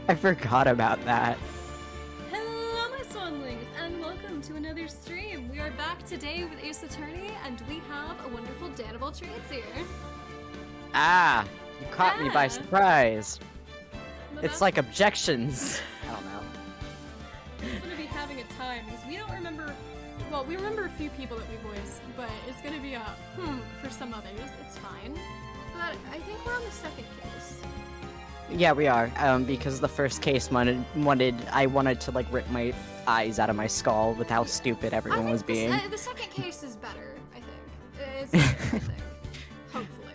I forgot about that. Hello, my swanlings, and welcome to another stream. We are back today with 𝐓𝐇𝐄, and we have a wonderful Danable Treats here. Ah, you caught me by surprise. But It's like objections. I don't know. we're gonna be having a time because we don't remember. Well, we remember a few people that we voiced, but it's gonna be a for some others. It's fine. But I think we're on the second case. Yeah, we are. Because the first case I wanted to like rip my eyes out of my skull with how stupid everyone was being. The second case is better, I think. It's better, I think. Hopefully.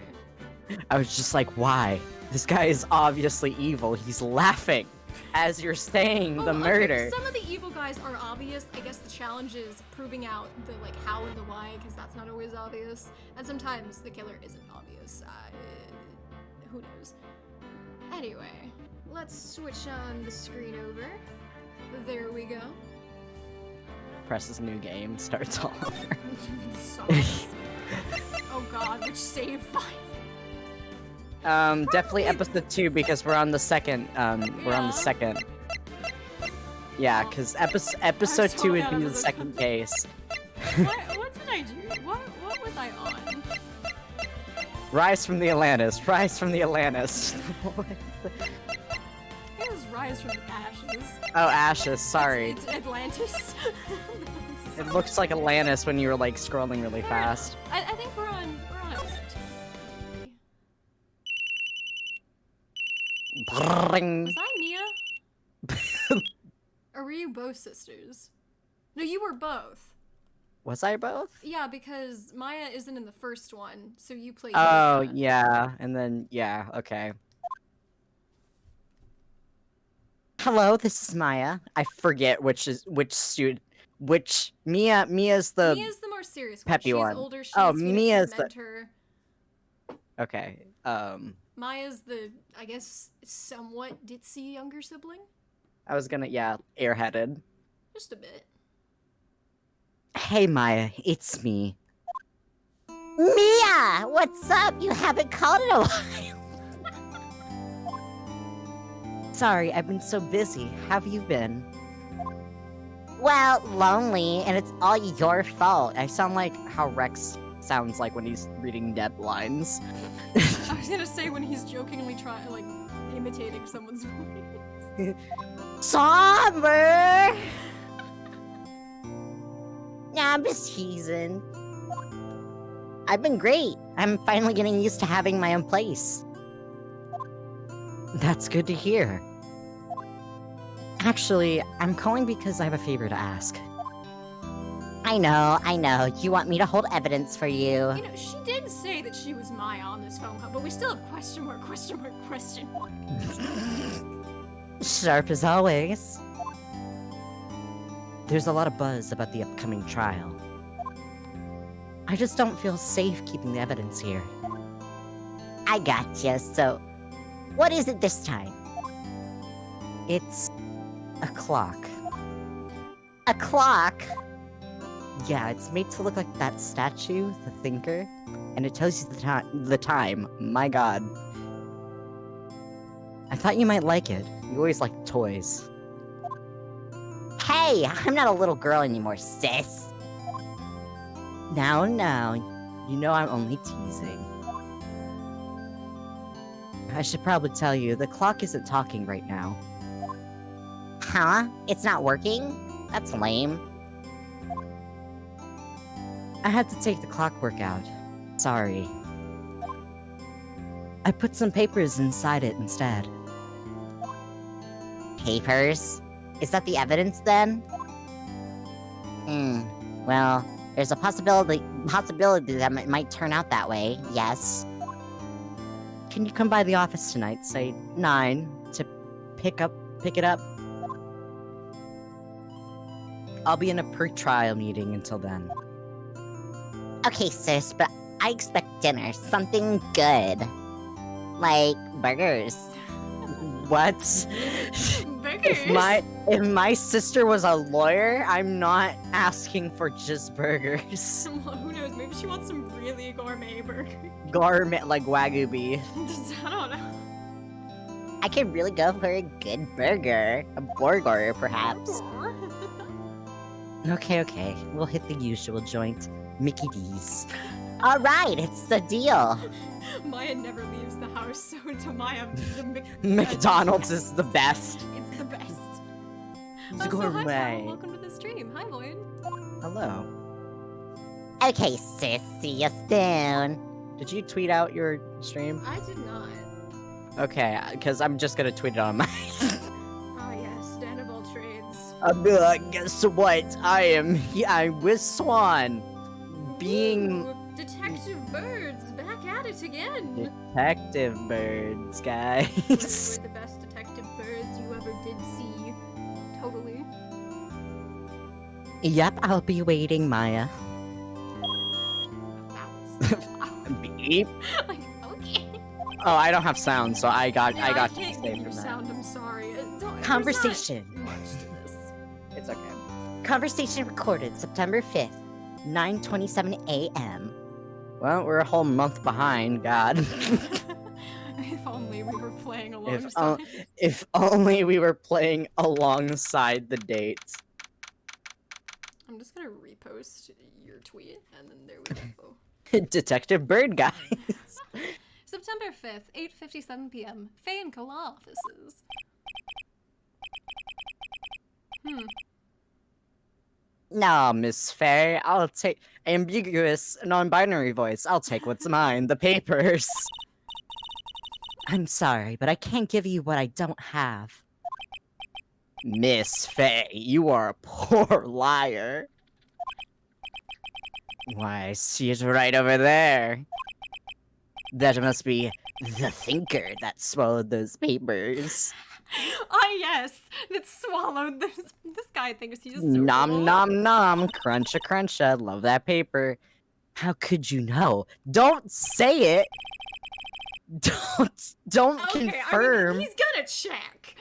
I was just like, why? This guy is obviously evil. He's laughing as you're saying the murder. Some of the evil guys are obvious. I guess the challenge is proving out the like how and the why, because that's not always obvious. And sometimes the killer isn't obvious. Who knows? Anyway, let's switch on the screen over. There we go. Presses new game, starts all over. Oh god, which save file? Definitely episode 2 because we're on the second. We're on the second. Yeah, because episode 2 would be the second case. What did I do? What was I on? Rise from the Atlantis. Rise from the Atlantis. It was Rise from the Ashes. Oh, Ashes. Sorry. It's Atlantis. It looks like Atlantis when you were like scrolling really fast. I think we're on episode 2. Was I Mia? Or were you both sisters? No, you were both. Was I both? Yeah, because Maya isn't in the first one, so you played. Oh, Mia. yeah. And then, yeah, okay. Hello, this is Maya. I forget which student. Mia's the more serious one. peppy She's one. older. She's Oh, Phoenix's Mia's the... mentor. Okay, Maya's the, I guess, somewhat ditzy younger sibling? I was gonna, yeah, airheaded. Just a bit. Hey, Maya, it's me. Mia! What's up? You haven't called in a while. Sorry, I've been so busy. How have you been? Well, lonely, and it's all your fault. I sound like how Rex sounds like when he's reading deadlines. I was gonna say when he's jokingly trying, like, imitating someone's voice. Somber! Nah, I'm just teasing. I've been great. I'm finally getting used to having my own place. That's good to hear. Actually, I'm calling because I have a favor to ask. I know. You want me to hold evidence for you. You know, she did say that she was Maya on this phone call, but we still have question mark. Sharp as always. There's a lot of buzz about the upcoming trial. I just don't feel safe keeping the evidence here. I gotcha, so what is it this time? It's a clock. A clock? Yeah, it's made to look like that statue, the Thinker, and it tells you the time. My god. I thought you might like it. You always liked toys. Hey, I'm not a little girl anymore, sis. Now, you know I'm only teasing. I should probably tell you, the clock isn't talking right now. Huh? It's not working? That's lame. I had to take the clockwork out. Sorry. I put some papers inside it instead. Papers? Is that the evidence then? Well, there's a possibility that it might turn out that way, yes. Can you come by the office tonight, say 9, to pick it up? I'll be in a pre-trial meeting until then. Okay, sis, but I expect dinner. Something good. Like burgers. What? Burgers? If my sister was a lawyer, I'm not asking for just burgers. Well, who knows? Maybe she wants some really gourmet burgers. Gourmet, like Wagyu beef. I don't know. I could really go for a good burger. A burger, perhaps. Okay. We'll hit the usual joint. Mickey D's. Alright, it's the deal. Maya never leaves the house, so to Maya, the McDonald's is the best. It's the best. It's So hi, gourmet. Carl. Welcome to the stream. Hi, Lloyd. Hello. Okay, sis, see you soon. Did you tweet out your stream? I did not. Okay, because I'm just gonna tweet it on my. Oh yes, stand of all trades. Guess what? I'm with Swan. Being Ooh, Detective Birds back at it again. detective birds, guys. We're the best detective birds you ever did see. Totally. Yep, I'll be waiting, Maya. Beep. Like, okay. Oh, I don't have sound, so I got Yeah, I to can't stay give you from that. sound. I'm sorry. Conversation. There's not much to this. It's okay. Conversation recorded September 5th, 9:27 a.m. Well, we're a whole month behind. God. If only we were playing alongside. If only we were playing alongside the dates. I'm just gonna repost your tweet, and then there we go. Detective Bird, guys. September 5th, 8:57 p.m. 𝐒𝐿 offices. No, Miss Faye, I'll take ambiguous, non-binary voice. I'll take what's mine, the papers. I'm sorry, but I can't give you what I don't have. Miss Faye, you are a poor liar. Why, I see it right over there. That must be the thinker that swallowed those papers. Ah yes, that swallowed this. This guy thinks he's so Nom cool. nom nom, cruncha cruncha, love that paper. How could you know? Don't say it! Don't Okay, confirm. I mean, he's gonna check.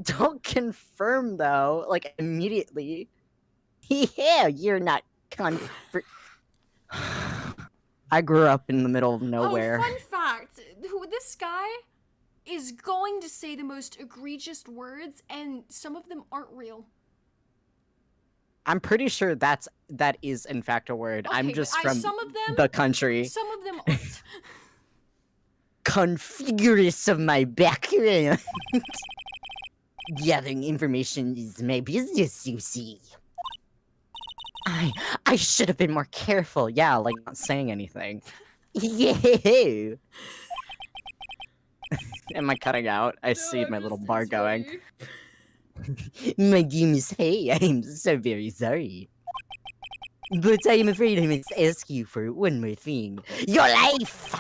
Don't confirm though, like immediately. Yeah, you're not I grew up in the middle of nowhere. Oh, fun fact: this guy is going to say the most egregious words, and some of them aren't real. I'm pretty sure that is in fact a word. I'm Okay, just from some of them, the country. Some of them aren't. configurous of my background. Gathering information is my business, you see. I should have been more careful. Yeah, like not saying anything. Yeah. Am I cutting out? I see No, my I'm little just- bar it's going. funny. My dear Miss Faye, I am so very sorry. But I am afraid I must ask you for one more thing. Your life!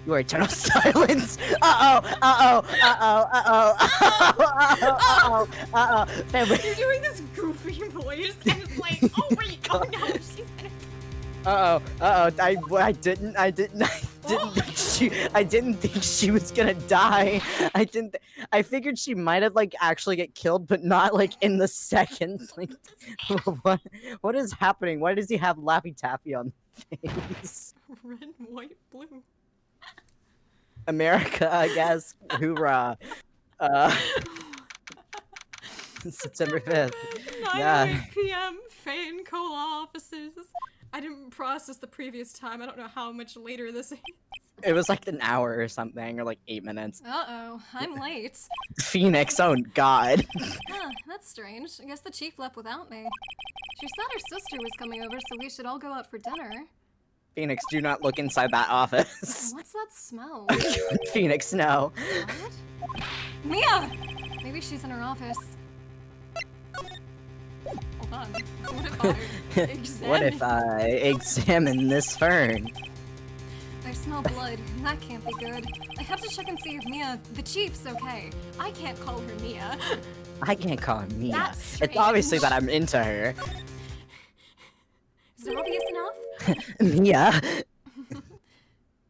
Your eternal silence. Uh-oh. You're doing this goofy voice, and it's like, oh wait, oh no, she's gonna. I didn't think she was gonna die. I figured she might have like actually get killed, but not like in the second. Like, what is happening? Why does he have Laffy Taffy on the face? Red, white, blue. America, I guess. Hoorah. September 5th. 9:08 Yeah. p.m. 𝐒𝐿 offices. I didn't process the previous time. I don't know how much later this is. It was like an hour or something, or like 8 minutes. Uh-oh, I'm late. Phoenix, oh god. Huh, that's strange. I guess the chief left without me. She said her sister was coming over, so we should all go out for dinner. Phoenix, do not look inside that office. What's that smell? Phoenix, no. What? Mia! Maybe she's in her office. Hold on. What if I examine this fern? I smell blood, and that can't be good. I have to check and see if Mia, the chief's okay. I can't call her Mia. I can't call her Mia. That's It's obviously strange. that I'm into her. Is it obvious enough? Mia.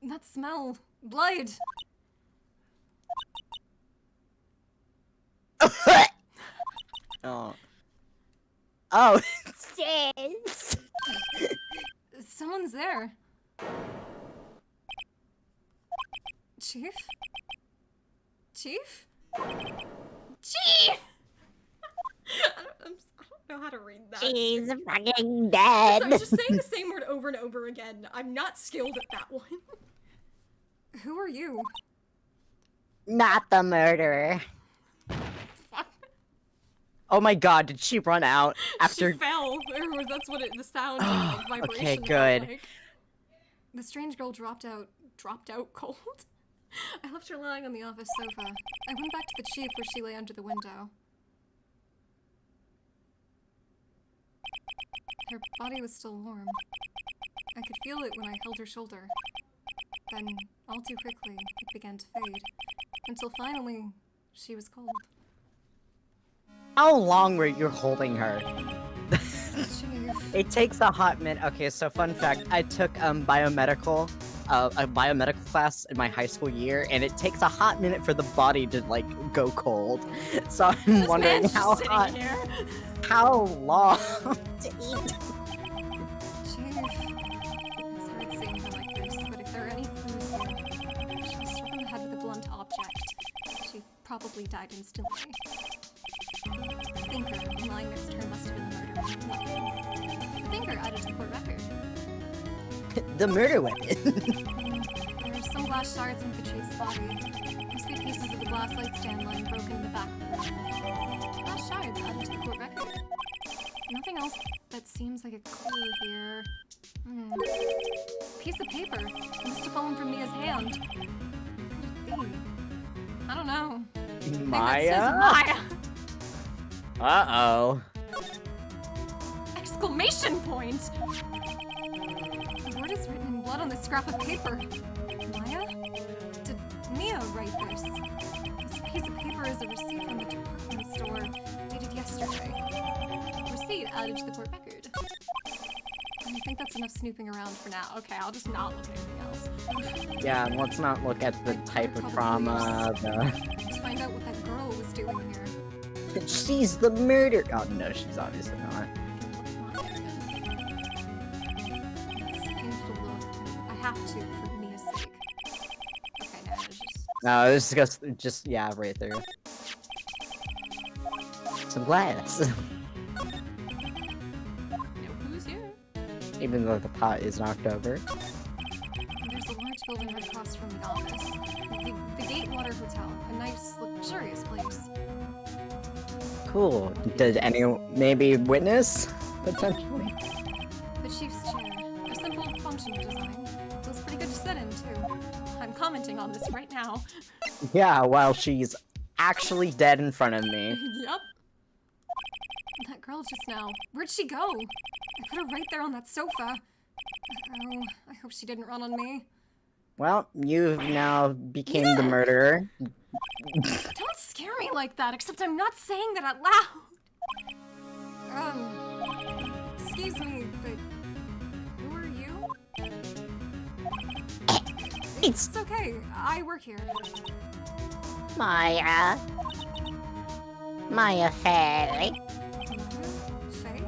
That smell. Blood. Oh. Oh. Sis. Someone's there. Chief? Chief? Chief! I don't know how to read that. She's fucking So dead. I was just saying the same word over and over again. I'm not skilled at that one. Who are you? Not the murderer. Fuck. Oh my god, did she run out after? She fell. Or that's what the sound of vibration Okay, felt good. like. The strange girl dropped out cold. I left her lying on the office sofa. I went back to the chief where she lay under the window. Her body was still warm. I could feel it when I held her shoulder. Then, all too quickly, it began to fade. Until finally, she was cold. How long were you holding her? Chief. It takes a hot minute. Okay, so fun fact, I took a biomedical class in my high school year, and it takes a hot minute for the body to like go cold. So I'm This wondering man's how just hot, sitting here. how long to eat. Chief. It's hard seeing her like this, but if there are any clues here, she was struck on the head with a blunt object. She probably died instantly. The thinker lying next to her must have been the murderer. The thinker added to the court record. The murder weapon. There are some glass shards in 𝐒𝐄 body. Must be pieces of the glass light stand lying broken in the back of the room. Glass shards added to the court record. Nothing else that seems like a clue here. Piece of paper. It must have fallen from Mia's hand. What could it be? I don't know. I think that says Maya? Maya. Uh-oh. Exclamation point! The word is written in blood on this scrap of paper. Maya? Did Mia write this? This piece of paper is a receipt from the department store dated yesterday. Receipt added to the court record. I think that's enough snooping around for now. Okay, I'll just not look at anything else. Yeah, let's not look at the type of trauma. Let's find out what that girl was doing here. She's the murderer. Oh no, she's obviously not. It's painful to look. I have to for Mia's sake. Okay, no, it's just... No, this is just yeah, right there. Some glass. No clues here. Even though the pot is knocked over. There's a large building right across from the office. The Gatewaters Hotel. A nice, luxurious place. Cool. Did anyone maybe witness? Potentially. The chief's chair. A simple, functional design. Feels pretty good to sit in, too. I'm commenting on this right now. Yeah, while she's actually dead in front of me. Yep. That girl just now. Where'd she go? I put her right there on that sofa. Oh, I hope she didn't run on me. Well, you now became the murderer. Don't scare me like that, except I'm not saying that out loud. Excuse me, but who are you? It's okay. I work here. Maya. Maya Faye. Faye?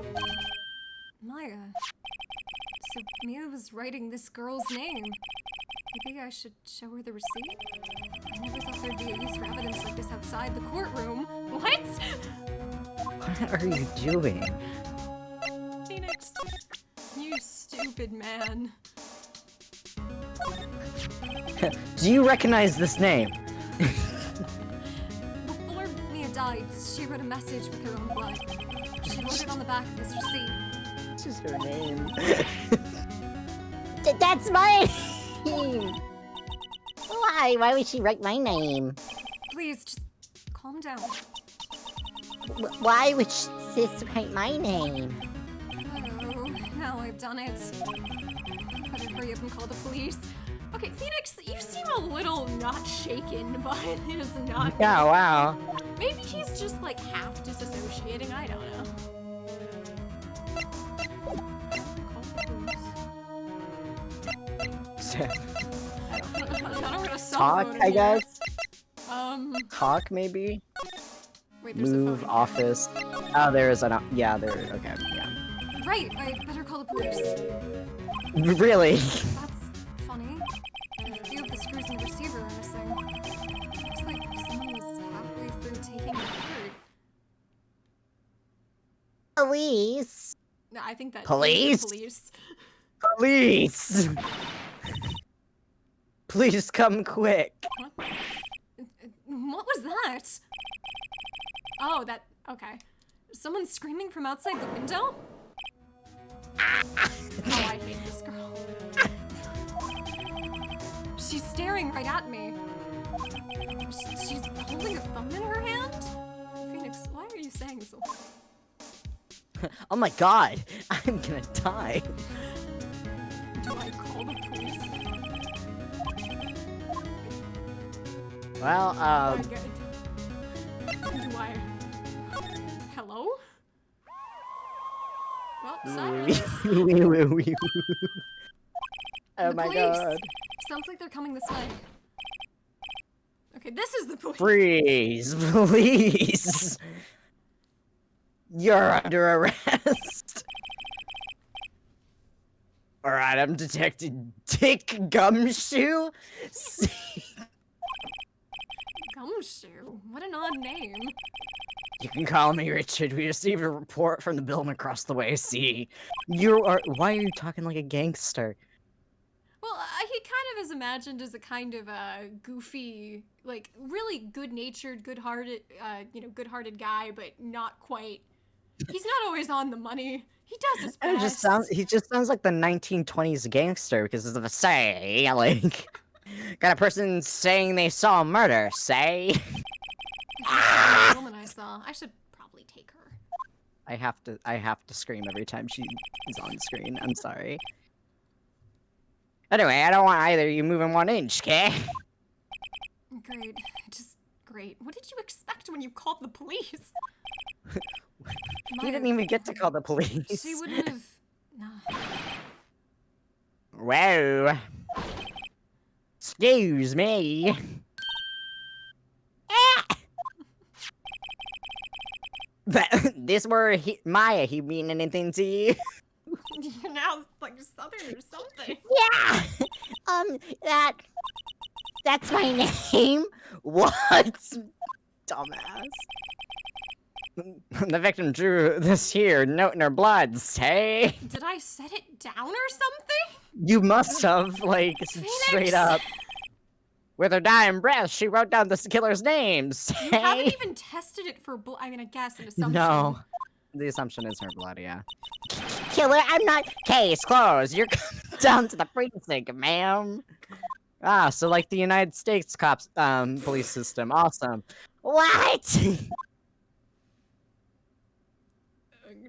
Maya. So Mia was writing this girl's name. Maybe I should show her the receipt? I never thought there'd be a use for evidence like this outside the courtroom. What? What are you doing? Phoenix, you stupid man. Do you recognize this name? Before Mia died, she wrote a message with her own blood. She wrote it on the back of this receipt. This is her name. That's my name. Why? Why would she write my name? Please, just calm down. Why would sis write my name? Oh, now I've done it. Better hurry up and call the police. Okay, Phoenix, you seem a little not shaken, but it is not. Yeah, wow. Maybe he's just like half disassociating. I don't know. Call the police. I don't want to Talk, I guess. Talk. Maybe. Wait, there's a Move phone. office. Oh, there is an. Yeah, there. Okay, yeah. Right, I better call the police. Really? That's funny. A few of the screws in the receiver are missing. Looks like someone I think that Police? police. Police! Please come quick. What was that? Oh, that. Okay. Someone screaming from outside the window? Oh, I hate this girl. She's staring right at me. She's holding a phone in her hand? Phoenix, why are you saying so? Oh my god, I'm gonna die. Do I call the police? Well, Do I... Hello? Well, silence. Oh The my police. god. Sounds like they're coming this way. Okay, this is the police. Freeze, please. You're under arrest. Alright, I'm Detective Dick Gumshoe. Gumshoe? What an odd name. You can call me Richard. We received a report from the building across the way. See, you are. Why are you talking like a gangster? Well, he kind of is imagined as a kind of goofy, like really good-natured, good-hearted, good-hearted guy, but not quite. He's not always on the money. He does his best. He just sounds like the 1920s gangster because of the say, like, got a person saying they saw a murder, say. The woman I saw. I should probably take her. I have to scream every time she is on screen. I'm sorry. Anyway, I don't want either of you moving 1 inch, okay? Great. Just great. What did you expect when you called the police? He didn't even get to call the police. She wouldn't have... No. Whoa. Excuse me. This word, Maya, he mean anything to you? You're now like Southern or something. Yeah! That's my name. What? Dumbass. The victim drew this here note in her blood, say? Did I set it down or something? You must have, like, straight up. With her dying breath, she wrote down the killer's names. You haven't even tested it for blood. I mean, I guess an assumption. No. The assumption is her blood, yeah. Killer, I'm not. Case closed. You're coming down to the precinct, ma'am. Ah, so like the United States cops, police system. Awesome. What?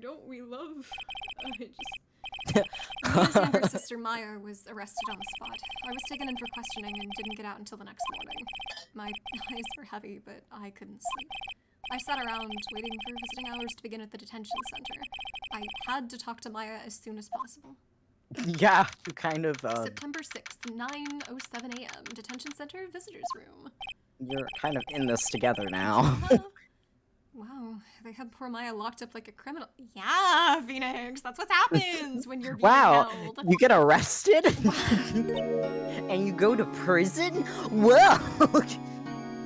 Don't we love? Mia's younger sister Maya was arrested on the spot. I was taken in for questioning and didn't get out until the next morning. My eyes were heavy, but I couldn't sleep. I sat around waiting for visiting hours to begin at the detention center. I had to talk to Maya as soon as possible. Yeah, you kind of, September 6th, 9:07 a.m. Detention center visitors room. you're kind of in this together now. Wow, they had poor Maya locked up like a criminal. Yeah, Phoenix, that's what happens when you're being Wow, held. you get arrested? And you go to prison? Whoa!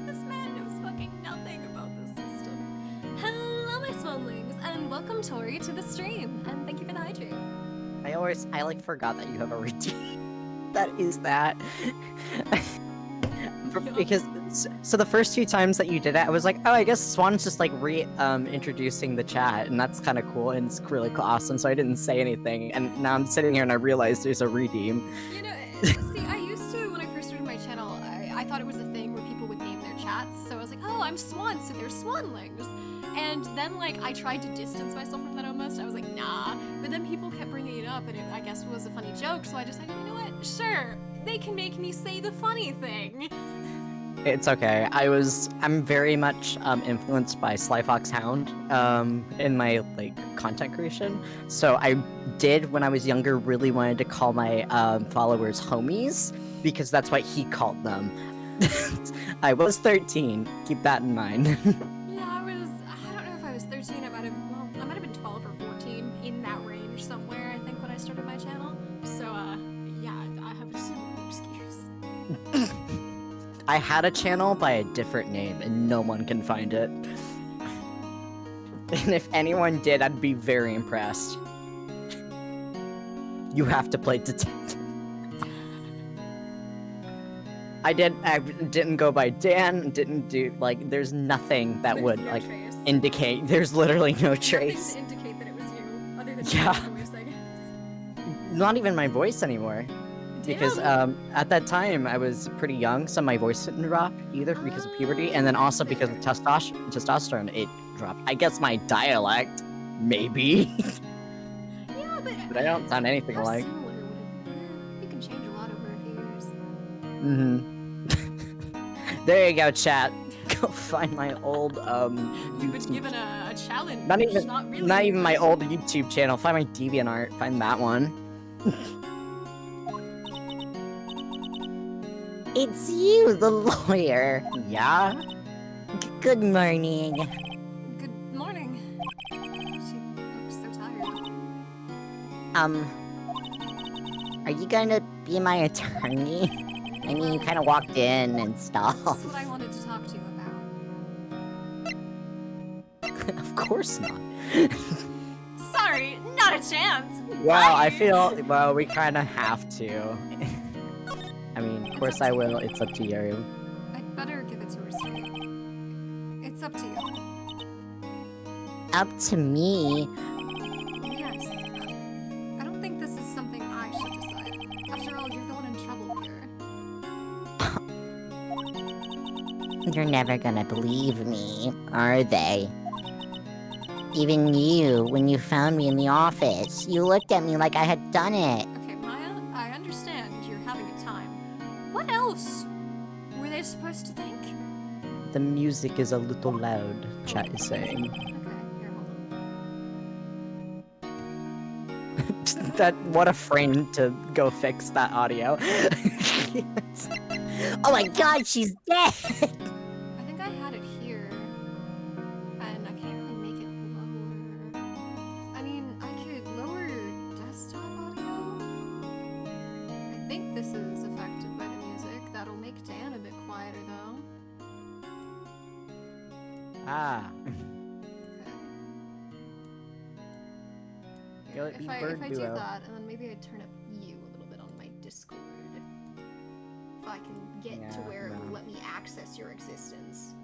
This man knows fucking nothing about the system. Hello, my swanlings, and welcome, Tori, to the stream, and thank you for the hydrate. I like forgot that you have a routine. That is that. Because, so the first few times that you did it, I was like, oh, I guess Swan's just like introducing the chat, and that's kind of cool, and it's really awesome, so I didn't say anything, and now I'm sitting here and I realized there's a redeem. You know, see, I used to, when I first started my channel, I thought it was a thing where people would name their chats, so I was like, oh, I'm Swan, so they're Swanlings. And then, like, I tried to distance myself from that almost. I was like, nah. But then people kept bringing it up, and it, I guess, was a funny joke, so I decided, you know what? Sure, they can make me say the funny thing. It's okay. I'm very much influenced by Slyfox Hound in my like content creation. So I did, when I was younger, really wanted to call my followers homies because that's what he called them. I was 13. Keep that in mind. Yeah, I don't know if I was 13, I might have been 12 or 14, in that range somewhere, I think, when I started my channel. So, yeah, I have a similar excuse. I had a channel by a different name, and no one can find it. And if anyone did, I'd be very impressed. You have to play detective. I didn't go by Dan, didn't do, like, there's nothing that There's would, no like, trace. indicate, there's literally no trace. Nothing to indicate that it was you, other than Yeah. your voice, I guess. Not even my voice anymore. Because, Damn. at that time, I was pretty young, so my voice didn't drop either because of puberty, and then also because of testosterone, it dropped. I guess my dialect, maybe. Yeah, But I don't sound anything how alike. similar would it be? You can change a lot over a few years. There you go, chat. Go find my old, You've been YouTube. given a challenge. Not even, really not even my impressive. old YouTube channel. Find my DeviantArt. Find that one. It's you, the lawyer. Yeah? Good morning. Good morning. She looks so tired. Are you gonna be my attorney? I mean, you kind of walked in and stuff. That's what I wanted to talk to you about. Of course not. Sorry, not a chance. Well, I feel, well, we kind of have to. I mean, of course I will. It's up to you. I'd better give it to her straight. It's up to you. Up to me. Yes. I don't think this is something I should decide. After all, you're the one in trouble here. You're never gonna believe me, are they? Even you, when you found me in the office, you looked at me like I had done it. Okay, Maya, I understand you're having a time. What else were they supposed to think? The music is a little loud, chat is saying. Okay, here, hold on. That, what a frame to go fix that audio. Oh my god, she's dead! I think I had it here. And I can't really make it lower. I mean, I could lower desktop audio. I think this is affected by the music. That'll make Dan a bit quieter, though. Ah. Okay. Go If eat I bird do duo. that, and then maybe I turn up you a little bit on my Discord. If I can get to Yeah, where it will no. let me access your existence.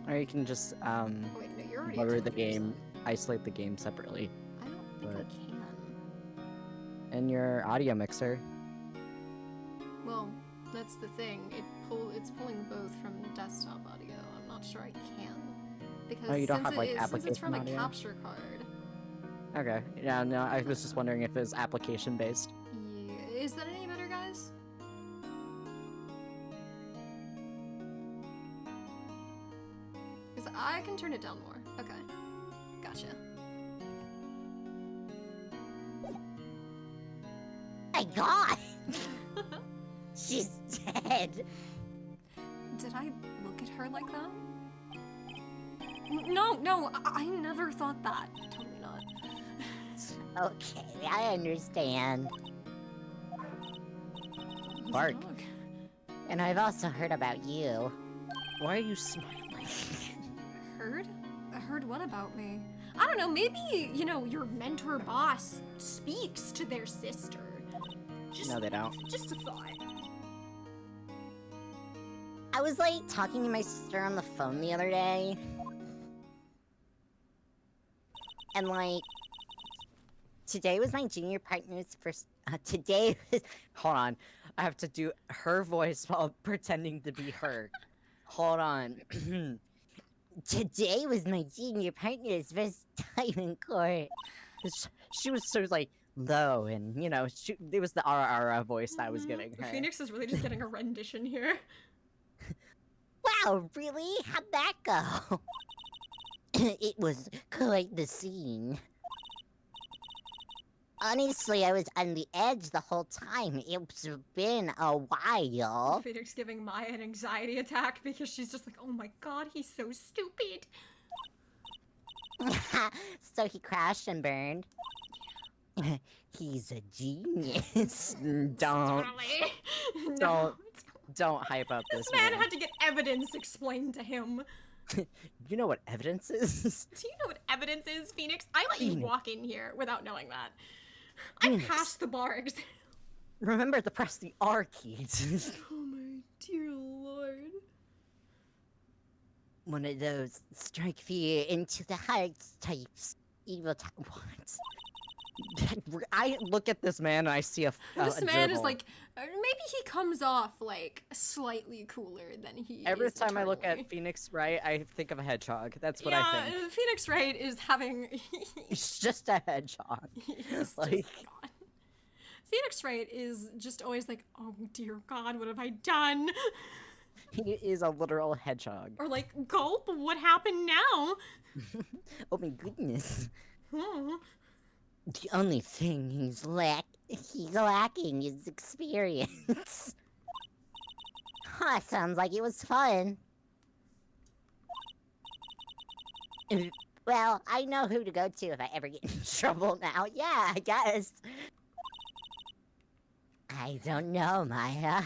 Or you can just, Oh, wait, no, you're already lower at the 200%. game, isolate the game separately. I don't think I but- can. And your audio mixer. Well, that's the thing. It's pulling both from desktop audio. I'm not sure I can. Because Oh, you don't since have, like, since it's from a application audio? capture card. Okay, yeah, no, I was just wondering if it was application based. Yeah. Is that any better, guys? Because I can turn it down more. Okay. Gotcha. My god! She's dead. Did I look at her like that? No, I never thought that. Totally not. Okay, I understand. Bark. Dog. And I've also heard about you. Why are you smiling? Heard? Heard what about me? I don't know, maybe, you know, your mentor boss speaks to their sister. Just, No, they don't. just a thought. I was like talking to my sister on the phone the other day. And like, today was my junior partner's first, today was, Hold on. I have to do her voice while pretending to be her. Hold on. today was my junior partner's first time in court. She was so like low, and you know, it was the RRR voice that I was giving her. Phoenix is really just getting a rendition here. Wow, really? How'd that go? It was quite the scene. Honestly, I was on the edge the whole time. It's been a while. Phoenix giving Maya an anxiety attack because she's just like, oh my god, he's so stupid. So he crashed and burned. He's a genius. Don't, Totally. don't, don't hype up This this man had to get evidence explained to him. You know what evidence is? Do you know what evidence is, Phoenix? I let you Phoenix. walk in here without knowing that. I Phoenix. passed the bar exam. Remember to press the R key. Oh my dear lord. One of those strike fear into the hearts types. Evil what? I look at this man and I see a This a man is gerbil. like, maybe he comes off like slightly cooler than he Every is time I look internally. at Phoenix Wright, I think of a hedgehog. That's what yeah, I think. Phoenix Wright is having. He's just a hedgehog. He's Like- just gone. Phoenix Wright is just always like, oh dear God, what have I done? He is a literal hedgehog. Or like, gulp, what happened now? Oh my goodness. Hmm. The only thing he's lacking is experience. Huh, sounds like it was fun. Well, I know who to go to if I ever get in trouble now. Yeah, I guess. I don't know, Maya.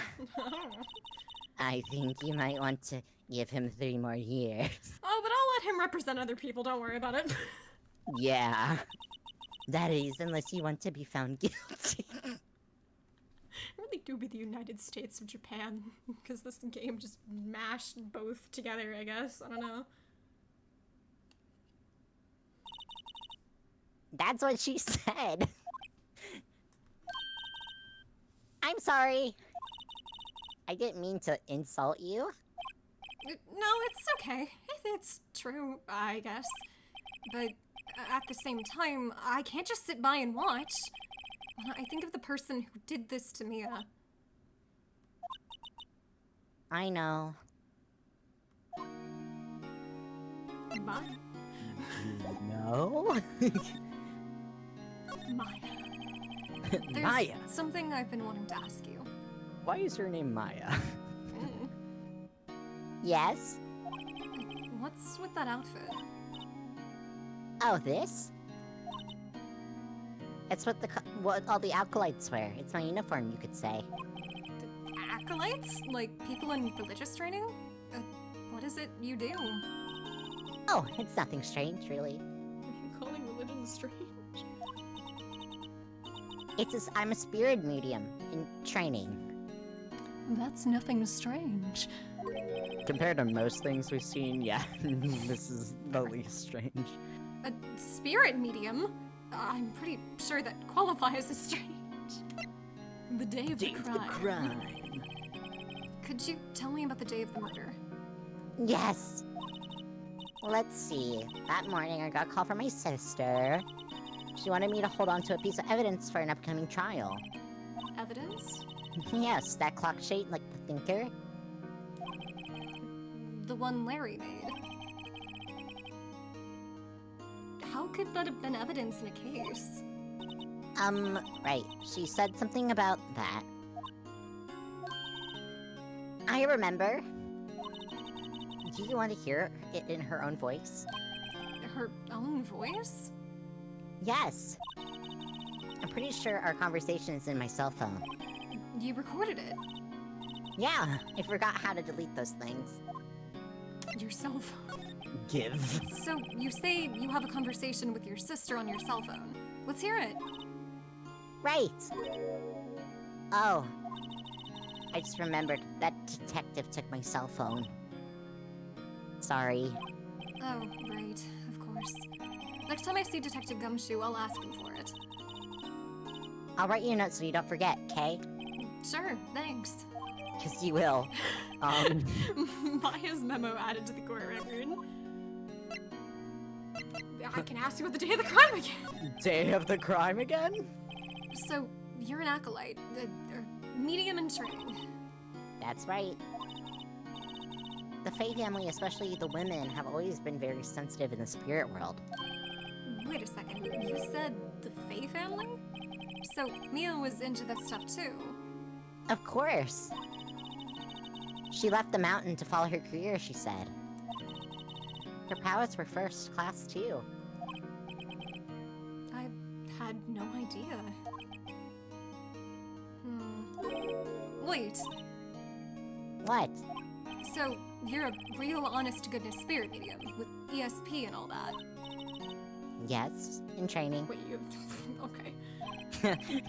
I think you might want to give him 3 more years. Oh, but I'll let him represent other people, don't worry about it. Yeah. That is, unless you want to be found guilty. It really do be the United States of Japan, because this game just mashed both together, I guess. I don't know. That's what she said. I'm sorry. I didn't mean to insult you. No, it's okay. It's true, I guess. But at the same time, I can't just sit by and watch. I think of the person who did this to Mia. I know. Maya. No. Maya. There's Maya. something I've been wanting to ask you. Why is your name Maya? Mm. Yes? What's with that outfit? Oh, this? It's what all the acolytes wear. It's my uniform, you could say. Acolytes? Like people in religious training? What is it you do? Oh, it's nothing strange, really. Are you calling religion strange? I'm a spirit medium in training. That's nothing strange. Compared to most things we've seen, yeah, this is the least strange. A spirit medium? I'm pretty sure that qualifies as strange. The day of the crime. Could you tell me about the day of the murder? Yes. Let's see. That morning, I got a call from my sister. She wanted me to hold on to a piece of evidence for an upcoming trial. Evidence? Yes, that clock shade, like the thinker. The one Larry made. How could that have been evidence in a case? Right. She said something about that. I remember. Do you want to hear it in her own voice? Her own voice? Yes. I'm pretty sure our conversation is in my cell phone. You recorded it. Yeah, I forgot how to delete those things. Your cell phone. Give. So, you say you have a conversation with your sister on your cell phone. Let's hear it. Right. Oh. I just remembered that detective took my cell phone. Sorry. Oh, right. Of course. Next time I see Detective Gumshoe, I'll ask him for it. I'll write you a note so you don't forget, okay? Sure, thanks. Because you will. Maya's memo added to the court record. I can ask you about the day of the crime again. Day of the crime again? So, you're an acolyte, medium in training. That's right. The Fae family, especially the women, have always been very sensitive in the spirit world. Wait a second, you said the Fae family? So, Mia was into this stuff too. Of course. She left the mountain to follow her career, she said. Her powers were first class, too. I had no idea. Wait, What? so you're a real honest-to-goodness spirit medium, with ESP and all that. Yes, in training. Wait, you... okay.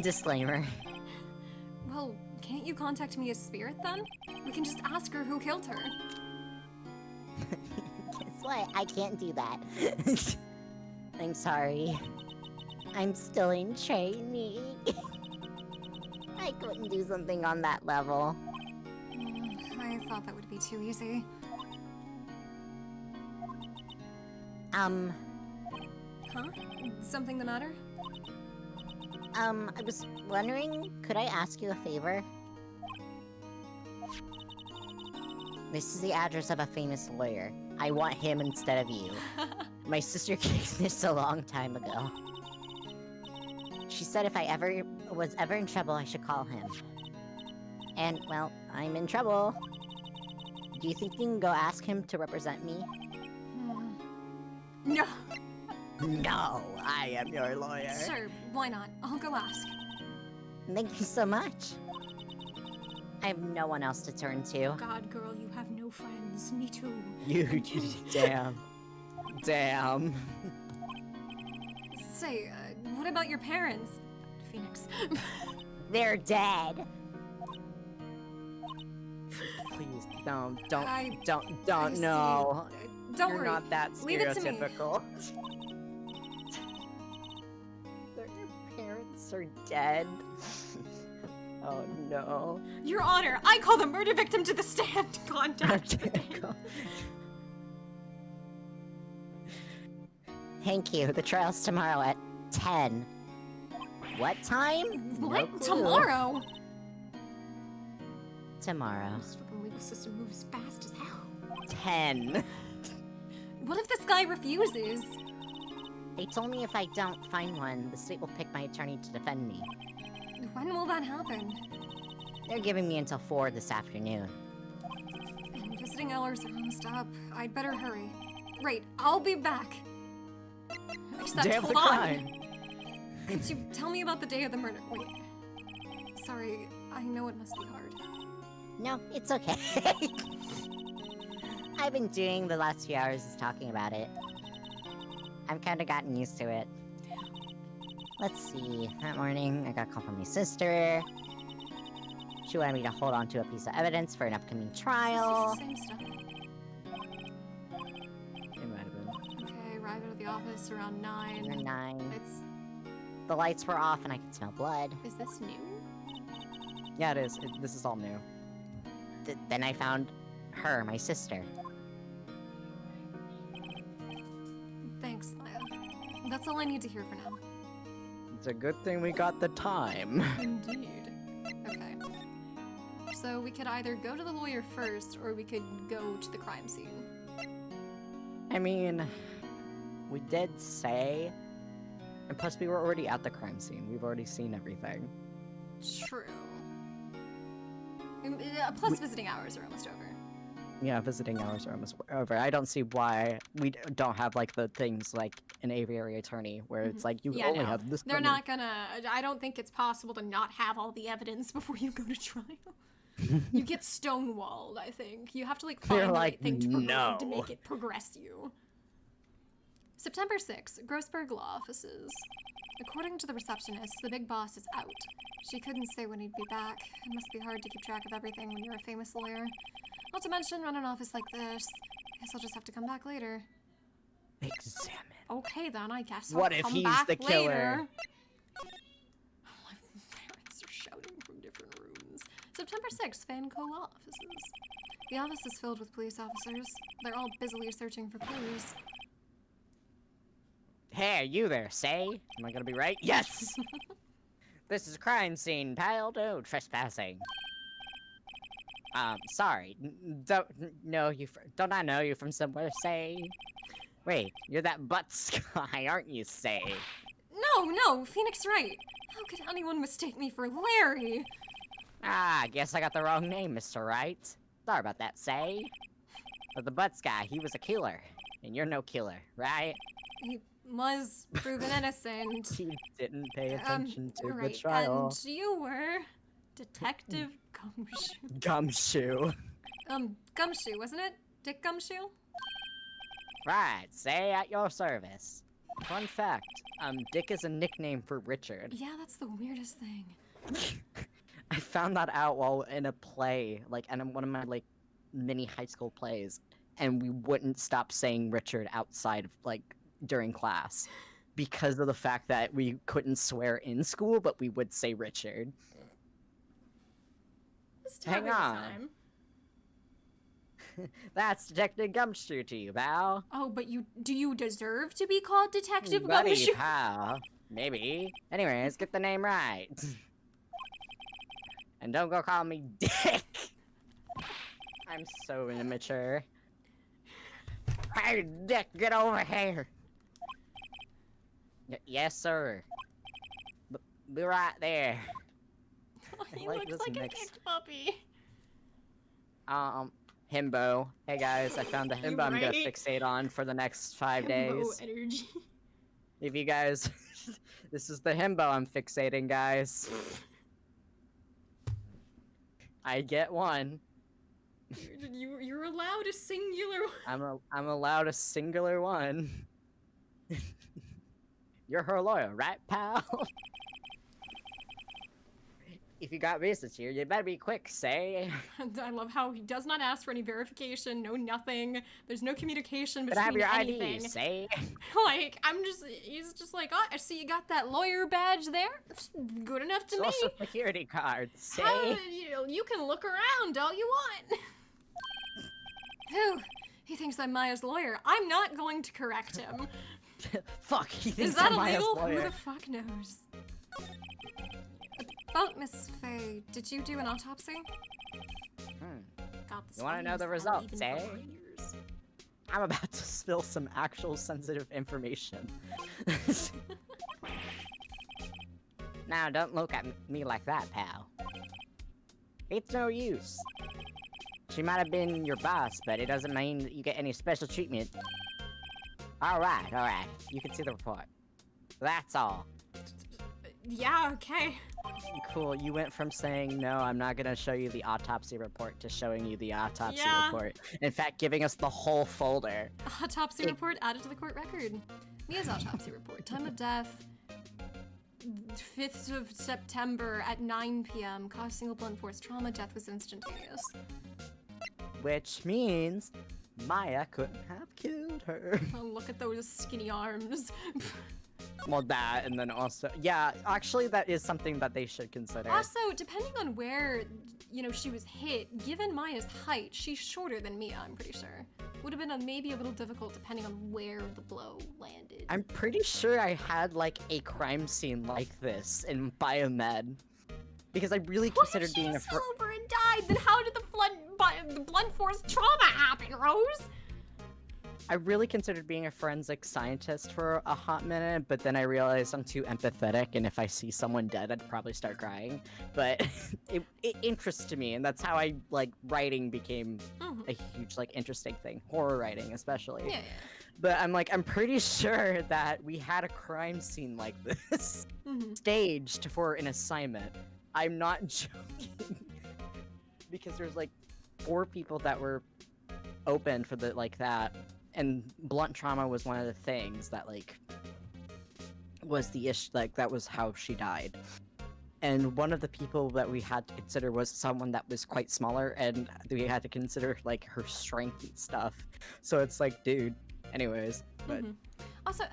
Disclaimer. Well, can't you contact me as Spirit then? We can just ask her who killed her. Guess what? I can't do that. I'm sorry. I'm still in training. I couldn't do something on that level. I thought that would be too easy. Huh? Something the matter? I was wondering, could I ask you a favor? This is the address of a famous lawyer. I want him instead of you. My sister kicked this a long time ago. She said if I was ever in trouble, I should call him. And, well, I'm in trouble. Do you think you can go ask him to represent me? No. No, I am your lawyer. Sure, why not? I'll go ask. Thank you so much. I have no one else to turn to. God, girl, you have no friends. Me too. You damn. Damn. Say, what about your parents? Phoenix. They're dead. Please don't I no. see. Don't You're worry. not that Leave it to me. stereotypical. Their parents are dead. Oh no. Your Honor, I call the murder victim to the stand. Contact. Thank you. The trial's tomorrow at 10. What time? No What? clue. Tomorrow? Tomorrow. This fucking legal system moves fast as hell. 10. What if this guy refuses? They told me if I don't find one, the state will pick my attorney to defend me. When will that happen? They're giving me until 4 this afternoon. Visiting hours are almost up. I'd better hurry. Right, I'll be back. Except, Day of the hold on. crime. Could you tell me about the day of the murder? Wait. Sorry, I know it must be hard. No, it's okay. I've been doing the last few hours is talking about it. I've kind of gotten used to it. Let's see. That morning, I got a call from my sister. She wanted me to hold on to a piece of evidence for an upcoming trial. Same stuff. It might have been. Okay, arrived at the office around 9. 9. It's... The lights were off and I could smell blood. Is this new? Yeah, it is. This is all new. Then I found her, my sister. Thanks, Maya. That's all I need to hear for now. It's a good thing we got the time. Indeed. Okay. So we could either go to the lawyer first, or we could go to the crime scene. I mean, we did say, and plus we were already at the crime scene. We've already seen everything. True. Plus visiting hours are almost over. Yeah, visiting hours are almost over. I don't see why we don't have like the things like an aviary attorney where it's like you only have this. They're many. not gonna... I don't think it's possible to not have all the evidence before you go to trial. You get stonewalled, I think. You have to like find They're the like, right thing to, no. to make it progress you. September 6th, Grossberg Law Offices. According to the receptionist, the big boss is out. She couldn't say when he'd be back. It must be hard to keep track of everything when you're a famous lawyer. Not to mention run an office like this. Guess I'll just have to come back later. Examine. Okay then, I guess What I'll if come he's back the killer? later. My parents are shouting from different rooms. September 6th, 𝐓𝐇𝐄 Law Offices. The office is filled with police officers. They're all busily searching for clues. Hey, you there, say? Am I gonna be right? Yes! This is a crime scene, pal. No trespassing. Sorry. Don't I know you from somewhere, say? Wait, you're that butt sky, aren't you, say? No, Phoenix right. How could anyone mistake me for Larry? Ah, guess I got the wrong name, Mr. Right. Sorry about that, say? But the butts guy, he was a killer. And you're no killer, right? He was proven innocent. You didn't pay attention to the right, trial. and you were Detective Gumshoe. Gumshoe. Gumshoe, wasn't it? Dick Gumshoe? Right, say at your service. Fun fact, Dick is a nickname for Richard. Yeah, that's the weirdest thing. I found that out while in a play, like, in one of my, like, mini high school plays, and we wouldn't stop saying Richard outside of, like, during class. Because of the fact that we couldn't swear in school, but we would say Richard. Just Hang having a on. time. That's Detective Gumshoe to you, pal. Oh, but do you deserve to be called Detective Buddy, Gumshoe? pal. Maybe. Anyways, get the name right. And don't go call me Dick. I'm so immature. Hey, Dick, get over here. Yes, sir. Be right there. He like looks this like mix. a kicked puppy. Himbo. Hey guys, I found the You himbo I'm gonna right? fixate on for the next 5 Himbo days. energy. If you guys, this is the himbo I'm fixating, guys. I get one. You're allowed a singular one. I'm allowed a singular one. You're her lawyer, right, pal? If you got business here, you better be quick, say. I love how he does not ask for any verification, no nothing. There's no communication But I have between your anything. ID, say. Like, he's just like, oh, I see you got that lawyer badge there. It's good enough to me. Social security card, say. You can look around all you want. Whew, he thinks I'm Maya's lawyer. I'm not going to correct him. Fuck, he thinks Is that I'm Maya's illegal? Who lawyer. the fuck knows? About Miss Faye, did you do an autopsy? God, this You wanna know the audience haven't results, even eh? fucked with yours. I'm about to spill some actual sensitive information. Now, don't look at me like that, pal. It's no use. She might have been your boss, but it doesn't mean that you get any special treatment. Alright. You can see the report. That's all. Yeah, okay. Cool, you went from saying, no, I'm not gonna show you the autopsy report, to showing you the autopsy Yeah. report. In fact, giving us the whole folder. Autopsy report added to the court record. Mia's autopsy report. Time of death, 5th of September at 9 p.m. Cause single blunt force trauma. Death was instantaneous. Which means Maya couldn't have killed her. Oh, look at those skinny arms. Well, that, and then also, yeah, actually, that is something that they should consider. Also, depending on where, she was hit, given Maya's height, she's shorter than Mia, I'm pretty sure. Would have been maybe a little difficult depending on where the blow landed. I'm pretty sure I had, like, a crime scene like this in biomed. Because I really considered being a fell over and died, then how did the blunt force trauma happen, Rose? I really considered being a forensic scientist for a hot minute, but then I realized I'm too empathetic, and if I see someone dead, I'd probably start crying. But it interests me, and that's how writing became a huge, interesting thing. Horror writing, especially. Yeah. But I'm pretty sure that we had a crime scene like this staged for an assignment. I'm not joking. Because there's 4 people that were open for that. And blunt trauma was one of the things that, was the issue, that was how she died. And one of the people that we had to consider was someone that was quite smaller, and we had to consider, her strength and stuff. So it's dude. Anyways, but... Also,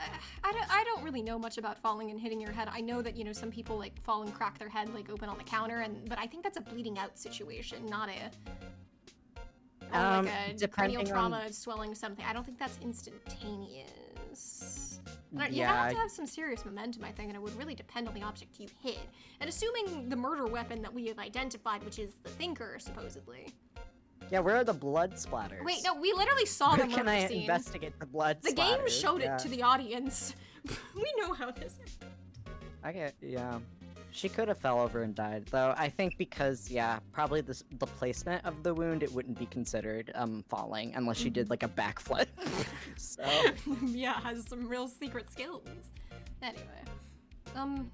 I don't really know much about falling and hitting your head. I know that, some people, fall and crack their head, open on the counter, but I think that's a bleeding out situation, not a... Or a cranial trauma, swelling, something. I don't think that's instantaneous. You have to have some serious momentum, I think, and it would really depend on the object you hit. And assuming the murder weapon that we have identified, which is the thinker, supposedly. Yeah, where are the blood splatters? Wait, no, we literally saw the murder scene. Can I investigate the blood The splatters? game showed it to the audience. We know how this is. Okay, yeah. She could have fell over and died, though. I think because, probably the placement of the wound, it wouldn't be considered falling unless she did a backflip. So yeah, has some real secret skills. Anyway,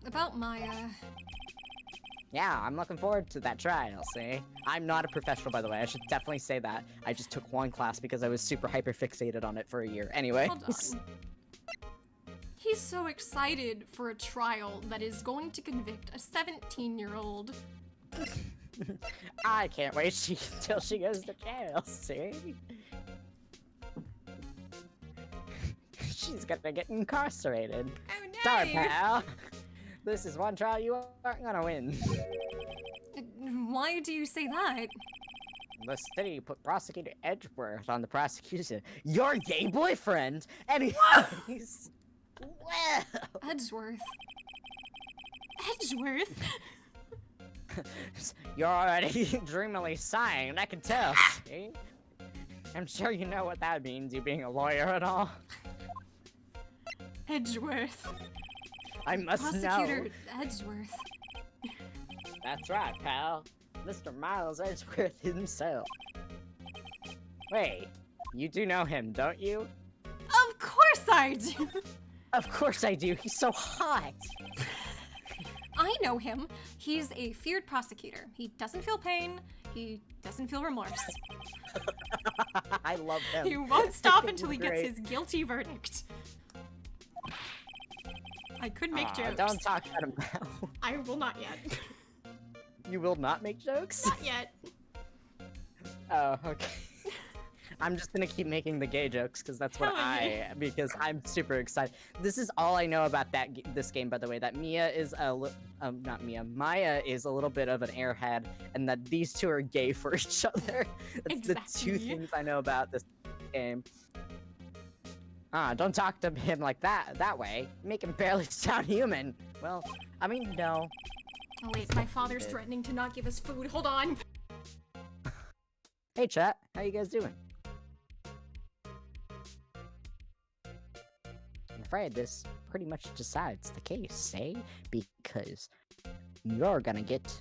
about Maya. Yeah, I'm looking forward to that trial. See, I'm not a professional, by the way. I should definitely say that. I just took one class because I was super hyper fixated on it for a year. Anyway. Hold on. He's so excited for a trial that is going to convict a 17-year-old. I can't wait till she goes to jail, see? She's gonna get incarcerated. Oh no! Sorry, pal. This is one trial you aren't gonna win. Why do you say that? The city put Prosecutor Edgeworth on the prosecution. Your gay boyfriend! Anyways... Well... Edgeworth. Edgeworth? You're already dreamily sighing, I can tell, see? I'm sure you know what that means, you being a lawyer and all. Edgeworth. I must Prosecutor know. Edgeworth. That's right, pal. Mr. Miles Edgeworth himself. Wait, you do know him, don't you? Of course I do! Of course I do, he's so hot! I know him. He's a feared prosecutor. He doesn't feel pain. He doesn't feel remorse. I love him. He won't stop until he gets Great. his guilty verdict. I could make jokes. Don't talk about him now. I will not yet. You will not make jokes? Not yet. Oh, okay. I'm just gonna keep making the gay jokes because that's what because I'm super excited. This is all I know about this game, by the way. That Mia is Maya is a little bit of an airhead, and that these two are gay for each other. That's the two things I know about this game. Don't talk to him like that way. Make him barely sound human. Well, I mean, no. Oh wait, my father's threatening to not give us food. Hold on. Hey chat, how you guys doing? I'm afraid this pretty much decides the case, eh? Because you're gonna get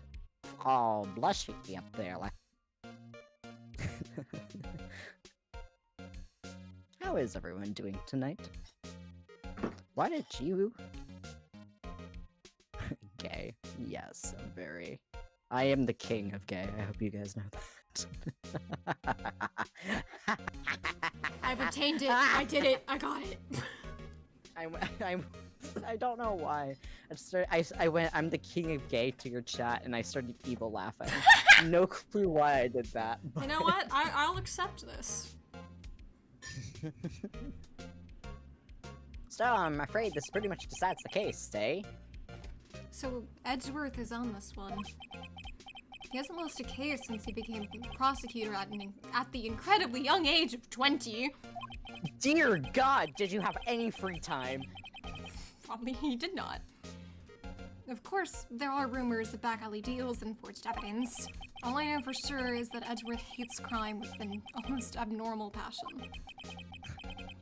all blushy up there like... How is everyone doing tonight? Why did you... Gay. Yes, I'm very... I am the king of gay, I hope you guys know that. I've obtained it. I did it. I got it. I don't know why. I went, I'm the king of gay to your chat, and I started evil laughing. No clue why I did that. You know what? I'll accept this. So, I'm afraid this pretty much decides the case, eh? So, Edgeworth is on this one. He hasn't lost a case since he became prosecutor at the incredibly young age of 20. Dear God, did you have any free time? Probably he did not. Of course, there are rumors of back alley deals and forged evidence. All I know for sure is that Edgeworth hates crime with an almost abnormal passion.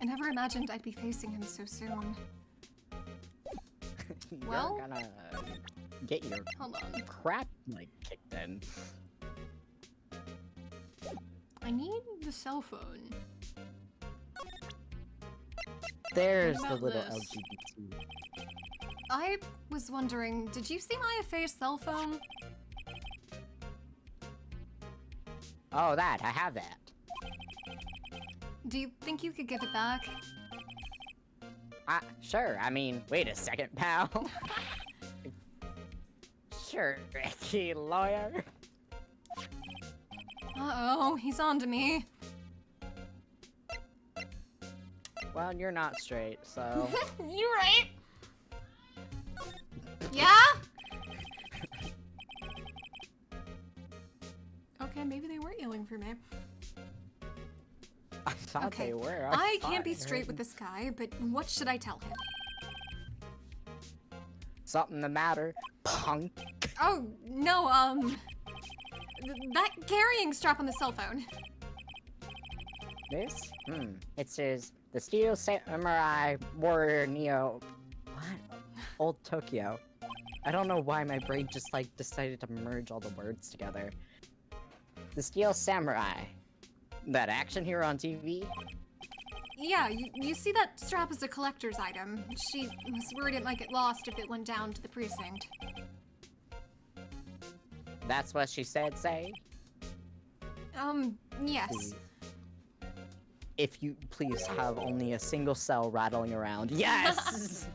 I never imagined I'd be facing him so soon. Well, you're gonna get your crap like kicked in. I need the cell phone. There's What the about little this? LGBT. I was wondering, did you see my face cell phone? Oh, that, I have that. Do you think you could give it back? Sure, I mean, wait a second, pal. Sure, Ricky, lawyer. Uh-oh, he's on to me. Well, you're not straight, so... You're right. Yeah? Okay, maybe they were yelling for me. I thought they were. I can't be straight with this guy, but what should I tell him? Something the matter, punk. Oh, no, that carrying strap on the cell phone. This? It says, the Steel Samurai Warrior Neo... What? Old Tokyo. I don't know why my brain just, like, decided to merge all the words together. The Steel Samurai. That action hero on TV? Yeah, you see that strap as a collector's item. She was worried it might get lost if it went down to the precinct. That's what she said, say? Yes. if you please have only a single cell rattling around. Yes!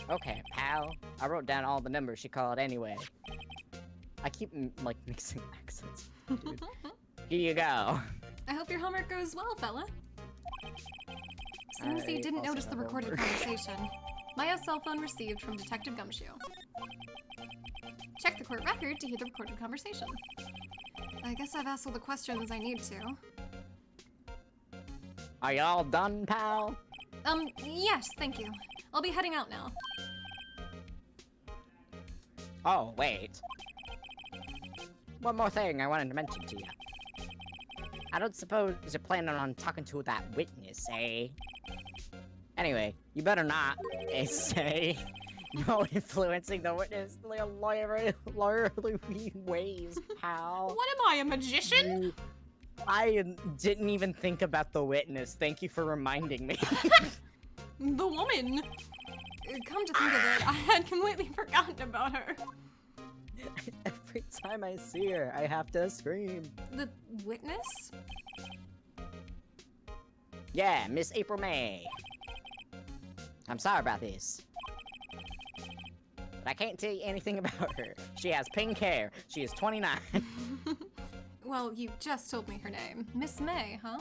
Okay, pal. I wrote down all the numbers she called anyway. I keep, like, mixing accents. Dude. Here you go. I hope your homework goes well, fella. Seems you didn't also notice the have recorded homework. conversation. Maya's cell phone received from Detective 𝐒𝐄. Check the court record to hear the recorded conversation. I guess I've asked all the questions I need to. Are y'all done, pal? Yes, thank you. I'll be heading out now. Oh, wait. One more thing I wanted to mention to you. I don't suppose you're planning on talking to that witness, eh? Anyway, you better not, say. No influencing the witness lawyerly ways, pal. What am I, a magician? I didn't even think about the witness. Thank you for reminding me. The woman! Come to think of it, I had completely forgotten about her. Every time I see her, I have to scream. The witness? Yeah, Miss April May. I'm sorry about this. But I can't tell you anything about her. She has pink hair. She is 29. Well, you just told me her name. Miss May, huh?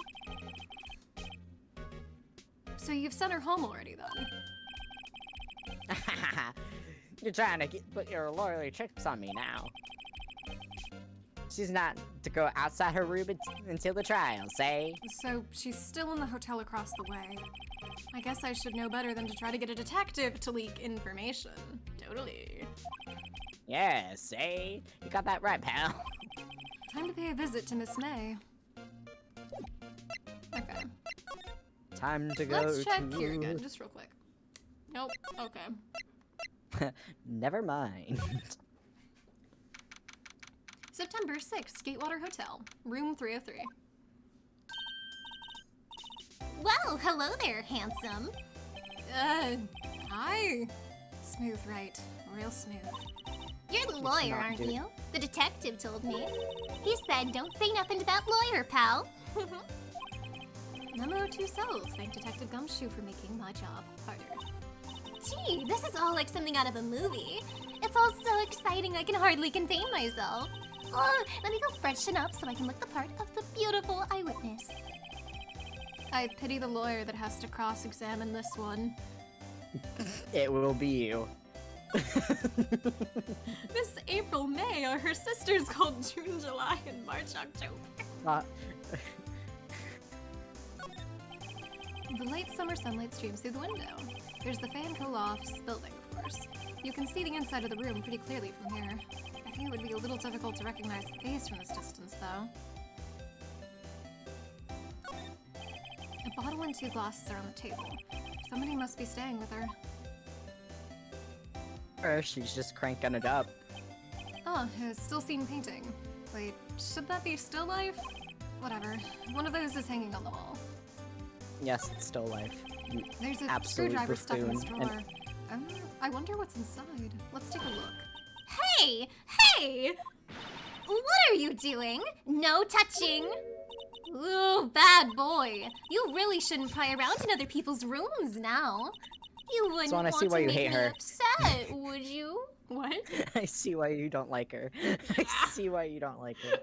So you've sent her home already, then? You're trying to put your lawyerly tricks on me now. She's not to go outside her room until the trial, say? So she's still in the hotel across the way. I guess I should know better than to try to get a detective to leak information. Totally. Yeah, say? You got that right, pal. Time to pay a visit to Miss May. Okay. Time to go Let's check to... here again, just real quick. Nope, okay. Never mind. September 6th, Gatewater Hotel, room 303. Well, hello there, handsome. Hi. Smooth, right? Real smooth. You're the lawyer, not aren't do- you? The detective told me. He said don't say nothing to that lawyer, pal. Memo to self. Thank Detective 𝐒𝐄 for making my job harder. Gee, this is all like something out of a movie. It's all so exciting I can hardly contain myself. Oh, let me go freshen up so I can look the part of the beautiful eyewitness. I pity the lawyer that has to cross-examine this one. It will be you. Miss April May are her sisters called June, July, and March, October. The late summer sunlight streams through the window. There's the 𝐓𝐇𝐄 𝐈𝐀𝐋𝐿 building, of course. You can see the inside of the room pretty clearly from here. I think it would be a little difficult to recognize the face from this distance, though. A bottle and 2 glasses are on the table. Somebody must be staying with her. Or she's just cranking it up. Oh, a still scene painting. Wait, should that be still life? Whatever. One of those is hanging on the wall. Yes, it's still life. You There's a absolute screwdriver stuck in this buffoon, drawer. I wonder what's inside. Let's take a look. Hey! Hey! What are you doing? No touching! Ooh, bad boy. You really shouldn't pry around in other people's rooms now. You wouldn't So when I want see why to you make hate me her. upset, would you? What? I see why you don't like her. I see why you don't like her.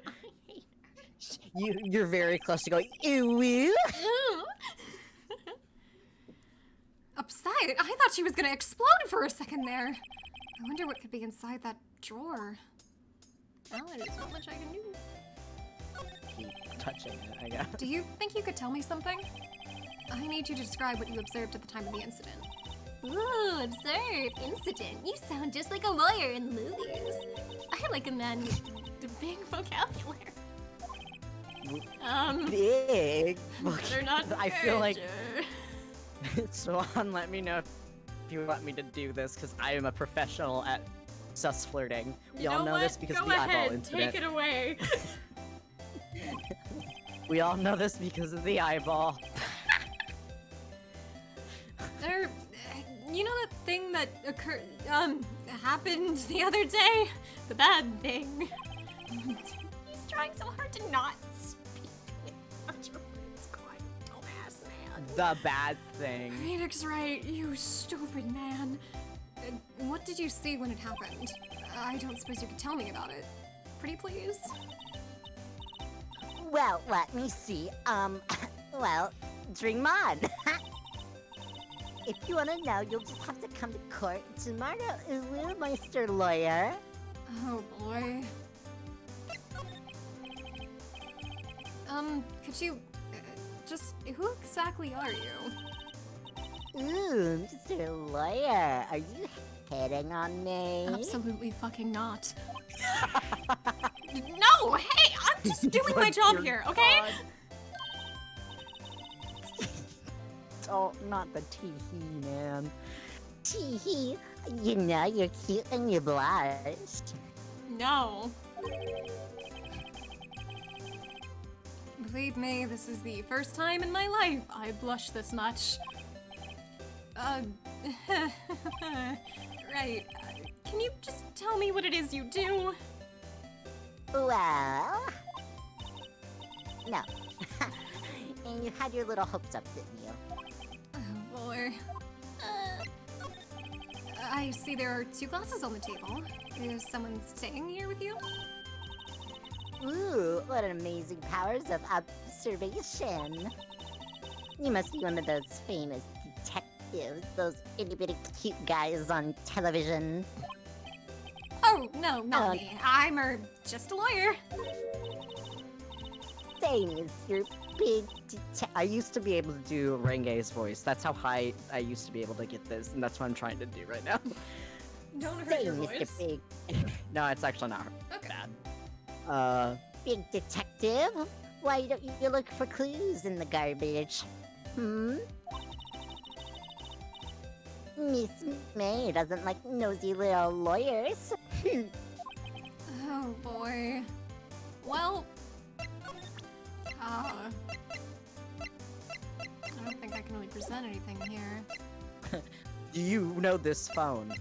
You're very close to going, ew. Upside? I thought she was gonna explode for a second there. I wonder what could be inside that drawer. Well, there's not much I can do. Keep touching it, I guess. Do you think you could tell me something? I need you to describe what you observed at the time of the incident. Ooh, observe, incident. You sound just like a lawyer in the movies. I like a man with a big vocabulary. Big. They're not I feel like good. Swan, let me know if you want me to do this, because I am a professional at sus flirting. We all know this because of the eyeball incident. Take it away. We all know this because of the eyeball. There, you know that thing that occurred, happened the other day? The bad thing. He's trying so hard to not speak. The bad thing. Phoenix Wright, you stupid man. What did you see when it happened? I don't suppose you could tell me about it. Pretty please? Well, let me see. Well, dream on. If you want to know, you'll just have to come to court tomorrow, Mr. Lawyer. Oh boy. Could you just who exactly are you? Ooh, Mr. Lawyer, are you hitting on me? Absolutely fucking not. No, hey, I'm just doing my job here, okay? Oh, not the tee-hee, man. Tee-hee, you know you're cute and you blush. No. Believe me, this is the first time in my life I blush this much. Right. Can you just tell me what it is you do? Well... No. And you had your little hopes up, didn't you? Oh boy. I see there are 2 glasses on the table. Is someone staying here with you? Ooh, what amazing powers of observation. You must be one of those famous detectives, those itty-bitty cute guys on television. Oh, no, not me. I'm just a lawyer. Same as your big detective. I used to be able to do Renge's voice. That's how high I used to be able to get this, and that's what I'm trying to do right now. Don't hurt your Same, voice. Mr. Big. No, it's actually not Okay. bad. Big detective? Why don't you look for clues in the garbage? Hmm? Miss May doesn't like nosy little lawyers. Oh boy. Well, I don't think I can really present anything here. Do you know this phone?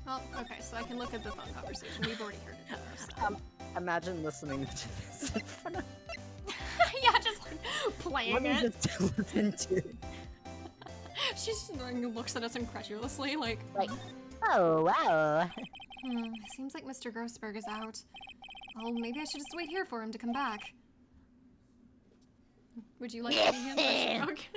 Well, okay, so I can look at the phone conversation. We've already heard it though, so. Imagine listening to this in front of Yeah, just like playing Let me it. just listen to it. She just looks at us incredulously, like, Oh, wow. Seems like Mr. Grossberg is out. Well, maybe I should just wait here for him to come back. Would you like to meet him? Okay.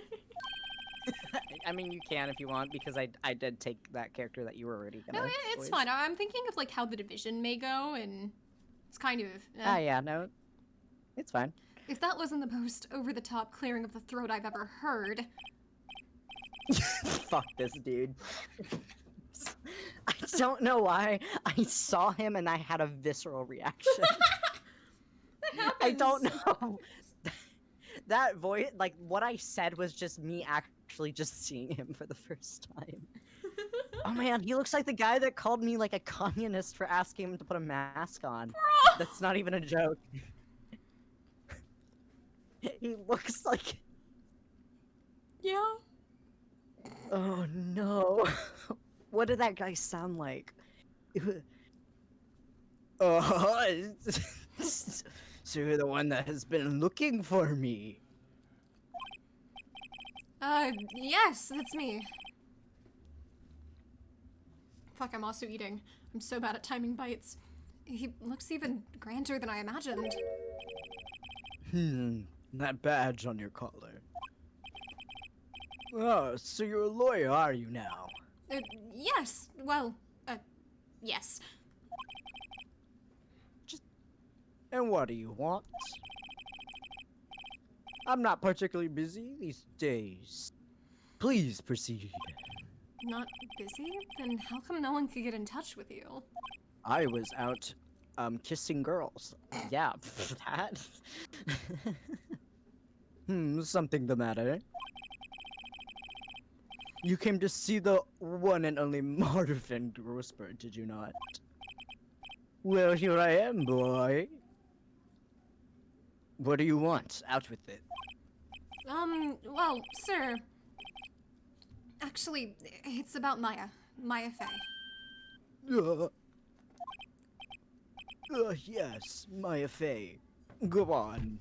I mean, you can if you want, because I did take that character that you were already gonna. No, it's voice. fine. I'm thinking of like how the division may go, and it's kind of. Ah, yeah, no, it's fine. If that wasn't the most over-the-top clearing of the throat I've ever heard. Fuck this dude. I don't know why I saw him and I had a visceral reaction. I don't know. That voice, like what I said was just me actually just seeing him for the first time. Oh man, he looks like the guy that called me like a communist for asking him to put a mask on. That's not even a joke. He looks like... Yeah. Oh no. What did that guy sound like? Oh, so you're the one that has been looking for me. Yes, that's me. Fuck, I'm also eating. I'm so bad at timing bites. He looks even grander than I imagined. That badge on your collar. Oh, so you're a lawyer, are you now? Yes. Well, yes. And what do you want? I'm not particularly busy these days. Please proceed. Not busy? Then how come no one could get in touch with you? I was out, kissing girls. Yeah, that. Something the matter? You came to see the one and only Marvin Grossberg, did you not? Well, here I am, boy. What do you want? Out with it. Well, sir. Actually, it's about Maya. Maya Fey. Yes, Maya Fey. Go on.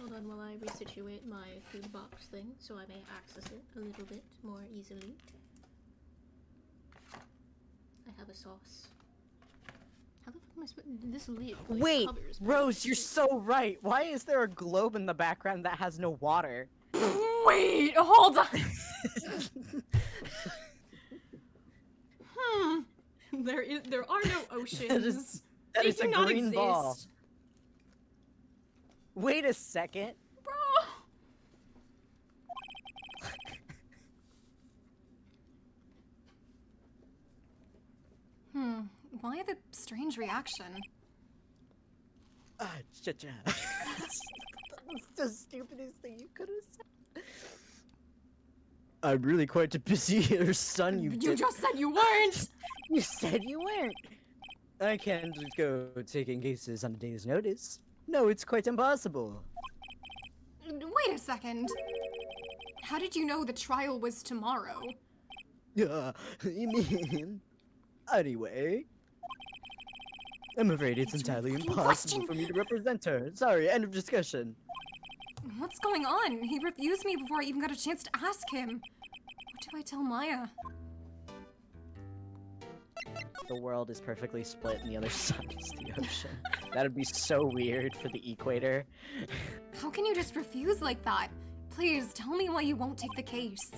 Hold on while I resituate my food box thing so I may access it a little bit more easily. I have a sauce. How the fuck am I supposed this lid? Like, Wait, covers my Rose, you're shit. so right. Why is there a globe in the background that has no water? Wait, hold on. There are no oceans. That They is do a not green ball. exist. Wait a second. Bro. Why the strange reaction? Ah, cha-cha. That's the stupidest thing you could have said. I'm really quite busy here, son. You did- just said you weren't. You said you weren't. I can't just go taking cases on a day's notice. No, it's quite impossible. Wait a second. How did you know the trial was tomorrow? You mean? Anyway. I'm afraid it's Answer my entirely fucking impossible question. for me to represent her. Sorry, end of discussion. What's going on? He refused me before I even got a chance to ask him. What do I tell Maya? The world is perfectly split and the other side is the ocean. That'd be so weird for the equator. How can you just refuse like that? Please, tell me why you won't take the case.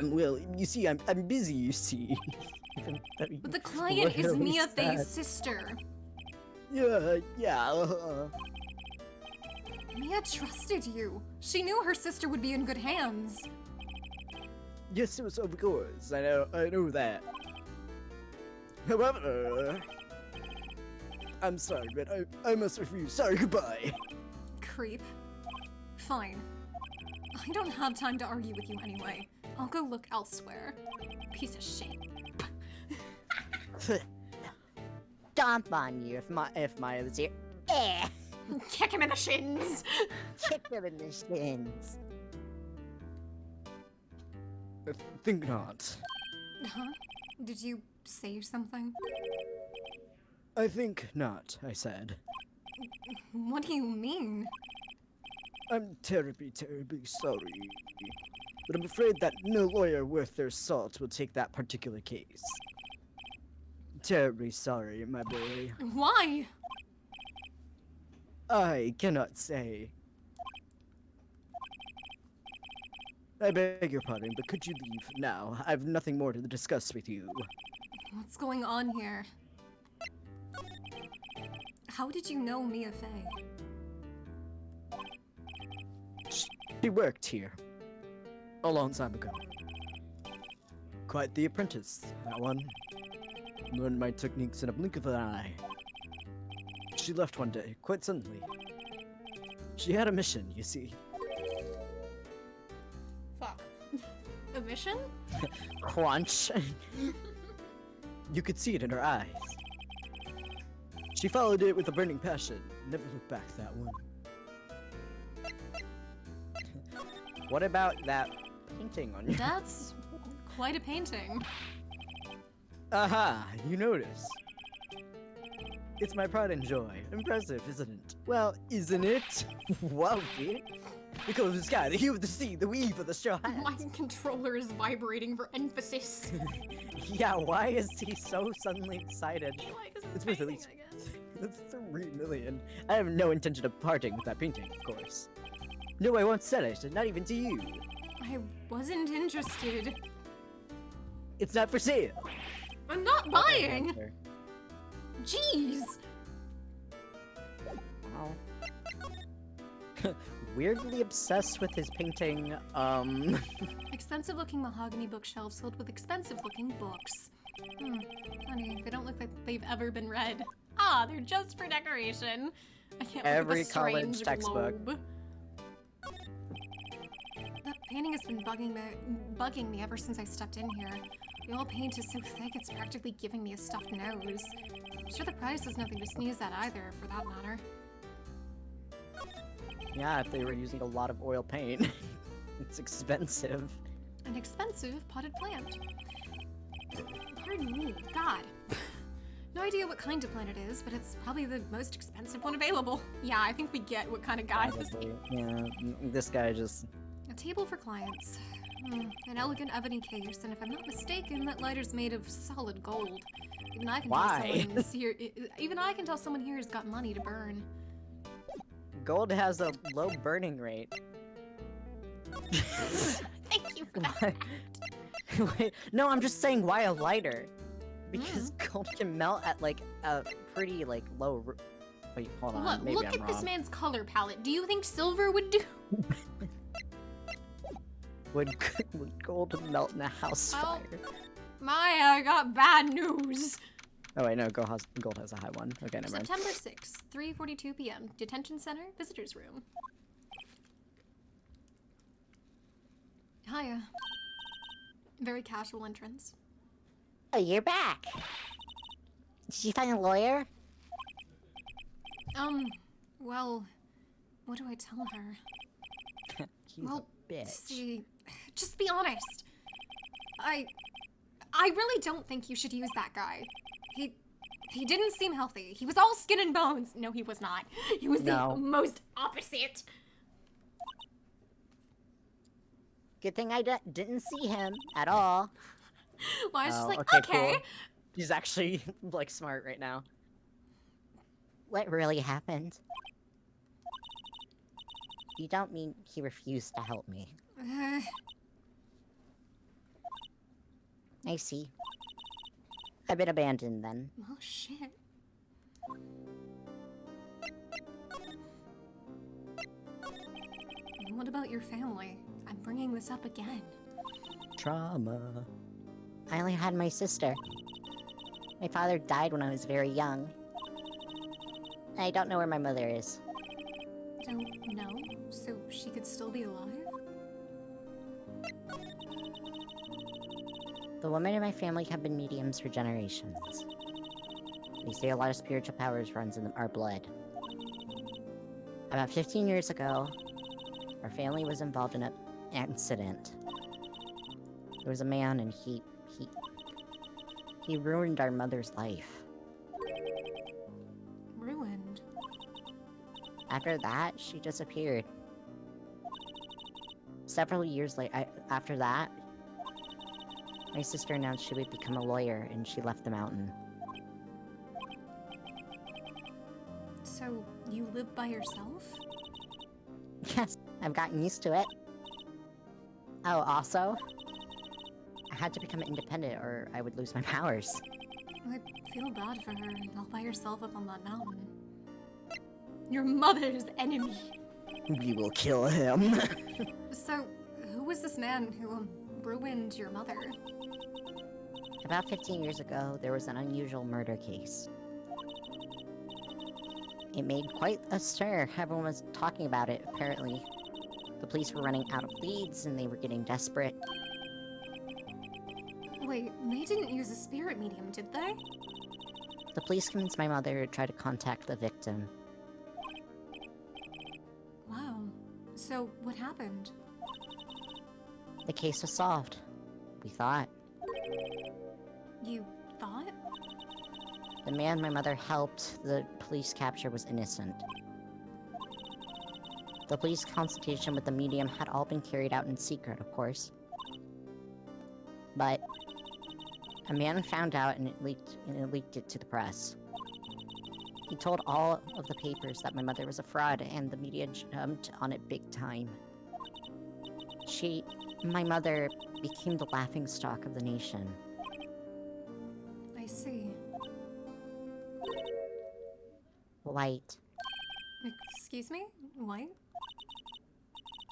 Well, you see, I'm busy, you see. But the client is Really Mia sad. Faye's sister. Yeah. Mia trusted you. She knew her sister would be in good hands. Yes, of course. I know that. However, I'm sorry, but I must refuse. Sorry, goodbye. Creep. Fine. I don't have time to argue with you anyway. I'll go look elsewhere. Piece of shit. Stomp on you if Maya was here. Eh! Kick him in the shins! Kick them in the shins. I think not. Huh? Did you say something? I think not, I said. What do you mean? I'm terribly sorry. But I'm afraid that no lawyer worth their salt will take that particular case. Terribly sorry, my boy. Why? I cannot say. I beg your pardon, but could you leave now? I've nothing more to discuss with you. What's going on here? How did you know Mia Faye? She worked here. A long time ago. Quite the apprentice, that one. Learned my techniques in a blink of an eye. She left one day, quite suddenly. She had a mission, you see. Fuck. A mission? Crunch. You could see it in her eyes. She followed it with a burning passion. Never looked back, that one. What about that painting on your... That's quite a painting. Aha, you notice. It's my pride and joy. Impressive, isn't it? Well, isn't it? Wow, dear. The color of the sky, the hue of the sea, the weave of the straw hat. My controller is vibrating for emphasis. Yeah, why is he so suddenly excited? Why? 'Cause It's it's worth at painting, least- I guess. That's 3 million. I have no intention of parting with that painting, of course. No, I won't sell it, not even to you. I wasn't interested. It's not for sale. I'm not buying. Jeez! Weirdly obsessed with his painting, Expensive looking mahogany bookshelves filled with expensive looking books. Funny, they don't look like they've ever been read. Ah, they're just for decoration. I can't Every look at the college strange textbook. globe. That painting has been bugging me ever since I stepped in here. The old paint is so thick it's practically giving me a stuffed nose. I'm sure the price is nothing to sneeze at either, for that matter. yeah, if they were using a lot of oil paint. It's expensive. An expensive potted plant. Pardon me, God. No idea what kind of plant it is, but it's probably the most expensive one available. Yeah, I think we get what kind of guy this is. Probably. Yeah, this guy just... A table for clients. An elegant ebony case, and if I'm not mistaken, that lighter's made of solid gold. Even I can Why? tell someone here. Even I can tell someone here has got money to burn. Gold has a low burning rate. Thank you for that. Why- Wait, no, I'm just saying why a lighter? Because gold can melt at like a pretty like low. Wait, hold on. Look, Maybe look I'm at wrong. this man's color palette. Do you think silver would do? Would gold melt in a house Oh. fire? Maya, I got bad news. Oh wait, no, gold has a high one. Okay, never mind. September 6th, 3:42 p.m. Detention Center, Visitors Room. Hiya. Very casual entrance. Oh, you're back. Did you find a lawyer? Well, what do I tell her? He's Well, a bitch. see, just be honest. I really don't think you should use that guy. He didn't seem healthy. He was all skin and bones. No, he was not. He was No. the most opposite. Good thing I didn't see him at all. Well, I was just Oh, like, okay, okay. cool. He's actually like smart right now. What really happened? You don't mean he refused to help me. I see. I've been abandoned then. Oh, shit. And what about your family? I'm bringing this up again. Trauma. I only had my sister. My father died when I was very young. I don't know where my mother is. Don't know? So she could still be alive? The women in my family have been mediums for generations. They say a lot of spiritual powers runs in our blood. About 15 years ago, our family was involved in an incident. There was a man and he ruined our mother's life. Ruined. After that, she disappeared. Several years after that, my sister announced she would become a lawyer and she left the mountain. So you live by yourself? Yes, I've gotten used to it. Oh, also, I had to become independent or I would lose my powers. I feel bad for her, all by herself up on that mountain. Your mother's enemy. We will kill him. So, who was this man who ruined your mother? About 15 years ago, there was an unusual murder case. It made quite a stir. Everyone was talking about it, apparently. The police were running out of leads and they were getting desperate. Wait, they didn't use a spirit medium, did they? The police convinced my mother to try to contact the victim. Wow. So, what happened? The case was solved. We thought. You thought? The man my mother helped the police capture was innocent. The police consultation with the medium had all been carried out in secret, of course. But a man found out and it leaked it to the press. He told all of the papers that my mother was a fraud and the media jumped on it big time. My mother, became the laughingstock of the nation. I see. White. Excuse me? White?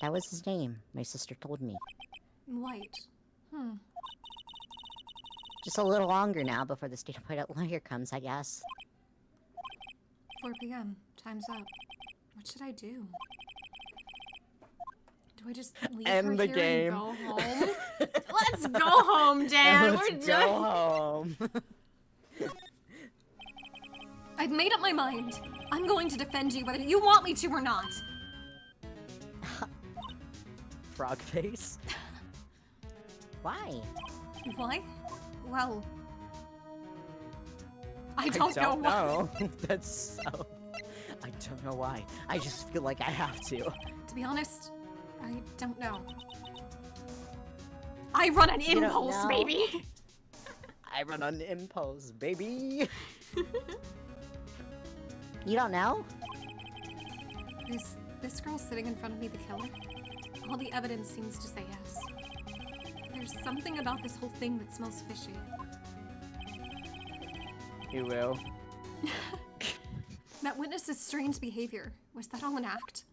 That was his name, my sister told me. White. Just a little longer now before the state appointed lawyer comes, I guess. 4 p.m. Time's up. What should I do? Do I just leave End her the here game. and go home? Let's go home, Dan. Let's We're go done. home. I've made up my mind. I'm going to defend you whether you want me to or not. Frog face. Why? Why? Well, I I don't know why. know. That's so... I don't know why. I just feel like I have to. To be honest, I don't know. I run an You don't impulse, know? baby! I run on impulse, baby. You don't know? Is this girl sitting in front of me the killer? All the evidence seems to say yes. There's something about this whole thing that smells fishy. You will. That witness's strange behavior, was that all an act?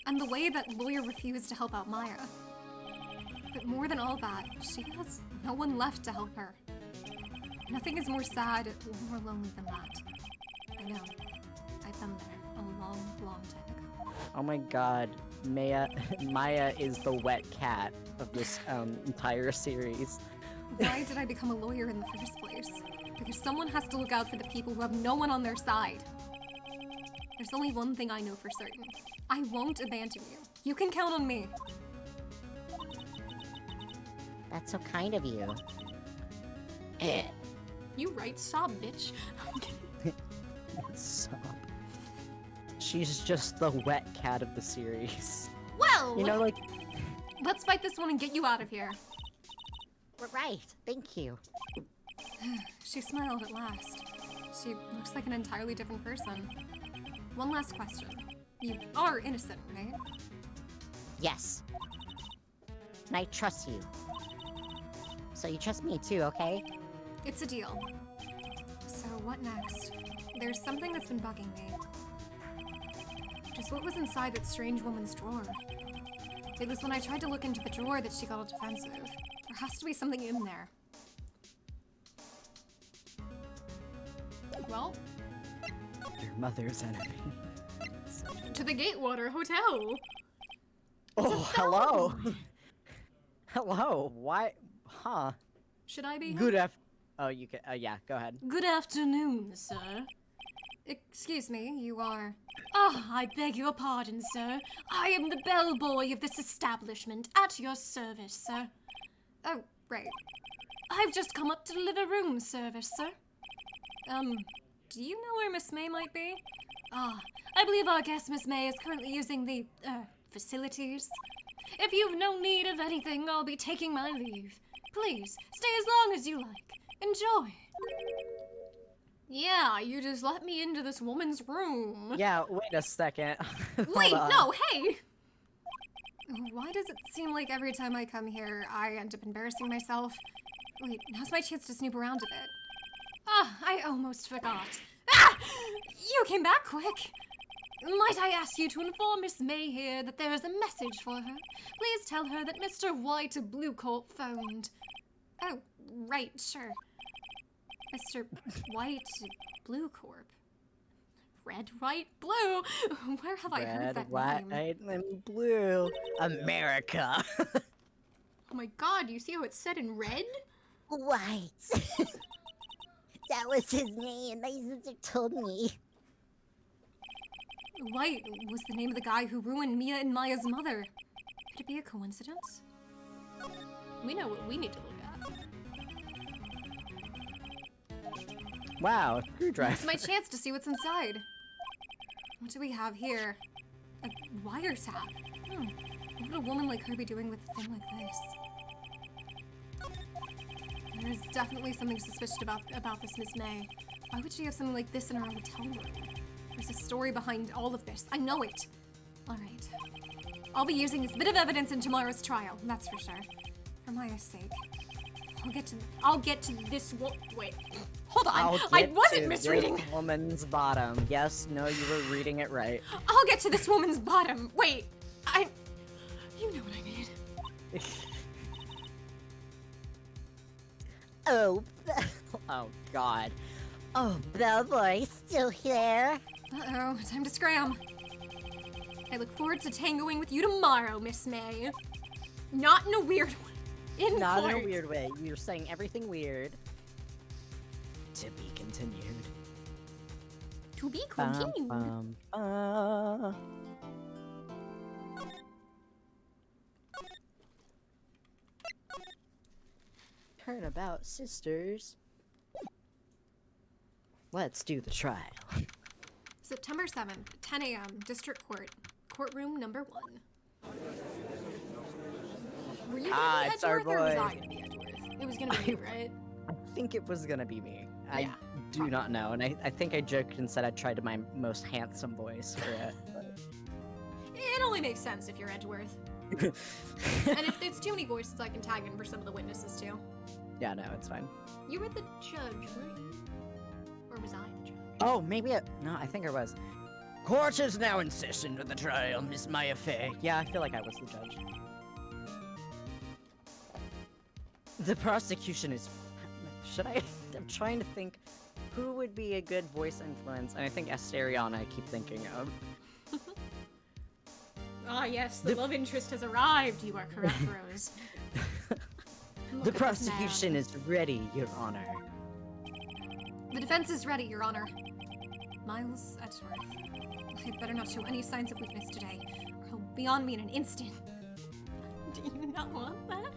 And the way that lawyer refused to help out Maya. But more than all that, she has no one left to help her. Nothing is more sad or more lonely than that. I know. I've been there a long, long time ago. Oh my god. Maya is the wet cat of this entire series. Why did I become a lawyer in the first place? Because someone has to look out for the people who have no one on their side. There's only one thing I know for certain. I won't abandon you. You can count on me. That's so kind of you. You right, stop, bitch. Stop. She's just the wet cat of the series. Well, You know, like, let's fight this one and get you out of here. Right, thank you. She smiled at last. She looks like an entirely different person. One last question. You are innocent, right? Yes. And I trust you. So you trust me too, okay? It's a deal. So what next? There's something that's been bugging me. Just what was inside that strange woman's drawer? It was when I tried to look into the drawer that she got all defensive. There has to be something in there. Well, your mother's enemy. to the Gatewater Hotel. Oh, hello. Hello. Why? Huh. Should I be? Good Oh, you can. Yeah, go ahead. Good afternoon, sir. Excuse me, you are... Ah, I beg your pardon, sir. I am the bellboy of this establishment, at your service, sir. Oh, right. I've just come up to deliver room service, sir. Do you know where Miss May might be? Ah, I believe our guest, Miss May, is currently using the, facilities. If you've no need of anything, I'll be taking my leave. Please, stay as long as you like. Enjoy. Yeah, you just let me into this woman's room. Yeah, wait a second. Wait, Hold on. no, hey! Why does it seem like every time I come here, I end up embarrassing myself? Wait, now's my chance to snoop around a bit. Ah, I almost forgot. Ah! You came back quick! Might I ask you to inform Miss May here that there is a message for her? Please tell her that Mr. White of Blue Court phoned. Oh, right, sure. Mr. White, Blue Corp. Red, white, blue. Where have I heard Red, that white, name? and blue. America. Oh my god, you see how it's said in red? White. That was his name. My sister told me. White was the name of the guy who ruined Mia and Maya's mother. Could it be a coincidence? We know what we need to look at. Wow, screwdriver. It's my chance to see what's inside. What do we have here? A wiretap. What would a woman like her be doing with a thing like this? There's definitely something suspicious about this Miss May. Why would she have something like this in her hotel room? There's a story behind all of this. I know it. All right. I'll be using this bit of evidence in tomorrow's trial. That's for sure. For Maya's sake. I'll get to this wait. Hold on. I wasn't misreading. This woman's bottom. Yes, no, you were reading it right. I'll get to this woman's bottom. Wait. You know what I mean. Oh, Oh God. oh, Bellboy, still here? Uh-oh, time to scram. I look forward to tangoing with you tomorrow, Miss May. Not in a weird way. In Not court. in a weird way. You're saying everything weird. To be continued. To be continued. Bum, bum. Turnabout sisters. Let's do the trial. September 7th, 10 a.m., District Court. Courtroom number 1. Were you gonna be it's our Edgeworth or was boy. I gonna be Edgeworth? It was gonna be you, right? I think it was gonna be me. Yeah, I do not know, and I think I joked and said I tried my most handsome voice for it. It only makes sense if you're Edgeworth. And if it's too many voices, I can tag in for some of the witnesses too. Yeah, no, it's fine. You were the judge, weren't you? Or was I the judge? Oh, maybe no, I think I was. Court is now in session with the trial, Miss Maya Fey. Yeah, I feel like I was the judge. The prosecution is... Should I... I'm trying to think who would be a good voice influence, and I think Asterion I keep thinking of. Ah, yes, the love interest has arrived. You are correct, Rose. Look The at this prosecution man. is ready, Your Honor. The defense is ready, Your Honor. Miles Edgeworth. I better not show any signs of weakness today, or he'll be on me in an instant. Do you not want that?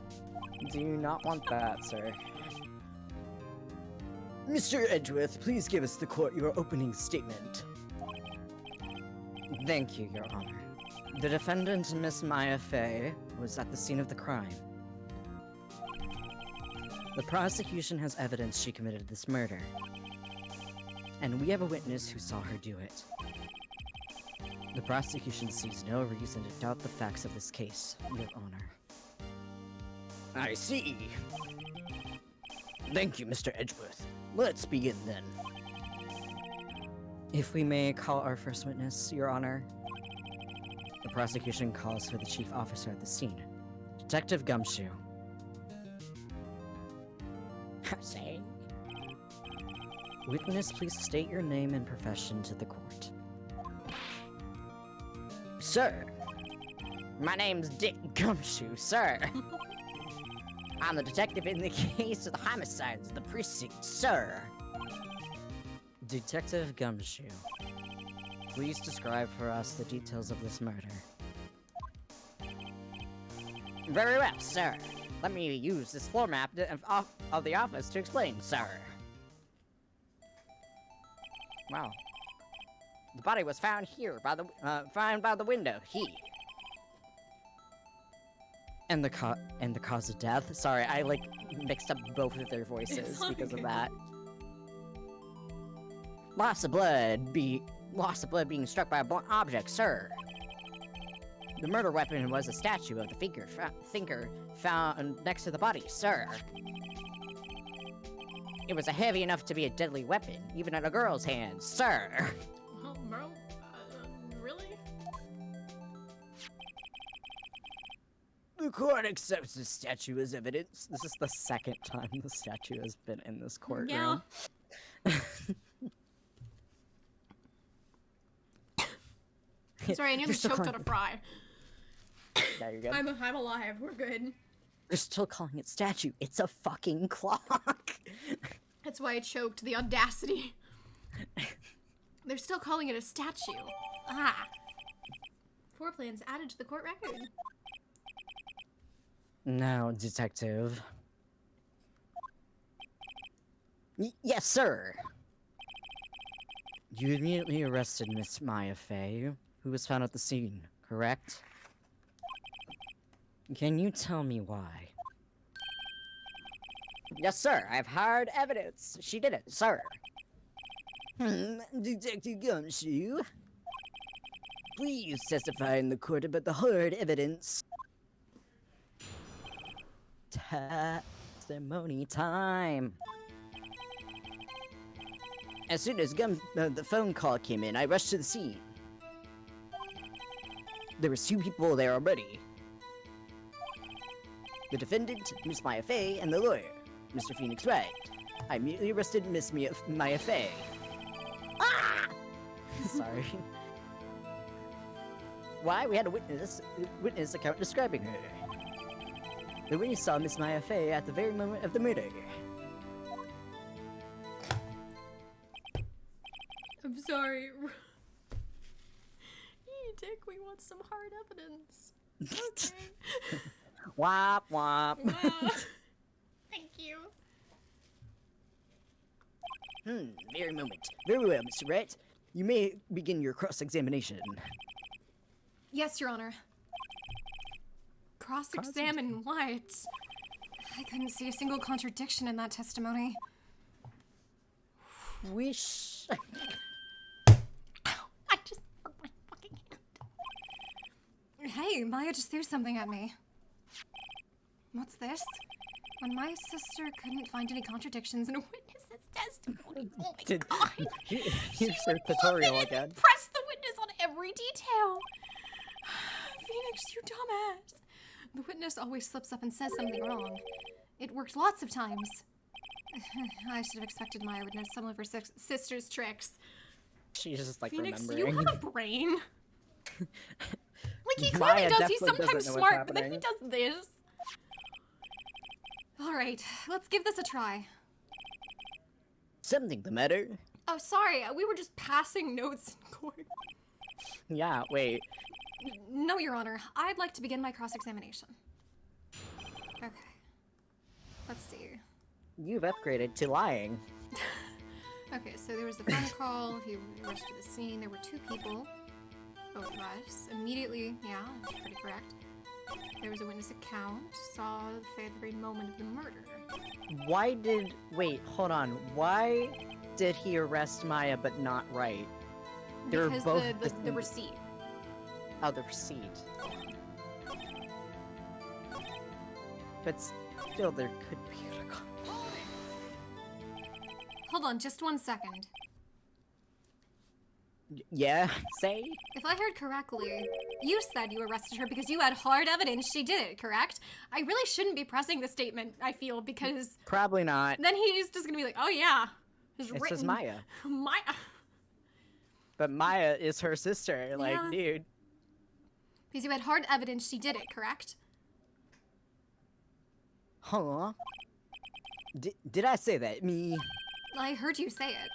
Do you not want that, sir? Mr. Edgeworth, please give us the court your opening statement. Thank you, Your Honor. The defendant, Miss Maya Fey, was at the scene of the crime. The prosecution has evidence she committed this murder. And we have a witness who saw her do it. The prosecution sees no reason to doubt the facts of this case, Your Honor. I see. Thank you, Mr. Edgeworth. Let's begin then. If we may call our first witness, Your Honor. The prosecution calls for the chief officer at the scene, Detective Gumshoe. Say. Witness, please state your name and profession to the court. Sir, my name's Dick Gumshoe, sir. I'm the detective in the case of the homicides of the precinct, sir. Detective Gumshoe, please describe for us the details of this murder. Very well, sir. Let me use this floor map of the office to explain, sir. Wow. The body was found here by the window. And the cause of death. Sorry, I like mixed up both of their voices because of that. Loss of blood being struck by a blunt object, sir. The murder weapon was a statue of the thinker found next to the body, sir. It was heavy enough to be a deadly weapon, even in a girl's hands, sir. Well, bro, really? The court accepts the statue as evidence. This is the second time the statue has been in this courtroom. Yeah. Sorry, I nearly choked on a fry. Yeah, you're good. I'm alive. We're good. They're still calling it statue. It's a fucking clock. That's why I choked. The audacity. They're still calling it a statue. Ah. Floor plans added to the court record. Now, detective. Yes, sir. You immediately arrested Miss Maya Fey, who was found at the scene, correct? Can you tell me why? Yes, sir. I have hard evidence. She did it, sir. Detective Gumshoe. Please testify in the court about the hard evidence. Testimony time. As soon as the phone call came in, I rushed to the scene. There was 2 people there already. The defendant, Miss Maya Fey, and the lawyer, Mr. Phoenix Wright. I immediately arrested Miss Maya Fey. Ah! Sorry. Why? We had a witness account describing her. The witness saw Miss Maya Fey at the very moment of the murder. I'm sorry. Dick, we want some hard evidence. Okay. Wop wop. Wow. Thank you. Very moment. Very well, Mr. Rat. You may begin your cross-examination. Yes, Your Honor. Cross-examine what? I couldn't see a single contradiction in that testimony. Wish... I just broke my fucking hand. Hey, Maya just threw something at me. What's this? When my sister couldn't find any contradictions in a witness's testimony. Oh my god. Here's your tutorial again. Press the witness on every detail. Phoenix, you dumbass. The witness always slips up and says something wrong. It worked lots of times. I should have expected Maya would know some of her sister's tricks. She's just like Phoenix, do remembering. you have a brain? Like, he Maya clearly does. definitely He's doesn't sometimes know what's smart, but then he happening. does this. Alright, let's give this a try. Something the matter? Oh, sorry, we were just passing notes in court. Yeah, wait. No, Your Honor. I'd like to begin my cross-examination. Okay. Let's see. You've upgraded to lying. Okay, so there was the phone call. He rushed to the scene. There were 2 people. Both rushed. Immediately, yeah, that's pretty correct. There was a witness account. Saw the very moment of the murder. Why did... Wait, hold on. Why did he arrest Maya but not Wright? They were Because both the receipt. Oh, the receipt. But still, there could be a... Hold on, just 1 second. Yeah, say? If I heard correctly, you said you arrested her because you had hard evidence she did it, correct? I really shouldn't be pressing the statement, I feel, because Probably not. then he's just gonna be like, oh yeah, It's just Maya. Maya. But Maya is her sister. Like, Yeah. dude. Because you had hard evidence she did it, correct? Huh? Did I say that? Me? I heard you say it.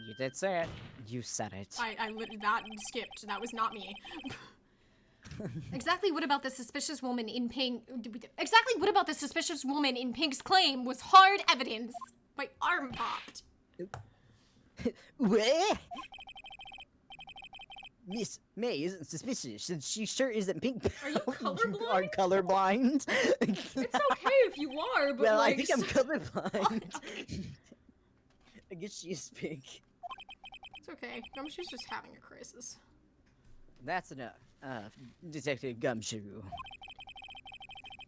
You did say it. You said it. That skipped. That was not me. Exactly what about the suspicious woman in pink? Exactly what about the suspicious woman in Pink's claim was hard evidence? My arm popped. What? Miss May isn't suspicious, and she sure isn't pink. Are you colorblind? Are colorblind? It's okay if you are, but Well, like, I think I'm colorblind. I guess she is pink. it's okay. Gumshoe's just having a crisis. That's enough. Detective Gumshoe.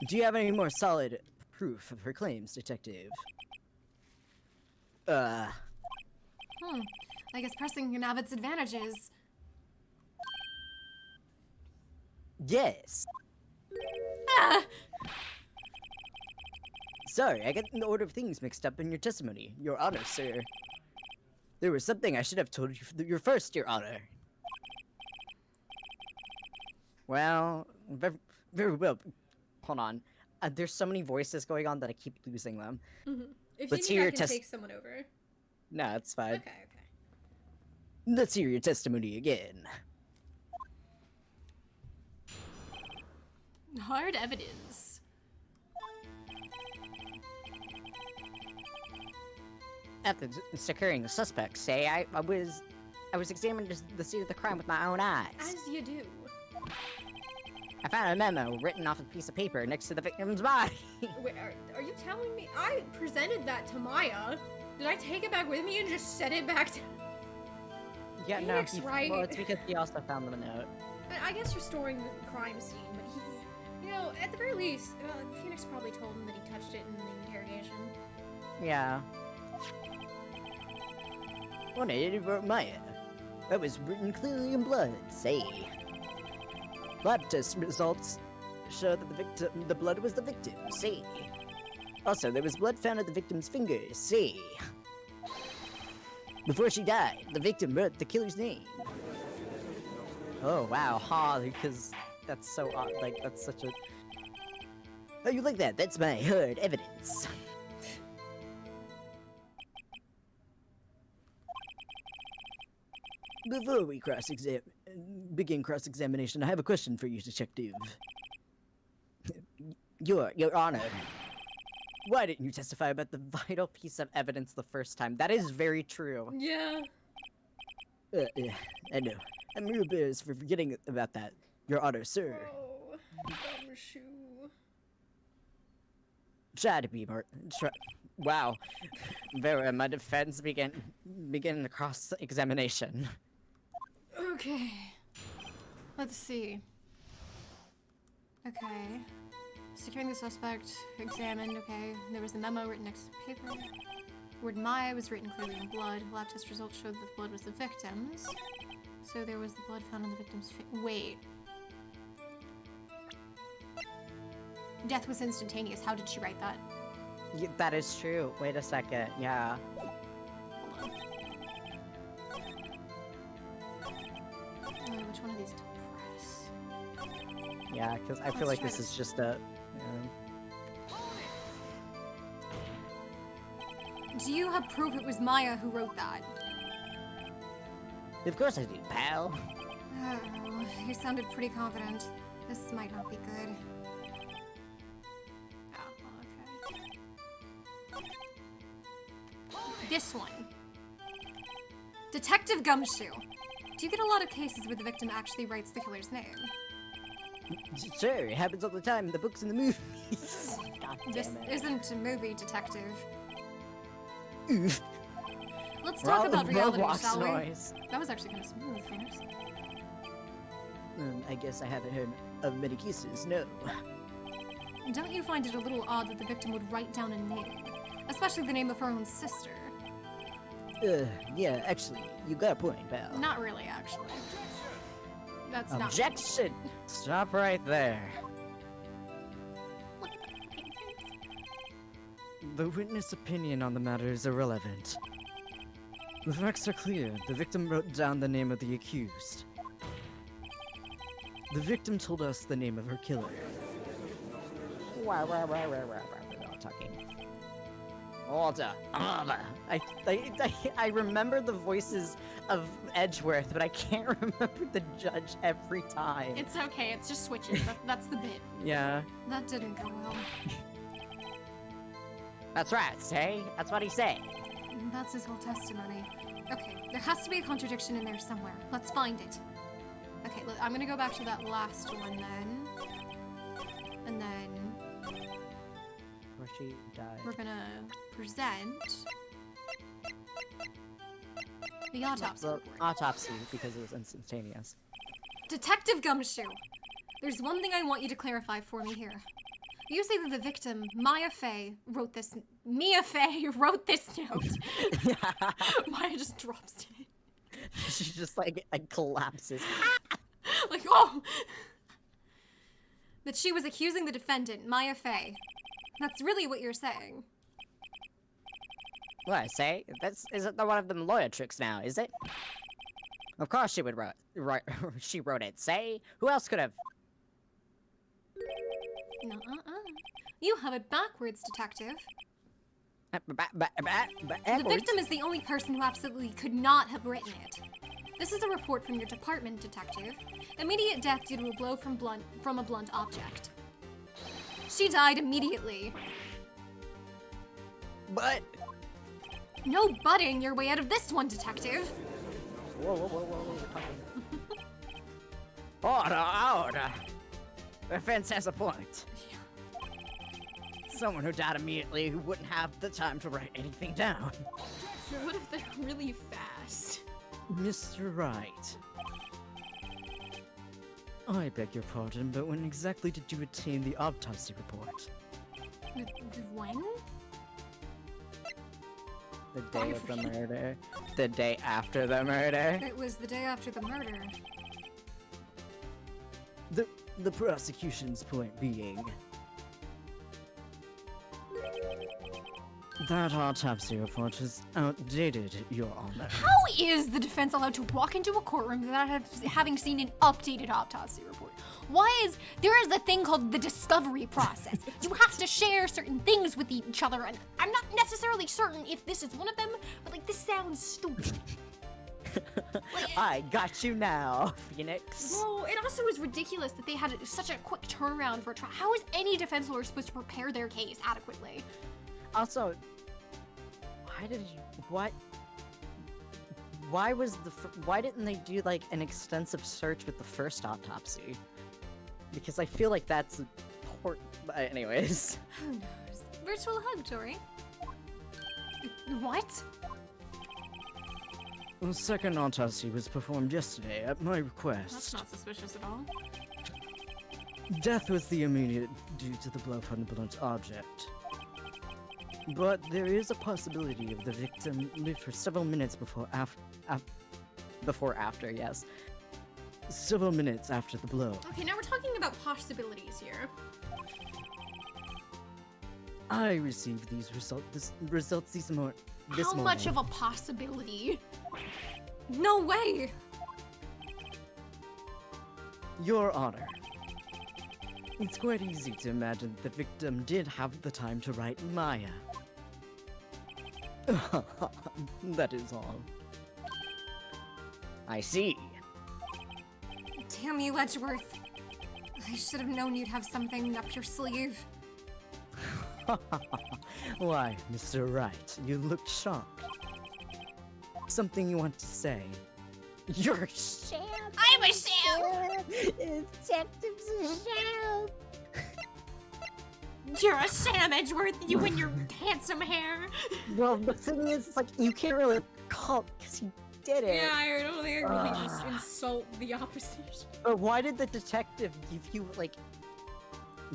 Do you have any more solid proof of her claims, Detective? I guess pressing Navit's advantages. Yes. Ah! Sorry, I got the order of things mixed up in your testimony, Your Honor, sir. There was something I should have told you first, Your Honor. Well, very well. Hold on. There's so many voices going on that I keep losing them. If Let's you hear need, I your can take someone over. No, it's fine. Okay. Let's hear your testimony again. Hard evidence. After securing the suspect, say I was examining the scene of the crime with my own eyes. As you do. I found a memo written off a piece of paper next to the victim's body. Wait, are you telling me? I presented that to Maya. Did I take it back with me and just set it back to... Yeah, Phoenix, no, right? well, it's because he also found them a note. I guess restoring the crime scene, but he... You know, at the very least, Phoenix probably told him that he touched it in the interrogation. Yeah. When I wrote Maya, that was written clearly in blood, say. Lab test results show that the blood was the victim, say. Also, there was blood found at the victim's fingers, say. Before she died, the victim wrote the killer's name. Oh, wow, because that's so odd, like, that's such a... Oh, you like that? That's my hard evidence. Before we begin cross-examination, I have a question for you, Detective. Your Honor, Why didn't you testify about the vital piece of evidence the first time? That is very true. Yeah. I know. I'm real embarrassed for forgetting about that, Your Honor, sir. Oh, gumshoe. Try to be more. Wow. Vera, my defense begin the cross-examination. Okay. Let's see. Okay. Securing the suspect, examined, okay. There was the memo written next to the paper. The word Maya was written clearly in blood. Lab test results showed that the blood was the victim's. So there was the blood found on the victim's face. Wait. Death was instantaneous. How did she write that? Yeah, that is true. Wait a second. Yeah. Hold on. Which one of these to press? Yeah, because I feel Let's like try this this. is just a. Do you have proof it was Maya who wrote that? Of course I do, pal. Oh, you sounded pretty confident. This might not be good. Oh, okay. This one. Detective Gumshoe. Do you get a lot of cases where the victim actually writes the killer's name? Sure, it happens all the time in the books and the movies. God This damn it. isn't a movie, detective. Oof. Let's talk about reality, Roblox shall we? noise. That was actually kind of smooth, Phoenix. I guess I haven't heard of many cases, no. Don't you find it a little odd that the victim would write down a name? Especially the name of her own sister. Yeah, actually, you got a point, pal. Not really, actually. That's not. Objection! Stop right there. The witness opinion on the matter is irrelevant. The facts are clear. The victim wrote down the name of the accused. The victim told us the name of her killer. We're all talking. Order. I remember the voices of Edgeworth, but I can't remember the judge every time. It's okay, it's just switches. That's the bit. Yeah. That didn't go well. That's right, say. That's what he said. That's his whole testimony. Okay, there has to be a contradiction in there somewhere. Let's find it. Okay, I'm gonna go back to that last one then. And then Where she died. we're gonna present the autopsy The report. autopsy, because it was instantaneous. Detective Gumshoe, there's one thing I want you to clarify for me here. You say that the victim, Mia Fey, wrote this note. Maya just drops it. She just like collapses. Like, oh! That she was accusing the defendant, Maya Fey. That's really what you're saying. What I say? That's isn't that one of them lawyer tricks now, is it? Of course she would write. She wrote it. Say, who else could have? No, You have it backwards, detective. The victim is the only person who absolutely could not have written it. This is a report from your department, detective. Immediate death due to a blow from a blunt object. She died immediately. But. No butting your way out of this one, detective. Whoa. Order. The defense has a point. Someone who died immediately who wouldn't have the time to write anything down. What if they're really fast? Mr. Wright. I beg your pardon, but when exactly did you obtain the autopsy report? When? The day of the murder? The day after the murder? It was the day after the murder. The prosecution's point being... that autopsy report is outdated, Your Honor. How is the defense allowed to walk into a courtroom without having seen an updated autopsy report? There is a thing called the discovery process. You have to share certain things with each other, and I'm not necessarily certain if this is one of them, but like, this sounds stupid. I got you now, Phoenix. Bro, it also is ridiculous that they had such a quick turnaround for a trial. How is any defense lawyer supposed to prepare their case adequately? Also, why didn't they do like an extensive search with the first autopsy? Because I feel like that's important. But anyways. Who knows? Virtual hug, Tori. What? The second autopsy was performed yesterday at my That's request. not suspicious at all. Death was the immediate due to the blow from the blunt object. But there is a possibility of the victim lived for several minutes before after, yes. Several minutes after the blow. Okay, now we're talking about possibilities here. I received these results this morning. How much of a possibility? No way! Your Honor. It's quite easy to imagine the victim did have the time to write Maya. That is all. I see. Damn you, Edgeworth. I should have known you'd have something up your sleeve. Why, Mr. Wright, you look shocked. Something you want to say? You're a sham! I'm a sham! Detective's a sham! You're a sham, Edgeworth, you and your handsome hair! Well, the thing is, it's like, you can't really call because he did it. Yeah, I don't think I really just insult the opposite. But why did the detective give you, like,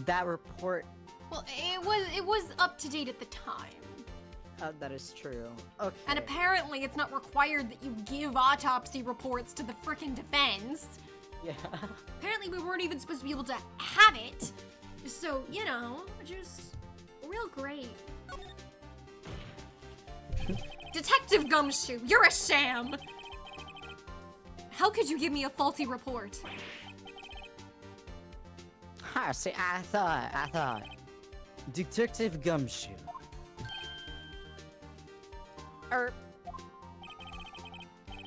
that report? Well, it was up to date at the time. That is true. Okay. And apparently it's not required that you give autopsy reports to the frickin' defense. Yeah. Apparently we weren't even supposed to be able to have it. So, you know, just real great. Detective Gumshoe, you're a sham! How could you give me a faulty report? Ha, see, I thought. Detective Gumshoe.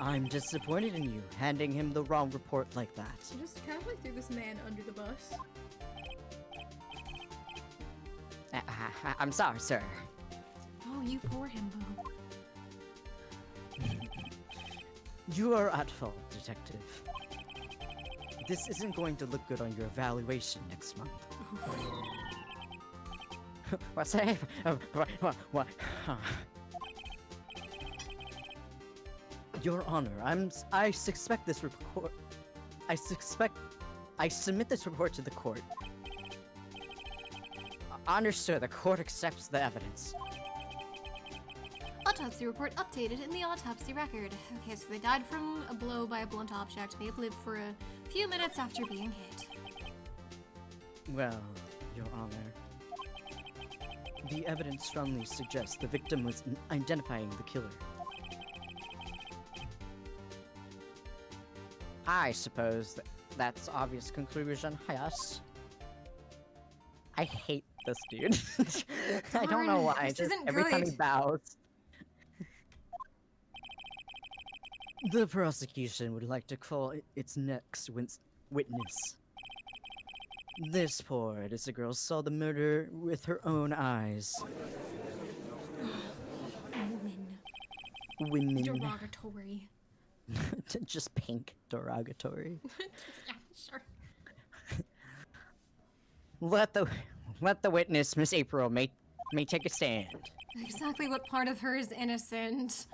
I'm disappointed in you, handing him the wrong report like that. You just casually threw this man under the bus. I'm sorry, sir. Oh, you poor himbo. You are at fault, Detective. This isn't going to look good on your evaluation next month. What's that? What? Your Honor, I suspect this report. I submit this report to the court. Understood. The court accepts the evidence. Autopsy report updated in the autopsy record. Okay, so they died from a blow by a blunt object. They have lived for a few minutes after being hit. Well, Your Honor, the evidence strongly suggests the victim was identifying the killer. I suppose that's obvious conclusion, yes. I hate this dude. I don't know why. This Just isn't every time he good. bows. The prosecution would like to call its next witness. This poor innocent girl saw the murder with her own eyes. Women. Derogatory. Just pink derogatory. Yeah, sure. Let the witness, Miss April, may take a stand. Exactly what part of her is innocent?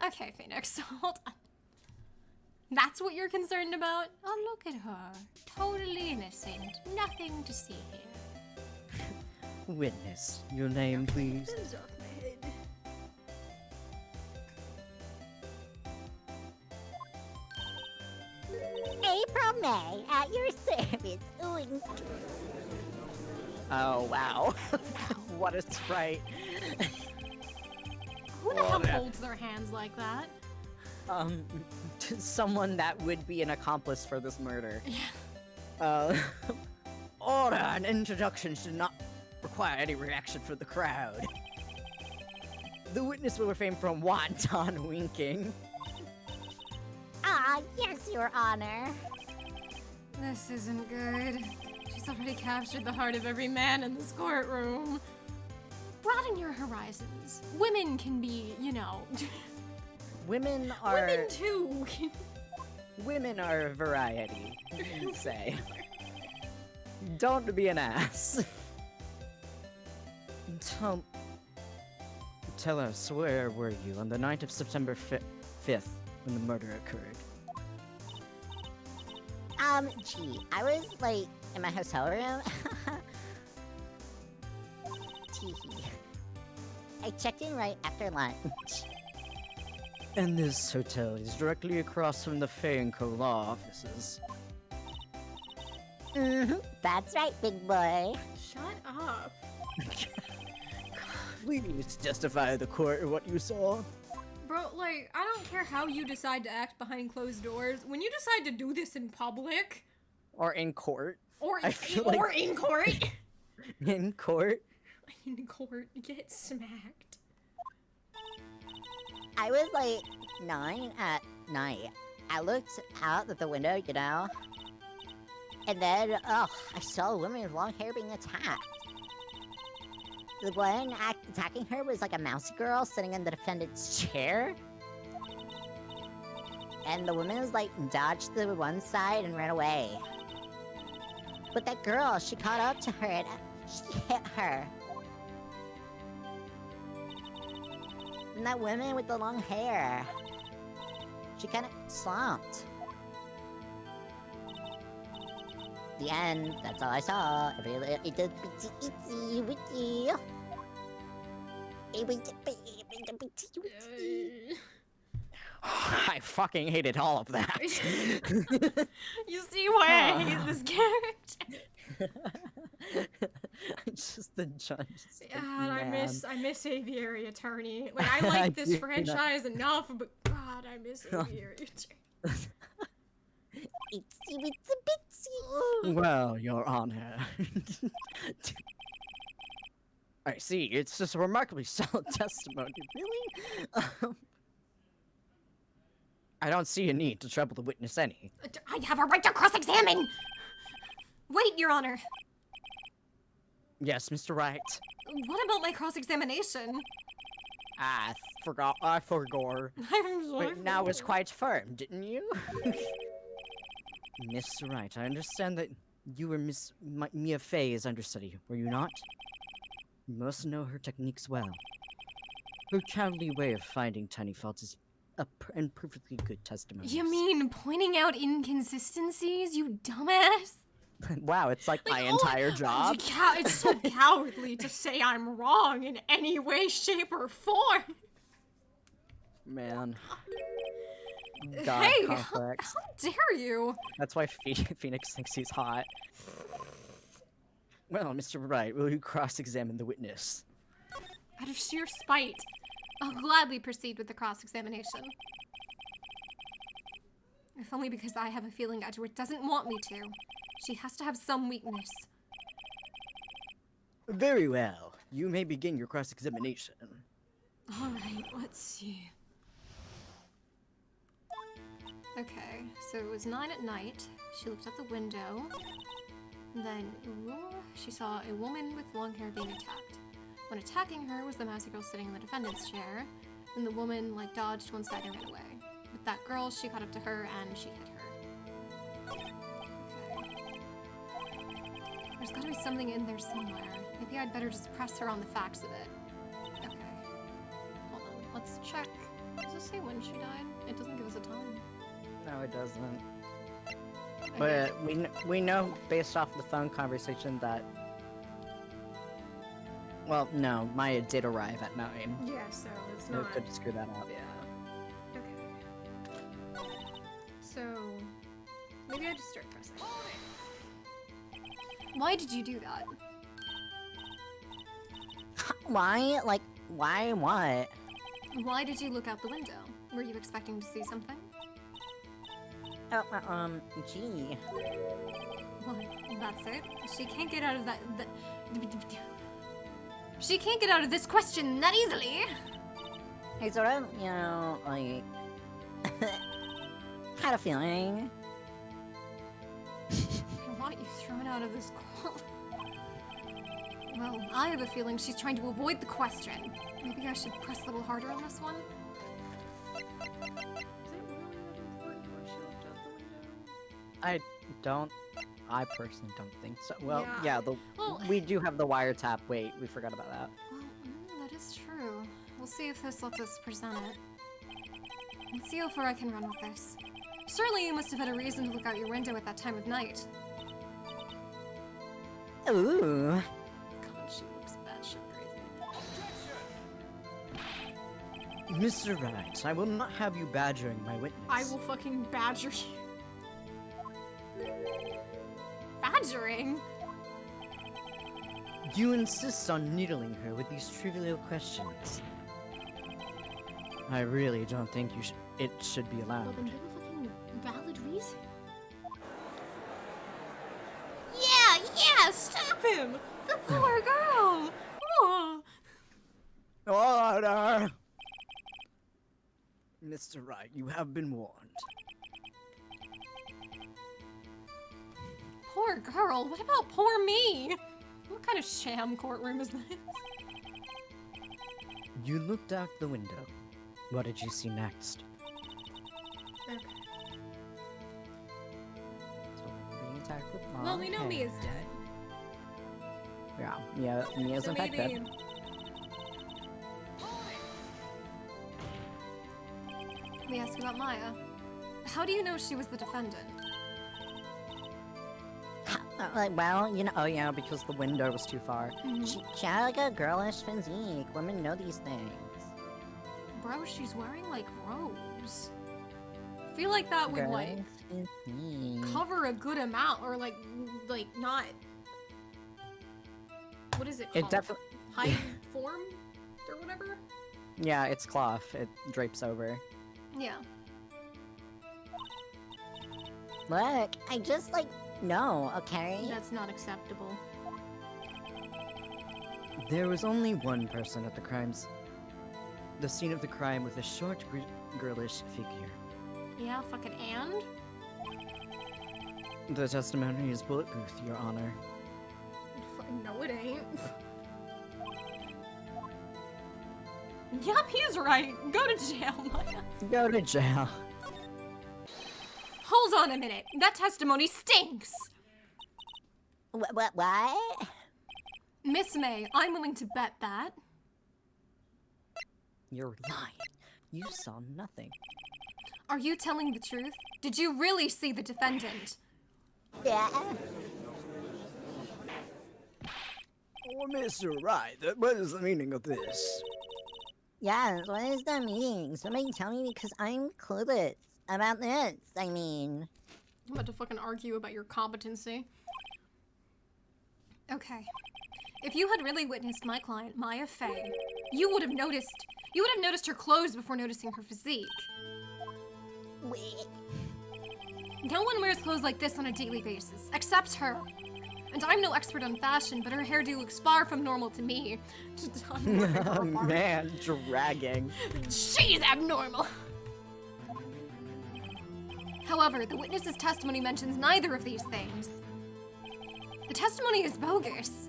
Okay, Phoenix, hold on. That's what you're concerned about? Oh, look at her. Totally innocent. Nothing to see here. Witness, your name, please. April May, at your service. Oink. Oh, wow. What a sprite. Who the hell holds their hands like that? Someone that would be an accomplice for this murder. Yeah. Order and introduction should not require any reaction from the crowd. The witness will refrain from wanton winking. Ah, yes, Your Honor. This isn't good. She's already captured the heart of every man in this courtroom. broaden your horizons. Women can be, you know. Women are Women too. women are a variety. You say. Don't be an ass. Tell us, where were you on the night of September 5th when the murder occurred? Gee, I was, like, in my hotel room. Teehee. I checked in right after lunch. And this hotel is directly across from the 𝐒𝐄 law offices. That's right, big boy. Shut up. Please justify the court what you saw. Bro, like, I don't care how you decide to act behind closed doors. When you decide to do this in public, Or in court. or I feel like- in court, In court? in court, get smacked. I was, like, 9 at night. I looked out of the window, you know? And then, I saw a woman with long hair being attacked. The one attacking her was like a mousy girl sitting in the defendant's chair. And the woman was like, dodged to one side and ran away. But that girl, she caught up to her and she hit her. And that woman with the long hair, she kind of slumped. The end, that's all I saw. Every little itty bitty witty. I fucking hated all of that. You see why I hate this character? Just the judge. God, I miss Aviary Attorney. Like, I like this franchise enough, but God, I miss Aviary Attorney. Itsy bitsy bitsy. Well, Your Honor. I see, it's just a remarkably solid testimony. Really? I don't see a need to trouble the witness any. I have a right to cross-examine! Wait, Your Honor. Yes, Mr. Wright. What about my cross-examination? I forgot. I forgot. I'm sorry. But now it's quite firm, didn't you? Mr. Wright, I understand that you were Mia Fey's understudy, were you not? You must know her techniques well. Her cowardly way of finding tiny faults is and perfectly good testimony. You mean pointing out inconsistencies, you dumbass? Wow, it's like my entire job. It's so cowardly to say I'm wrong in any way, shape, or form. Man. God Hey, complex. how dare you? That's why Phoenix thinks he's hot. Well, Mr. Wright, will you cross-examine the witness? Out of sheer spite, I'll gladly proceed with the cross-examination. If only because I have a feeling Edward doesn't want me to. She has to have some weakness. Very well. You may begin your cross-examination. Alright, let's see. Okay, so it was 9 at night. She looked out the window. And then, she saw a woman with long hair being attacked. When attacking her was the mousy girl sitting in the defendant's chair. And the woman, like, dodged one side and ran away. With that girl, she caught up to her and she hit her. Okay. There's gotta be something in there somewhere. Maybe I'd better just press her on the facts of it. Okay. Hold on, let's check. Does it say when she died? It doesn't give us a time. No, it doesn't. Okay. But we know based off the phone conversation that... Well, no, Maya did arrive at 9. Yeah, so it's So not... could screw that up. Yeah. Okay. So... Maybe I just start pressing. Why did you do that? Why? Like, why what? Why did you look out the window? Were you expecting to see something? Gee. What? That's it? She can't get out of that... She can't get out of this question that easily! I sort of, you know, like, had a feeling. I want you thrown out of this call. Well, I have a feeling she's trying to avoid the question. Maybe I should press a little harder on this one. I personally don't think so. Well, Yeah. yeah, we do have the wiretap. Wait, we forgot about that. Well, that is true. We'll see if this lets us present it. Let's see how far I can run with this. Surely you must have had a reason to look out your window at that time of night. Ooh. God, she looks batshit crazy. Mr. Wright, I will not have you badgering my witness. I will fucking badger you. Badgering? You insist on needling her with these trivial questions. I really don't think it should be allowed. Well, then give a fucking valid reason. Yeah, stop him! The poor girl! Oh. Order! Mr. Wright, you have been warned. Poor girl, what about poor me? What kind of sham courtroom is this? You looked out the window. What did you see next? Okay. So, being attacked with long Well, we know hair. Mia's dead. Yeah, Mia's So infected. maybe... Let me ask about Maya. How do you know she was the defendant? Like, well, you know, Oh yeah, because the window was too far. she had like a girlish physique. Women know these things. Bro, she's wearing like robes. I feel like that would like Girlish physique. cover a good amount, or like not. What is it called? It definitely. Hide form or whatever. Yeah, it's cloth. It drapes over. Yeah. Look, I just like no, okay? That's not acceptable. There was only one person at the scene of the crime with a short, girlish figure. Yeah, fucking and? The testimony is bulletproof, Your Honor. No, it ain't. Yup, he's right. Go to jail, Maya. Go to jail. Hold on a minute. That testimony stinks. What? Miss May, I'm willing to bet that. You're lying. You saw nothing. Are you telling the truth? Did you really see the defendant? Yeah. Oh, Mr. Wright, what is the meaning of this? Yes, what is the meaning? Somebody tell me because I'm clueless about this. I mean, I'm about to fucking argue about your competency. Okay. If you had really witnessed my client, Maya Fey, you would have noticed her clothes before noticing her physique. wait. No one wears clothes like this on a daily basis, except her. And I'm no expert on fashion, but her hairdo looks far from normal to me. I'm ripping her apart. Man, dragging. She's abnormal! However, the witness's testimony mentions neither of these things. The testimony is bogus.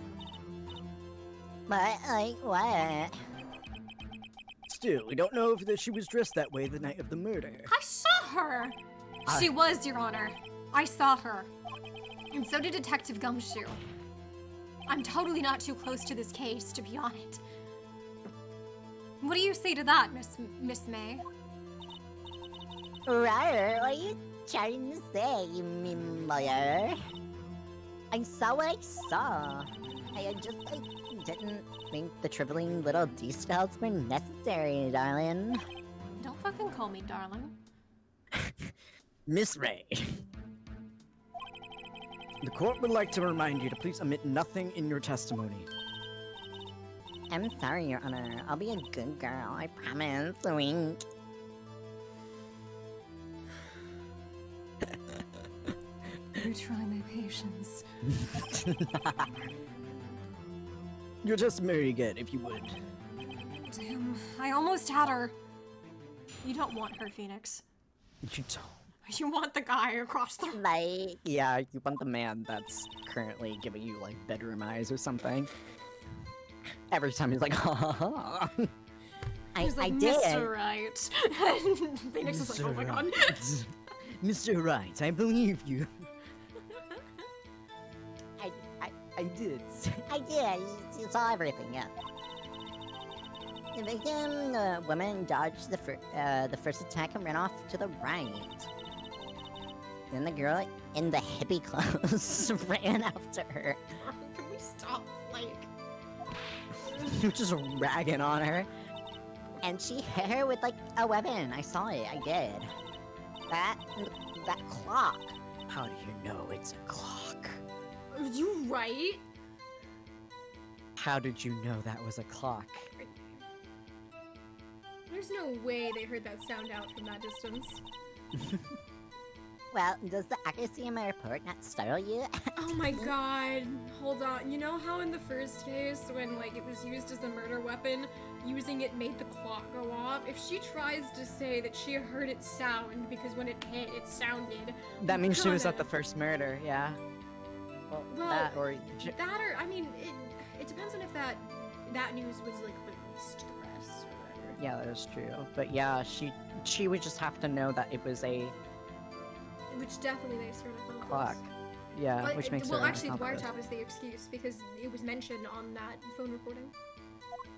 But, like, what? Still, we don't know if she was dressed that way the night of the murder. I saw her! She was, Your Honor. I saw her. And so did Detective Gumshoe. I'm totally not too close to this case, to be on it. What do you say to that, Miss May? Ryder, what are you trying to say, you mean lawyer? I saw what I saw. I just, like, didn't think the trivial little details were necessary, darling. Don't fucking call me darling. Miss Ray. The court would like to remind you to please omit nothing in your testimony. I'm sorry, Your Honor. I'll be a good girl, I promise. Wink. You try my patience. Your testimony again, if you would. Damn, I almost had her. You don't want her, Phoenix. You don't. You want the guy across the room. Like, Yeah, you want the man that's currently giving you, like, bedroom eyes or something. Every time he's like, ha ha ha. He's like, I did. Mr. Right. And Phoenix is like, oh my god. Mr. Right, I believe you. I did. I did. You saw everything, yeah. The victim, the woman, dodged the first attack and ran off to the right. Then the girl in the hippie clothes ran after her. Can we stop? Like, You're just ragging on her. And she hit her with, like, a weapon. I saw it. I did. That clock. How do you know it's a clock? are you right? How did you know that was a clock? There's no way they heard that sound out from that distance. Well, does the accuracy of my report not startle you? Oh my god. Hold on. You know how in the first case, when like it was used as a murder weapon, using it made the clock go off? If she tries to say that she heard it sound because when it hit, it sounded. That means she was gonna- at the first murder, yeah. Well, that or That or, I mean, it depends on if that news was like released to the press or whatever. yeah, that is true. But yeah, she would just have to know that it was a Which definitely makes her an accomplice. clock. Yeah, But which makes well, her an actually, the accomplice. wiretap is the excuse because it was mentioned on that phone recording.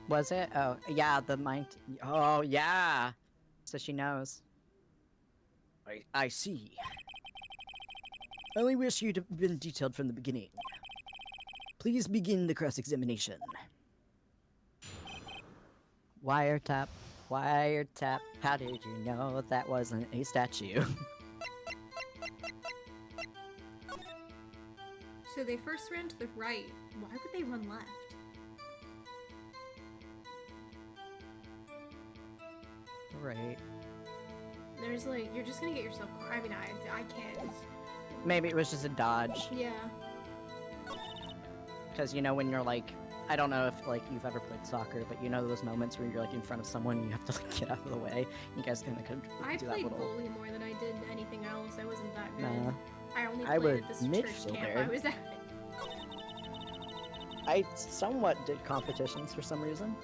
Was it? Oh, yeah, the mind. Oh, yeah. So she knows. I see. I only wish you'd have been detailed from the beginning. Please begin the cross-examination. Wiretap. Wiretap. How did you know that wasn't a statue? So they first ran to the right. Why would they run left? Right. There's like, you're just gonna get yourself. I mean, I can't. Maybe it was just a dodge. Yeah. Because, you know, when you're like, I don't know if like you've ever played soccer, but you know those moments where you're like in front of someone and you have to like get out of the way. You guys kind of I do that played little. volley more than I did anything else. I wasn't that good. Nah. I only I played was at this church camp I midfielder. was at. I somewhat did competitions for some reason.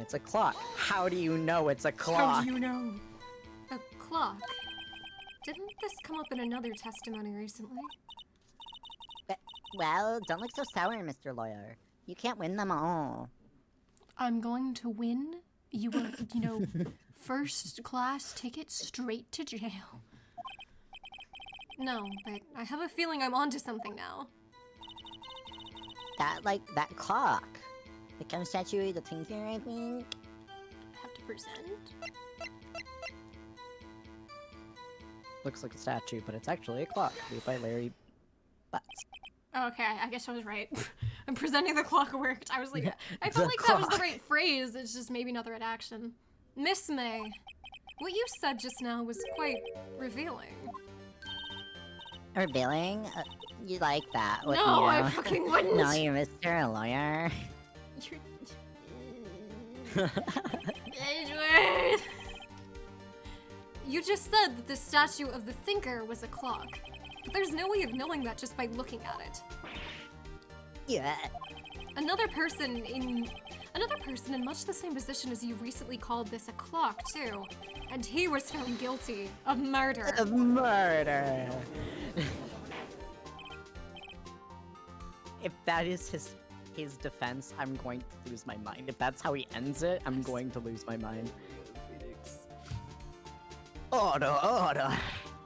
It's a clock. How do you know it's a clock? How do you know? A clock. Didn't this come up in another testimony recently? Well, don't look so sour, Mr. Lawyer. You can't win them all. I'm going to win you a, first class ticket straight to jail. No, but I have a feeling I'm onto something now. That clock. The kind of statue, the tinker, I think. I have to present? Looks like a statue, but it's actually a clock made by Larry Butts. Oh, okay, I guess I was right. I'm presenting the clock worked. I was like, I The felt like that was the clock. right phrase, it's just maybe not the right action. Miss May, what you said just now was quite revealing. Or billing? You like that, No, wouldn't you? I fucking wouldn't. No, you Mr. Lawyer. Edgeworth! You just said that the statue of the thinker was a clock. But there's no way of knowing that just by looking at it. Yeah. Another person in much the same position as you recently called this a clock, too. And he was found guilty of murder. Of murder. If that is his defense, I'm going to lose my mind. If that's how he ends it, I'm going to lose my mind. Order, order.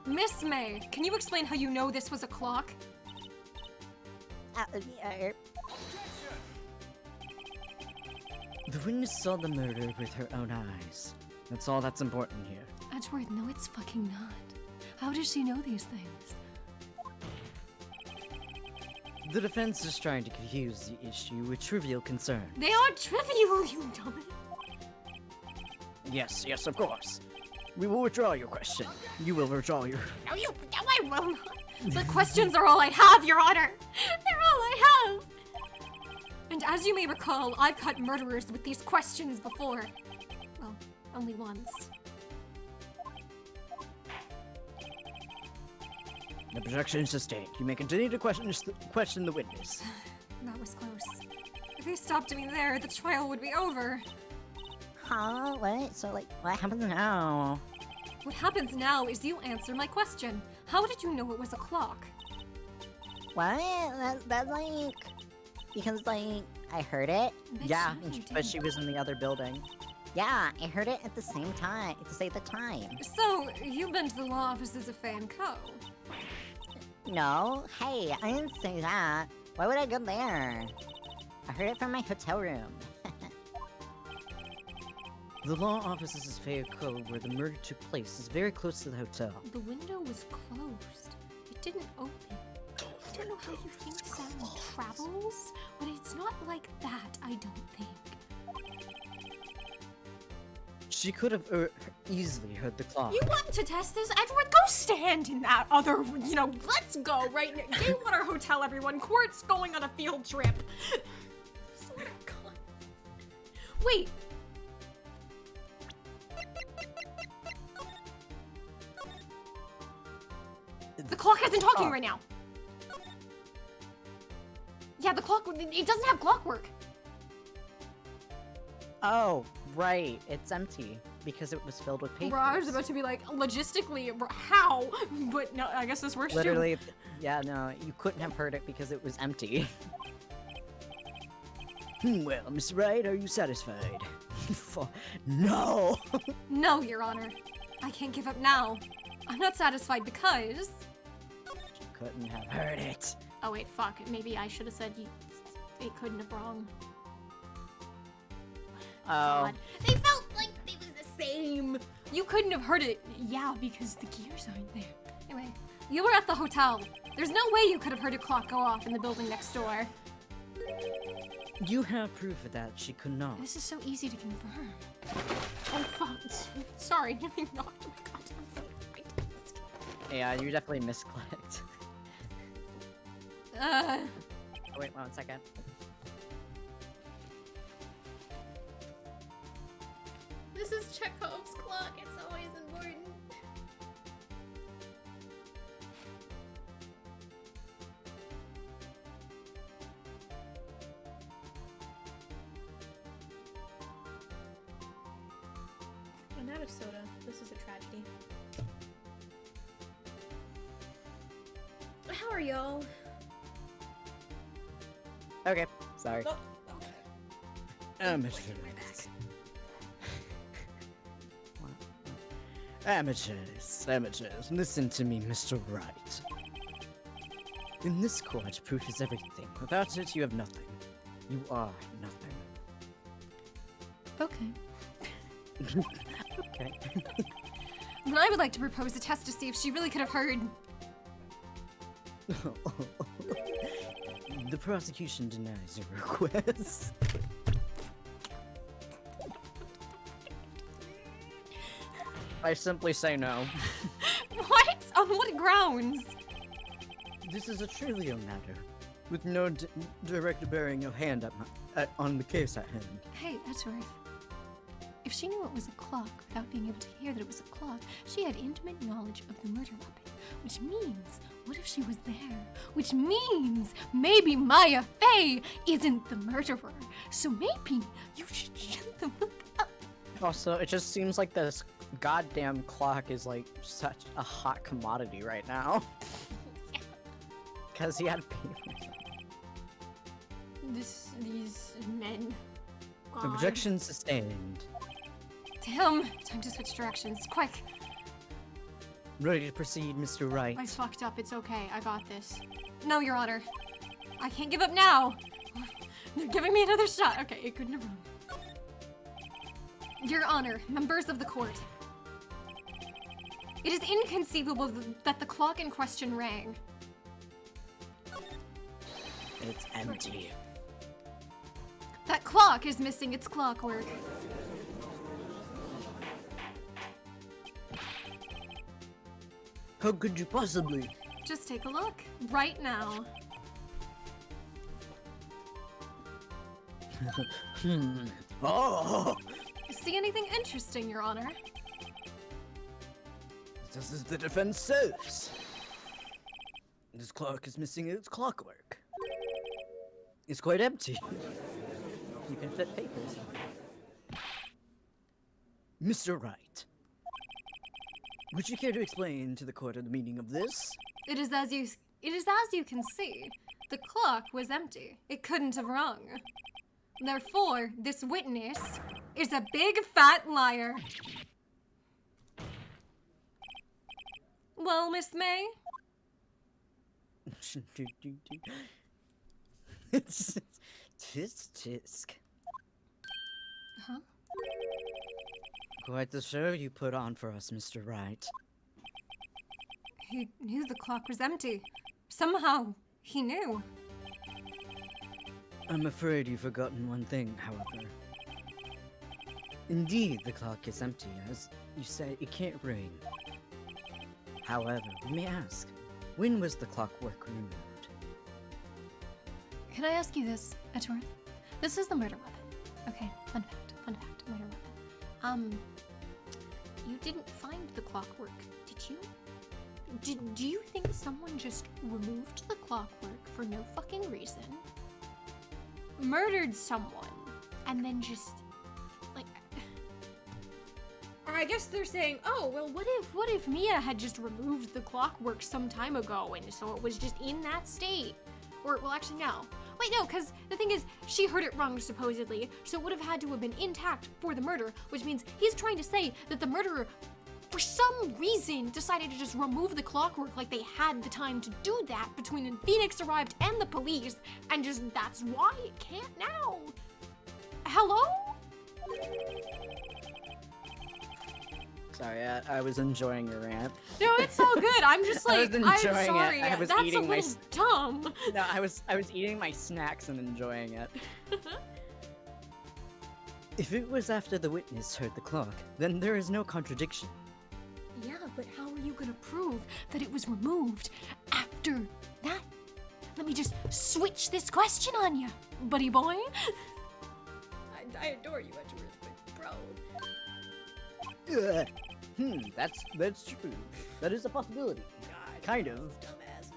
Miss May, can you explain how you know this was a clock? The witness saw the murder with her own eyes. That's all that's important here. Edgeworth, no, it's fucking not. How does she know these things? The defense is trying to confuse the issue with trivial concern. They are trivial, you dummy. Yes, yes, of course. We will withdraw your question. You will withdraw your... No, I will not. The questions are all I have, Your Honor. They're all I have. And as you may recall, I've cut murderers with these questions before. Well, only once. Objection sustained. You may continue to question the witness. That was close. If he stopped me there, the trial would be over. Huh? What? So, like, what happens now? What happens now is you answer my question. How did you know it was a clock? What? That's like... Because, like, I heard it. Yeah, Bet you but did. she was in the other building. Yeah, I heard it at the same time, to say the time. So, you've been to the law offices of 𝐓𝐇𝐄. No, hey, I didn't say that. Why would I go there? I heard it from my hotel room. The law offices of 𝐓𝐇𝐄, where the murder took place, is very close to the hotel. The window was closed. It didn't open. I don't know how you think sound travels, but it's not like that, I don't think. She could have easily heard the clock. You want to test this, Edward? Go stand in that other, let's go right now. Game Water Hotel, everyone. Court's going on a field trip. Swear to God. Wait. The clock isn't talking right now. Yeah, the clock, it doesn't have clockwork. Oh, right. It's empty because it was filled with papers. I was about to be like, logistically, how? But no, I guess this works Literally, yeah, no, you couldn't have heard it because it was empty. Well, Miss Wright, are you satisfied? No! too. No, Your Honor. I can't give up now. I'm not satisfied because... She couldn't have heard it. Oh wait, fuck. Maybe I should have said it couldn't have wrong. Oh. God. They felt like they was the same. You couldn't have heard it. Yeah, because the gears aren't there. Anyway, you were at the hotel. There's no way you could have heard a clock go off in the building next door. You have proof of that. She could not. This is so easy to confirm. Oh fuck. Sorry, I knocked my goddamn foot. Yeah, you definitely misclicked. Uh, Oh, wait, 1 second. this is Chekhov's clock. It's always important. I'm out of soda. This is a tragedy. How are y'all? Okay, sorry. Oh, Amateurs, listen to me, Mr. Wright. In this court, proof is everything. Without it, you have nothing. You are nothing. okay. Okay. Then I would like to propose a test to see if she really could have heard. The prosecution denies your request. I simply say no. What? On what grounds? This is a trivial matter, with no direct bearing of hand on the case at hand. Hey, Edgeworth. If she knew it was a clock without being able to hear that it was a clock, she had intimate knowledge of the murder weapon. Which means, what if she was there? Which means, maybe Maya Fey isn't the murderer. So maybe you should shut the fuck up. Also, it just seems like this goddamn clock is like such a hot commodity right now. Because he had people. These men. God. Objection sustained. Damn, time to switch directions, quick. Ready to proceed, Mr. Wright. I fucked up, it's okay, I got this. No, Your Honor. I can't give up now. They're giving me another shot. Okay, it couldn't have run. Your Honor, members of the court. It is inconceivable that the clock in question rang. It's empty. That clock is missing its clockwork. How could you possibly? Just take a look, right now. Oh! See anything interesting, Your Honor? This is the defense says. This clock is missing its clockwork. It's quite empty. You can fit papers. Mr. Wright, would you care to explain to the court the meaning of this? It is as you can see. The clock was empty. It couldn't have rung. Therefore, this witness is a big fat liar. Well, Miss May? Tisk. Huh? Quite the show you put on for us, Mr. Wright. He knew the clock was empty. Somehow, he knew. I'm afraid you've forgotten one thing, however. Indeed, the clock is empty, as you say, it can't ring. However, we may ask, when was the clockwork removed? Can I ask you this, Edgeworth? This is the murder weapon. Okay, fun fact, murder weapon. You didn't find the clockwork, did you? Do you think someone just removed the clockwork for no fucking reason, murdered someone, and then just, like... Or I guess they're saying, oh, well, what if Mia had just removed the clockwork some time ago, and so it was just in that state? Or, well, actually, no. Wait, no, because the thing is, she heard it wrong, supposedly, so it would have had to have been intact for the murder, which means he's trying to say that the murderer, for some reason, decided to just remove the clockwork like they had the time to do that between when Phoenix arrived and the police, and just that's why it can't now. Hello? Sorry, I was enjoying your rant. No, it's all good. I'm just I like, was I'm enjoying sorry. it. I was That's eating a my little dumb. No, I was eating my snacks and enjoying it. If it was after the witness heard the clock, then there is no contradiction. Yeah, but how are you gonna prove that it was removed after that? Let me just switch this question on you, buddy boy. I adore you, Edgeworth, but bro. That's true. That is a possibility. Kind of. Dumbasses.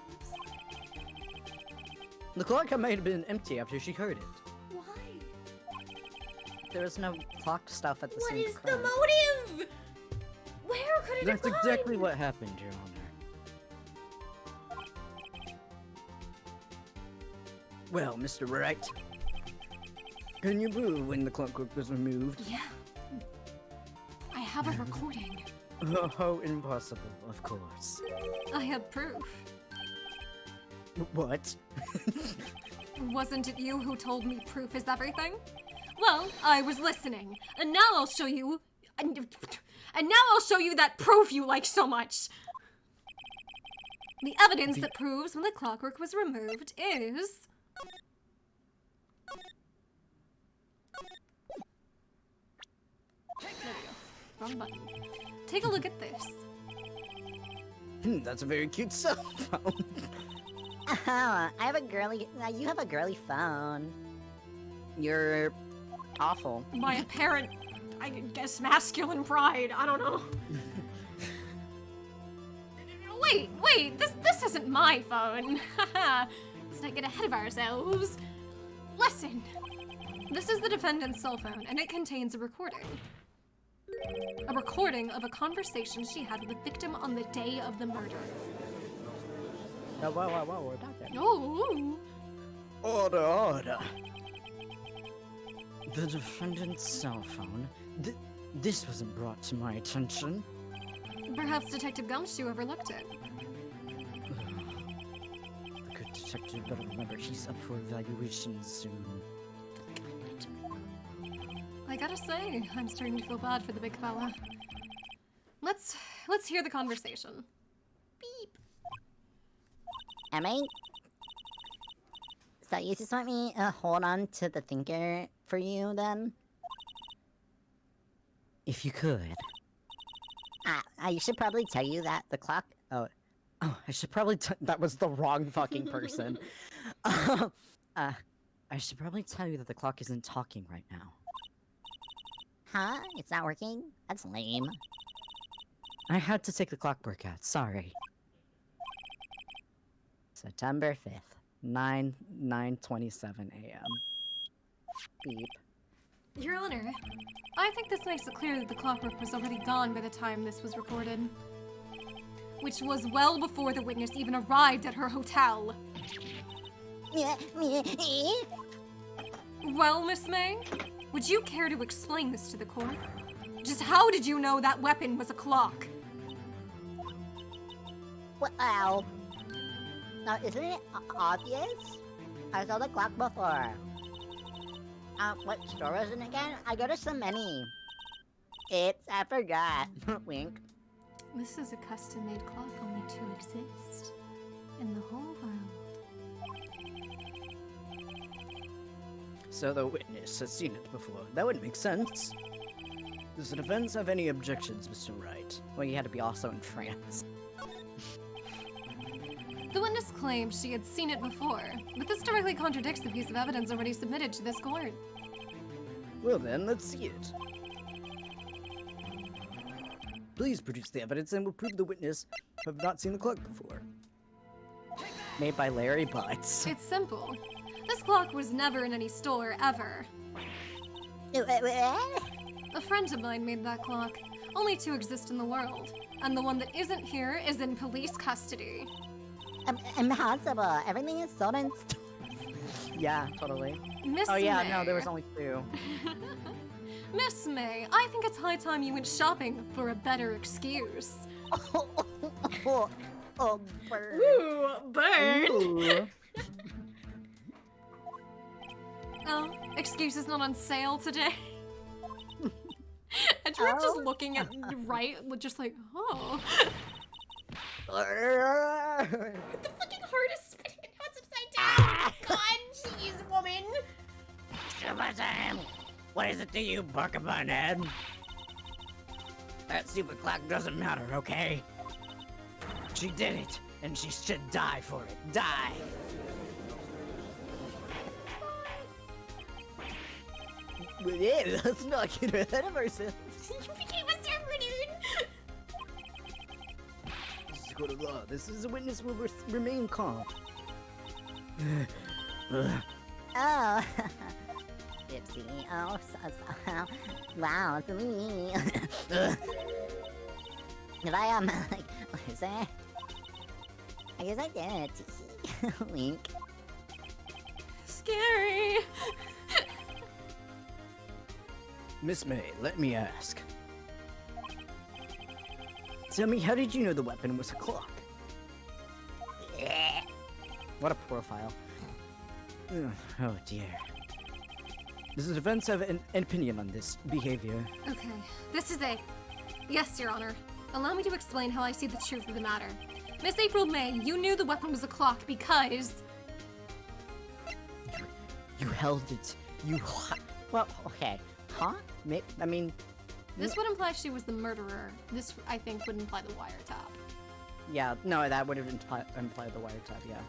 The clock might have been empty after she heard it. Why? There was no clock stuff at the What same is time. the motive? Where could it That's have exactly gone? what happened, Your Honor. Well, Mr. Wright, can you prove when the clockwork was removed? Yeah. I have a recording. Oh, how impossible, of course. I have proof. What? Wasn't it you who told me proof is everything? Well, I was listening, and now I'll show you. And now I'll show you that proof you like so much. The evidence that proves when the clockwork was removed is. There we go. Wrong button. Take a look at this. That's a very cute cell phone. Oh, I have a girly. You have a girly phone. You're awful. My apparent, I guess, masculine pride. I don't know. Wait, this isn't my phone. Let's not get ahead of ourselves. Listen, this is the defendant's cell phone, and it contains a recording. A recording of a conversation she had with the victim on the day of the murder. Whoa, we're not there. Oh, Order. The defendant's cell phone? This wasn't brought to my attention. perhaps Detective 𝐒𝐄 overlooked it. The good detective better remember he's up for evaluation soon. I gotta say, I'm starting to feel bad for the big fella. Let's hear the conversation. Beep. Emma? So you just want me to hold on to the thinker for you, then? If you could. I should probably tell you that the clock... Oh, I should probably that was the wrong fucking person. I should probably tell you that the clock isn't talking right now. Huh? It's not working? That's lame. I had to take the clockwork out, sorry. September 5th, 9:27 a.m. Beep. Your Honor, I think this makes it clear that the clockwork was already gone by the time this was recorded. Which was well before the witness even arrived at her hotel. Well, Miss May, would you care to explain this to the court? Just how did you know that weapon was a clock? Well, now isn't it obvious? I saw the clock before. What store was it again? I go to so many. I forgot. Wink. This is a custom-made clock only to exist in the whole world. So the witness has seen it before. That would make sense. Does the defense have any objections, Mr. Wright? Well, you had to be also in France. The witness claimed she had seen it before, but this directly contradicts the piece of evidence already submitted to this court. Well then, let's see it. Please produce the evidence and we'll prove the witness have not seen the clock before. Made by Larry Butts. It's simple. This clock was never in any store, ever. A friend of mine made that clock, only to exist in the world. And the one that isn't here is in police custody. Impossible. Everything is sold in Yeah, totally. Miss Oh yeah, May. no, there was only 2. Miss May, I think it's high time you went shopping for a better excuse. Bird. Ooh, bird! Ooh. Oh, excuse is not on sale today. And you're just looking at right, just like, oh. The fucking heart is spinning and now it's upside down. God, jeez, woman. What is it to you, Barkabun Head? That stupid clock doesn't matter, okay? She did it, and she should die for it. Die! Let's not get ahead of ourselves. You became a surfer, dude. This is a court of law. This is a witness will remain calm. Oh. Gypsy. Oh, wow, it's me. Did I, like, what is that? I guess I did. Wink. Scary. Miss May, let me ask. Tell me, how did you know the weapon was a clock? What a profile. Oh dear. Does the defense have an opinion on this behavior? Okay, this is it. Yes, Your Honor. Allow me to explain how I see the truth of the matter. Miss April May, you knew the weapon was a clock because... You held it. Well, okay. Huh? I mean... This would imply she was the murderer. This, I think, would imply the wiretap. Yeah, no, that would have implied the wiretap, yeah.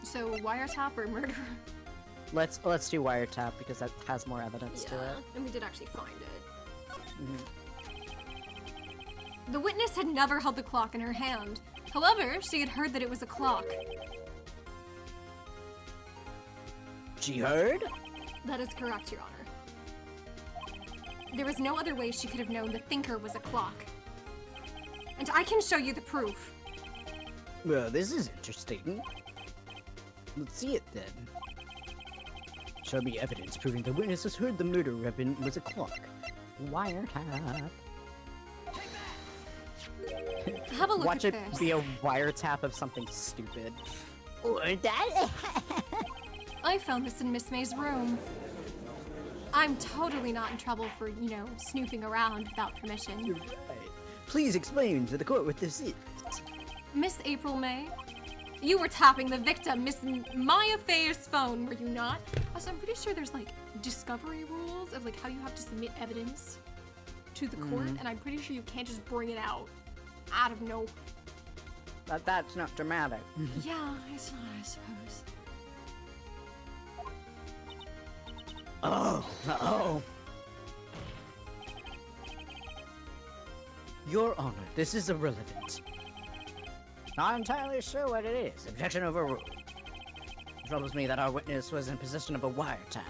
So, wiretap or murderer? Let's do wiretap because that has more evidence to it. And we did actually find it. Mhm. The witness had never held the clock in her hand. However, she had heard that it was a clock. She heard? That is correct, Your Honor. There was no other way she could have known the thinker was a clock. And I can show you the proof. Well, this is interesting. Let's see it then. Show me evidence proving the witness has heard the murder weapon was a clock. Wiretap. Have a look Watch at it this. be a wiretap of something stupid. Or that. I found this in Miss May's room. I'm totally not in trouble for, you know, snooping around without permission. You're right. Please explain to the court what this is. Miss April May, you were tapping the victim, Miss Maya Faye's phone, were you not? Also, I'm pretty sure there's like discovery rules of like how you have to submit evidence to the court, and I'm pretty sure you can't just bring it out of no. That's not dramatic. Yeah, it's not, I suppose. Oh. Your Honor, this is irrelevant. Not entirely sure what it is. Objection overruled. It troubles me that our witness was in possession of a wiretap.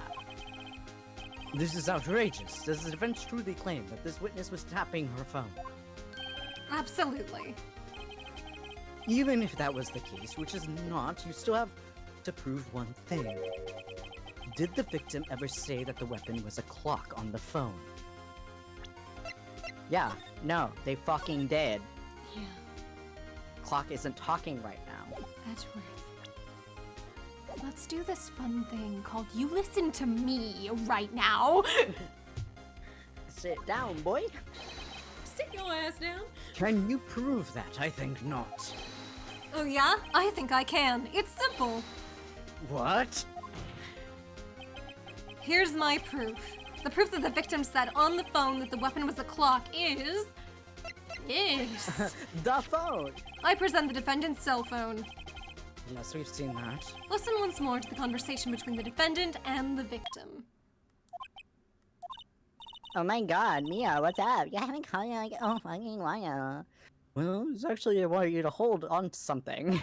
This is outrageous. Does the defense truly claim that this witness was tapping her phone? Absolutely. Even if that was the case, which is not, you still have to prove one thing. Did the victim ever say that the weapon was a clock on the phone? Yeah, no, they fucking did. Yeah, Clock isn't talking right now. Edgeworth. Let's do this fun thing called You Listen to Me right now. Sit down, boy. Sit your ass down. Can you prove that? I think not. Oh yeah? I think I can. It's simple. What? Here's my proof. The proof that the victim said on the phone that the weapon was a clock is... The phone! I present the defendant's cell phone. Yes, we've seen that. Listen once more to the conversation between the defendant and the victim. Oh my god, Mia, what's up? You haven't called me like, oh fucking while. Well, it's actually I want you to hold on to something.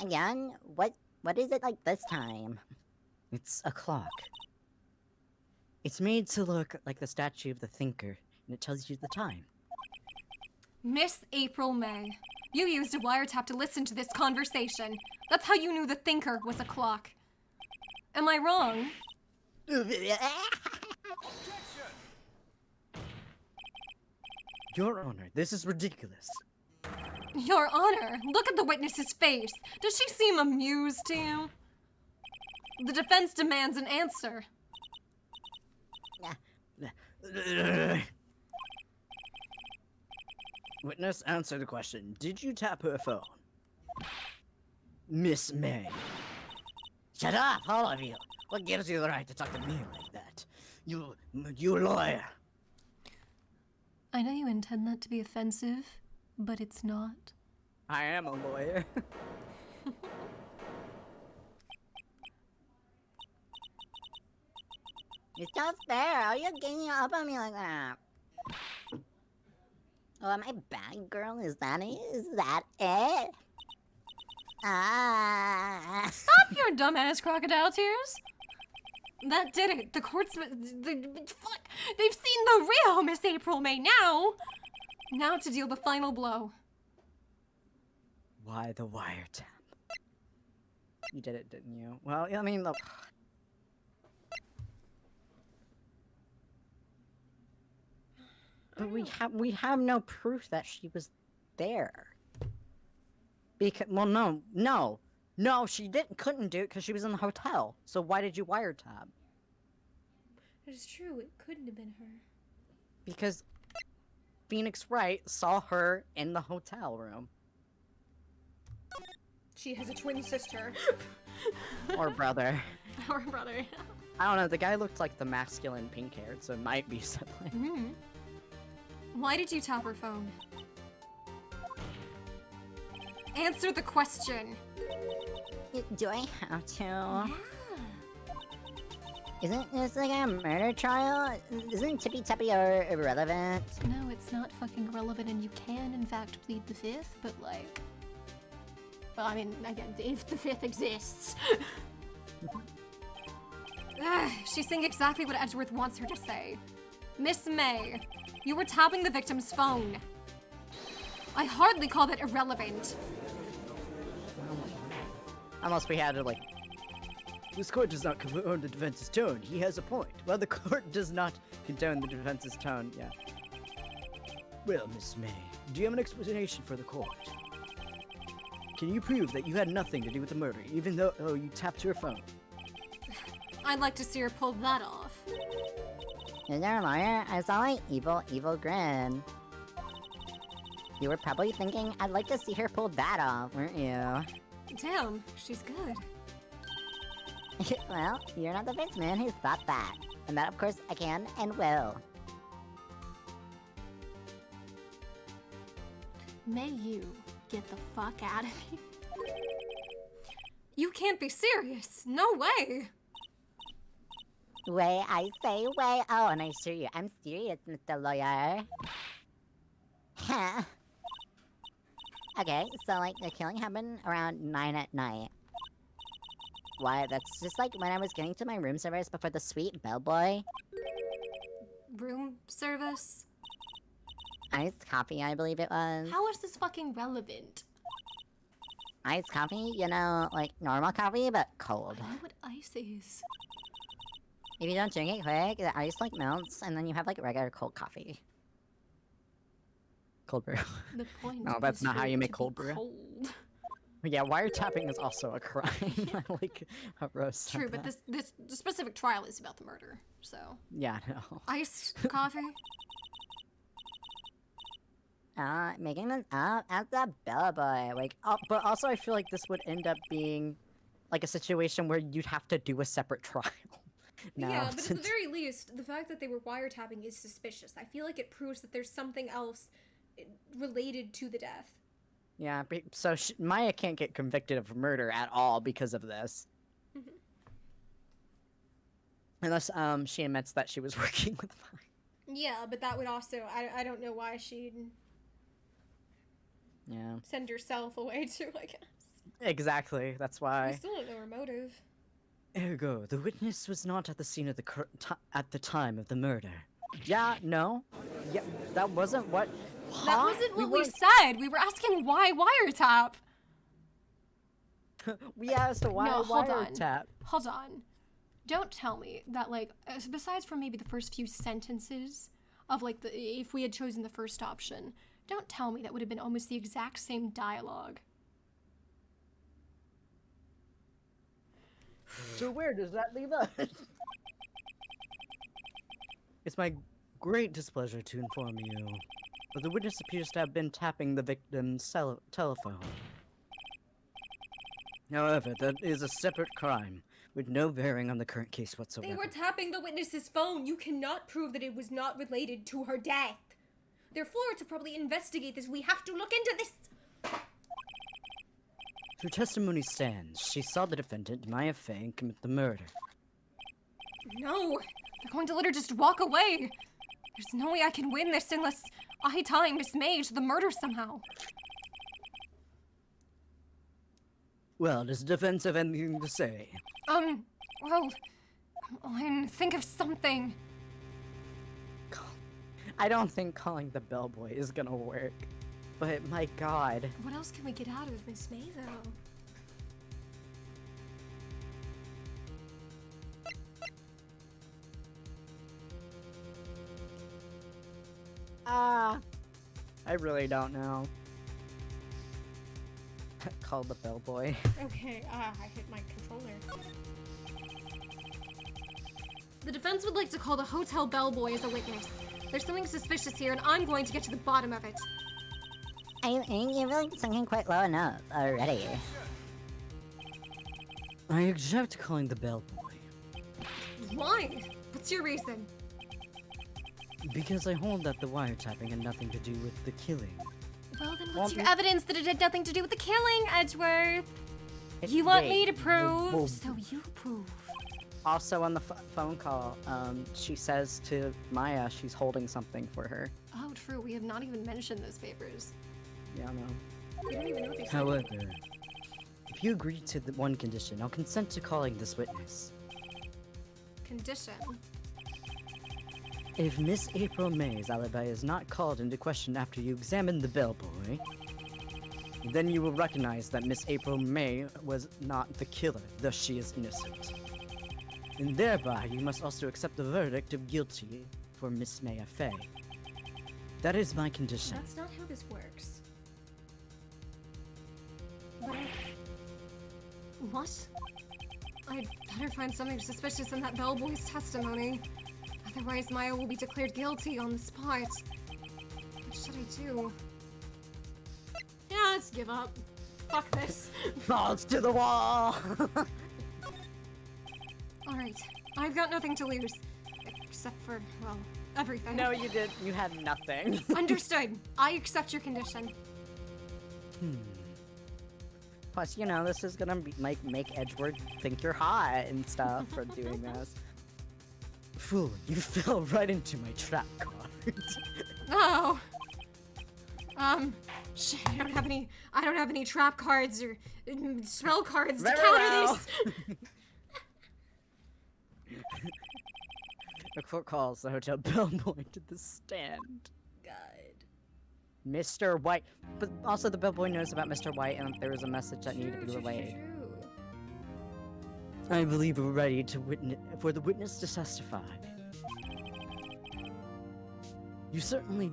Again? What is it like this time? It's a clock. It's made to look like the statue of the thinker, and it tells you the time. Miss April May, you used a wiretap to listen to this conversation. That's how you knew the thinker was a clock. Am I wrong? Your Honor, this is ridiculous. Your Honor, look at the witness's face. Does she seem amused to you? The defense demands an answer. Witness, answer the question. Did you tap her phone? Miss May. Shut up, all of you. What gives you the right to talk to me like that? You lawyer. I know you intend that to be offensive, but it's not. I am a lawyer. It's just fair. Are you ganging up on me like that? Oh, am I bad, girl? Is that it? Ah. Stop your dumbass crocodile tears! That did it. The court's... fuck! They've seen the real Miss April May now! Now to deal the final blow. Why the wiretap? You did it, didn't you? Well, I mean, look. But we have no proof that she was there. Because, well, no, she couldn't do it because she was in the hotel. So why did you wiretap? It is true, it couldn't have been her. Because Phoenix Wright saw her in the hotel room. She has a twin sister. Or brother. Or brother. I don't know, the guy looked like the masculine pink-haired, so it might be sibling. Mm-hmm. Why did you tap her phone? Answer the question. Do I have to? Yeah. Isn't this like a murder trial? Isn't Tippy Tappy irrelevant? No, it's not fucking relevant, and you can, in fact, plead the fifth, but like... Well, I mean, again, if the fifth exists. She's saying exactly what Edgeworth wants her to say. Miss May, you were tapping the victim's phone. I hardly call that irrelevant. Unless we had to, like... This court does not condone the defense's tone. He has a point. Well, the court does not condone the defense's tone, yeah. Well, Miss May, do you have an explanation for the court? Can you prove that you had nothing to do with the murder, even though you tapped her phone? I'd like to see her pull that off. Is there a lawyer? I saw an evil grin. You were probably thinking, I'd like to see her pull that off, weren't you? Damn, she's good. Well, you're not the first man who's thought that. And that, of course, I can and will. May you get the fuck out of here. You can't be serious. No way. Way, I say way. Oh, and I assure you, I'm serious, Mr. Lawyer. Huh. Okay, so like the killing happened around 9 at night. Why? That's just like when I was getting to my room service before the sweet bellboy. Room service? Iced coffee, I believe it was. How is this fucking relevant? Iced coffee, you know, like normal coffee, but cold. I know what ice is. If you don't drink it quick, the ice like melts, and then you have like regular cold coffee. Cold brew. The point No, that's is not for how it you to make be cold brew. Cold. Yeah, wiretapping is also a crime. I like how Rose said True, but that. this specific trial is about the murder, so. Yeah, no. Iced coffee? Making them up at the bellboy. Like, But also I feel like this would end up being like a situation where you'd have to do a separate trial. Now, Yeah, but at the since- very least, the fact that they were wiretapping is suspicious. I feel like it proves that there's something else related to the death. Yeah, so Maya can't get convicted of murder at all because of this. Mhm. Unless she admits that she was working with Maya. Yeah, but that would also, I don't know why she'd Yeah. send herself away too, I guess. Exactly. That's We why. still don't know her motive. Ergo, the witness was not at the scene of at the time of the murder. Yeah, no. Yeah, that wasn't what. That Huh? wasn't what we weren't- said. We were asking why wiretap. We asked why No, hold on. wiretap. Hold on. Don't tell me that, like, besides from maybe the first few sentences of, like, if we had chosen the first option, don't tell me that would have been almost the exact same dialogue. So where does that leave us? It's my great displeasure to inform you, but the witness appears to have been tapping the victim's telephone. However, that is a separate crime, with no bearing on the current case whatsoever. They were tapping the witness's phone. You cannot prove that it was not related to her death. Therefore, to probably investigate this, we have to look into this. Her testimony stands. She saw the defendant, Maya Fang, commit the murder. No, they're going to let her just walk away. There's no way I can win this unless I tie Miss May to the murder somehow. Well, does the defense have anything to say? Well, Lynn, think of something. I don't think calling the bellboy is gonna work. But my god. What else can we get out of Miss May, though? I really don't know. Call the bellboy. Okay, I hit my controller. The defense would like to call the hotel bellboy as a witness. There's something suspicious here, and I'm going to get to the bottom of it. I think you're really sinking quite low enough already. I object to calling the bellboy. Why? What's your reason? Because I hold that the wiretapping had nothing to do with the killing. Well, then what's your evidence that it had nothing to do with the killing, Edgeworth? You want me to prove, well- so you prove. Also on the phone call, she says to Maya she's holding something for her. Oh, true. We have not even mentioned those papers. Yeah, no. We don't even know what they said. However, if you agree to the one condition, I'll consent to calling this witness. Condition. If Miss April May's alibi is not called into question after you examine the bellboy, then you will recognize that Miss April May was not the killer, thus she is innocent. And thereby, you must also accept the verdict of guilty for Miss Maya Fay. That is my condition. That's not how this works. What? I'd better find something suspicious in that bellboy's testimony. Otherwise, Maya will be declared guilty on the spot. What should I do? Yeah, let's give up. Fuck this. Balls to the wall! Alright, I've got nothing to lose. Except for, well, everything. No, you did. You had nothing. Understood. I accept your condition. Plus, you know, this is gonna be make Edgeworth think you're hot and stuff for doing this. Fool, you fell right into my trap card. Oh. Shit, I don't have any trap cards or spell cards to Very counter well. this. The court calls the hotel bellboy to the stand. God. Mr. White. But also the bellboy knows about Mr. White and there was a message that needed to be relayed. I believe we're ready to for the witness to testify. He certainly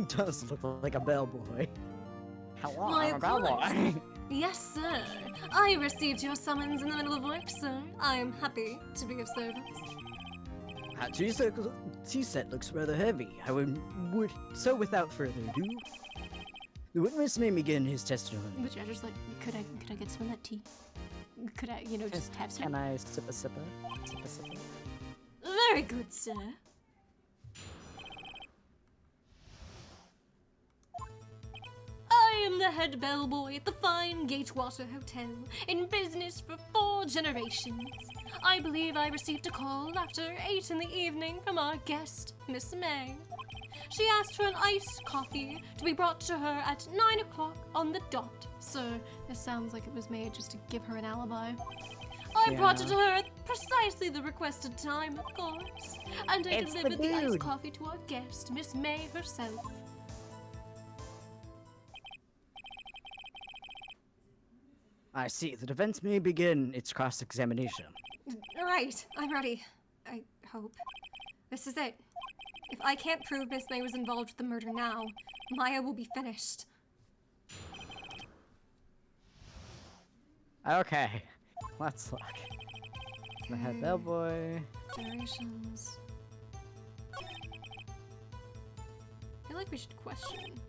does look like a bellboy. Hello, Why, I'm a of course. bellboy. Yes, sir. I received your summons in the middle of work, sir. I am happy to be of service. That tea set looks rather heavy. I would so without further ado, the witness may begin his testimony. The judge is like, could I get some of that tea? Could I, just have some? Can I sip a sipper? Sip a sipper? Very good, sir. I am the head bellboy at the fine Gatewater Hotel, in business for 4 generations. I believe I received a call after 8 in the evening from our guest, Miss May. She asked for an iced coffee to be brought to her at 9 o'clock on the dot. Sir, this sounds like it was made just to give her an alibi. I brought it to her at precisely the requested time, of course, and I It's the delivered the iced dude. coffee to our guest, Miss May herself. I see. The defense may begin its cross-examination. Right, I'm ready. I hope. This is it. If I can't prove Miss May was involved with the murder now, Maya will be finished. Okay, let's look. The head bellboy. Generations. I feel like we should question.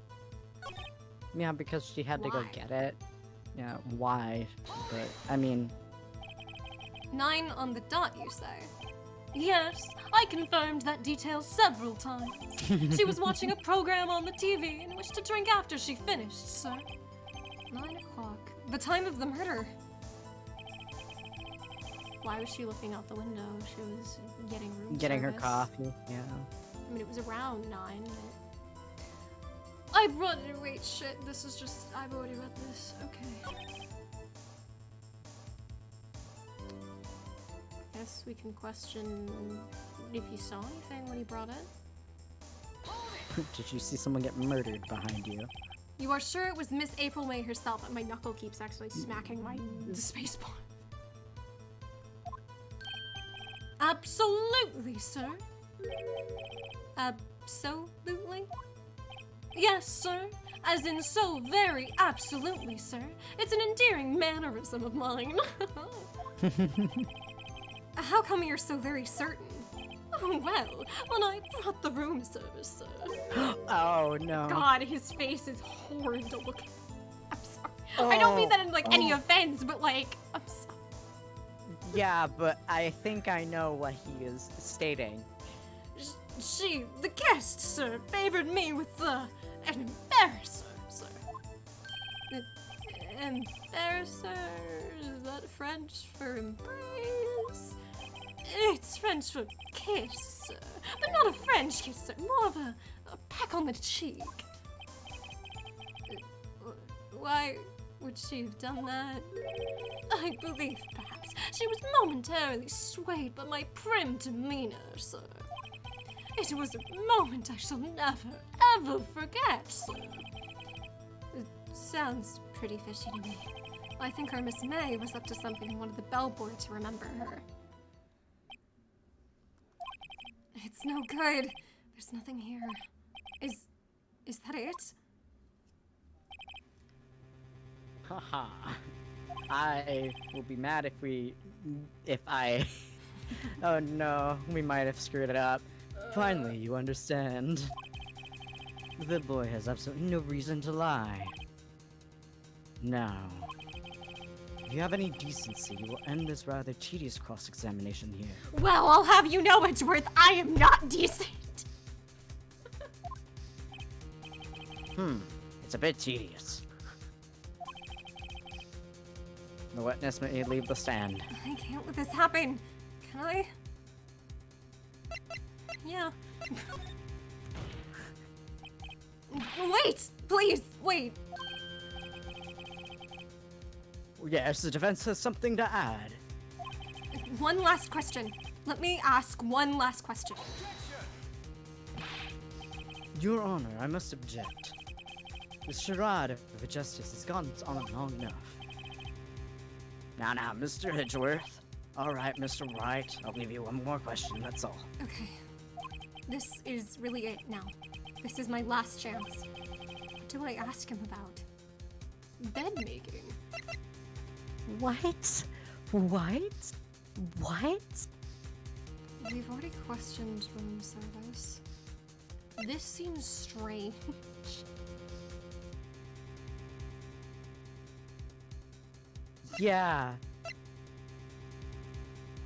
Yeah, because she had to go Why? get it. Yeah, why? But I mean, 9 on the dot, you say? Yes, I confirmed that detail several times. She was watching a program on the TV in which to drink after she finished, sir. 9 o'clock. The time of the murder. Why was she looking out the window? She was getting room getting her service. coffee. Yeah. I mean, it was around 9. I brought it. Wait, shit. This is just. I've already read this. Okay. Guess we can question if he saw anything when he brought it. Did you see someone get murdered behind you? You are sure it was Miss April May herself? And my knuckle keeps actually smacking the space bar. Absolutely, sir. Absolutely? Yes, sir. As in so very absolutely, sir. It's an endearing mannerism of mine. How come you're so very certain? Oh, well, when I brought the room service, sir. Oh no. God, his face is horrid to look at. I'm sorry. I don't mean that in like any offense, but like, I'm sorry. Yeah, but I think I know what he is stating. She, the guest, sir, favored me with an embarrasser, sir. Embarrasser? Is that French for embrace? It's French for kiss, sir. But not a French kiss, sir. More of a peck on the cheek. Why would she have done that? I believe, perhaps, she was momentarily swayed by my prim demeanor, sir. It was a moment I shall never, ever forget, sir. It sounds pretty fishy to me. I think our Miss May was up to something and wanted the bellboy to remember her. It's no good. There's nothing here. Is that it? Haha. I will be mad if I... Oh no, we might have screwed it up. Finally, you understand. The boy has absolutely no reason to lie. Now, if you have any decency, you will end this rather tedious cross-examination here. Well, I'll have you know, Edgeworth, I am not decent. It's a bit tedious. The witness may leave the stand. I can't let this happen. Can I? Yeah. Wait! Please, wait! Yes, the defense has something to add. One last question. Let me ask one last question. Your Honor, I must object. This charade of justice has gone on long enough. Now, Mr. Edgeworth. All right, Mr. Wright. I'll give you one more question, that's all. Okay. This is really it now. This is my last chance. What do I ask him about? Bed making. What? What? What? We've already questioned room service. This seems strange. Yeah.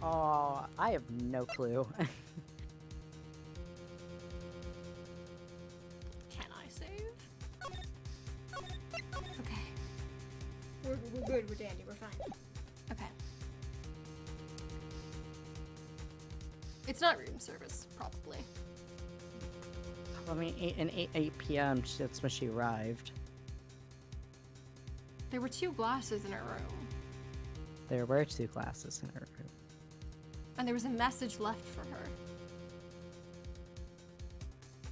Oh, I have no clue. Can I save? Okay. We're good, we're dandy, we're fine. Okay. It's not room service, probably. I mean, 8 p.m. That's when she arrived. There were 2 glasses in her room, There were 2 classes in her room. and there was a message left for her.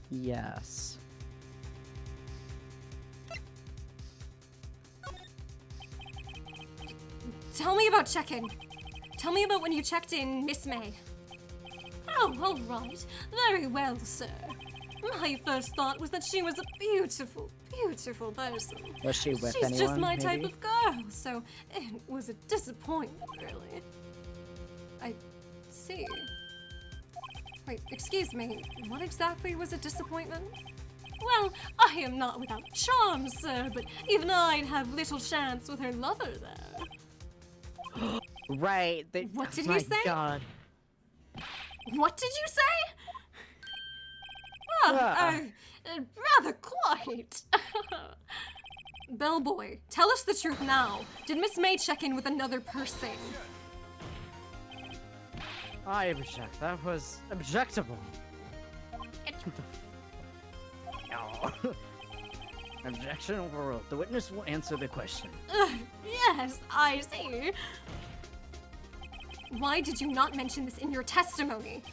Yes. Tell me about check-in. Tell me about when you checked in, Miss May. Oh, all right. Very well, sir. My first thought was that she was a beautiful, beautiful person. Was she with She's anyone, just my maybe? type of girl, so it was a disappointment, really. I see. Wait, excuse me. What exactly was a disappointment? Well, I am not without charm, sir, but even I'd have little chance with her lover there. Right. What did my he say? God. What did you say? Well, rather quite. Bellboy, tell us the truth now. Did Miss May check in with another person? I object. That was objectable. No. Objection overruled. The witness will answer the question. Yes, I see. Why did you not mention this in your testimony?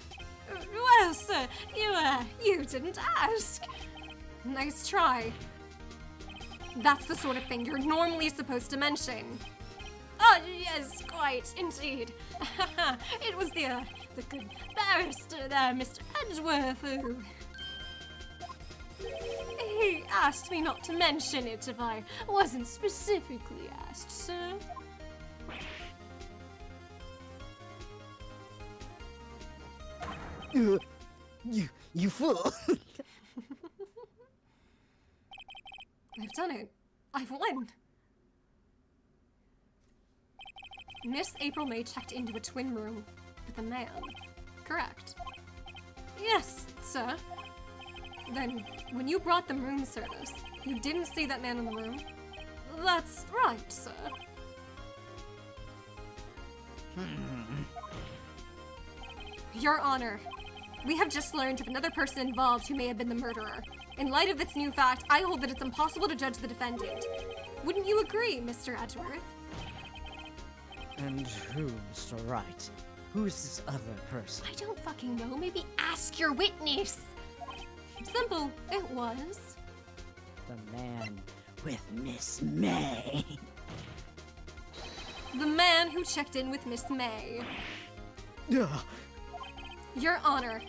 Well, sir, you didn't ask. Nice try. That's the sort of thing you're normally supposed to mention. Oh, yes, quite, indeed. It was the good barrister there, Mr. Edgeworth, who... He asked me not to mention it if I wasn't specifically asked, sir. You fool! I've done it. I've won. Miss April May checked into a twin room with a man. Correct. Yes, sir. Then, when you brought them room service, you didn't see that man in the room? That's right, sir. Your Honor, we have just learned of another person involved who may have been the murderer. In light of this new fact, I hold that it's impossible to judge the defendant. Wouldn't you agree, Mr. Edgeworth? And who, Mr. Wright? Who's this other person? I don't fucking know. Maybe ask your witness. Simple, it was. The man with Miss May. The man who checked in with Miss May. Ugh. Your Honor,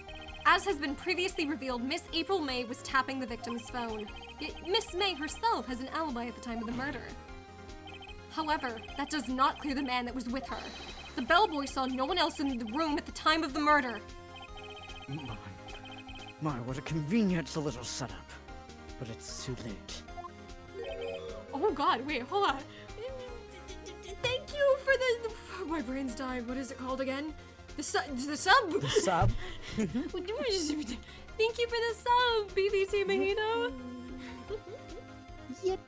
as has been previously revealed, Miss April May was tapping the victim's phone. Yet Miss May herself has an alibi at the time of the murder. However, that does not clear the man that was with her. The bellboy saw no one else in the room at the time of the murder. My, what a convenient little setup. But it's too late. Oh god, wait, hold on. Thank you for the my brain's dying. What is it called again? The sub. Sub? Thank you for the sub, BBC Mahito. Yep.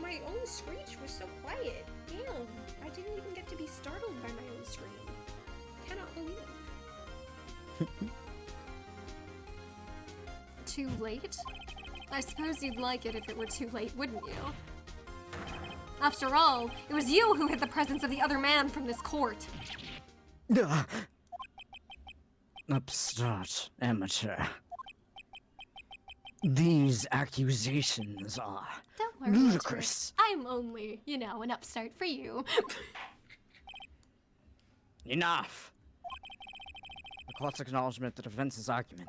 My own screech was so quiet. Damn, I didn't even get to be startled by my own scream. Cannot believe. Too late? I suppose you'd like it if it were too late, wouldn't you? After all, it was you who hid the presence of the other man from this court. Upstart amateur. These accusations are Don't worry, ludicrous. I'm only, you know, an upstart for you. Enough. The court's acknowledgement of the defense's argument.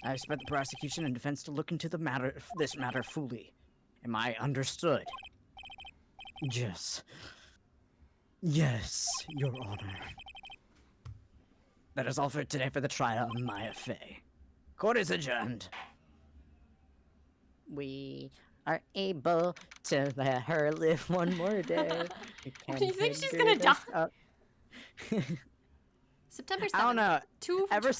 I expect the prosecution and defense to look into this matter fully. Am I understood? Yes. Yes, Your Honor. That is all for today for the trial of Maya Fey. Court is adjourned. We are able to let her live one more day. Do you think she's gonna die? September 7th. I don't know. Ever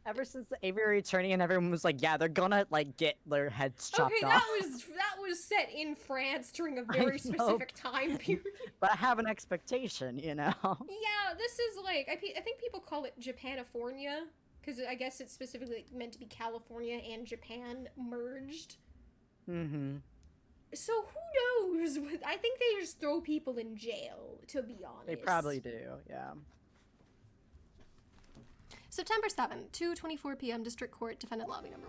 Ever since the aviary attorney and everyone was like, yeah, they're gonna like get their heads chopped okay, off. that was set in France during a very specific time period. But I have an expectation, you know. Yeah, this is like I think people call it Japanifornia because I guess it's specifically meant to be California and Japan merged. Mm-hmm. So who knows? I think they just throw people in jail, to be honest. They probably do, yeah. September 7th, 2:24 p.m. District Court, Defendant Lobby Number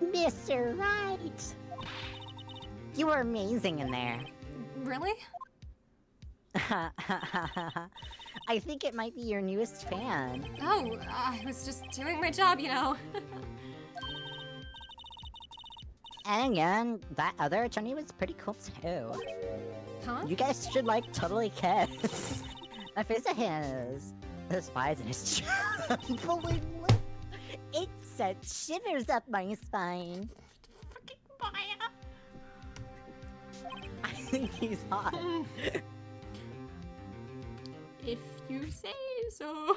1. Mr. Right. You were amazing in there. Really? I think it might be your newest fan. Oh, I was just doing my job, you know. And again, that other attorney was pretty cool too. Huh? You guys should like totally kiss. That face of his. The spies in his unbelievable. It sent shivers up my spine. Fucking Maya. I think he's hot. If you say so.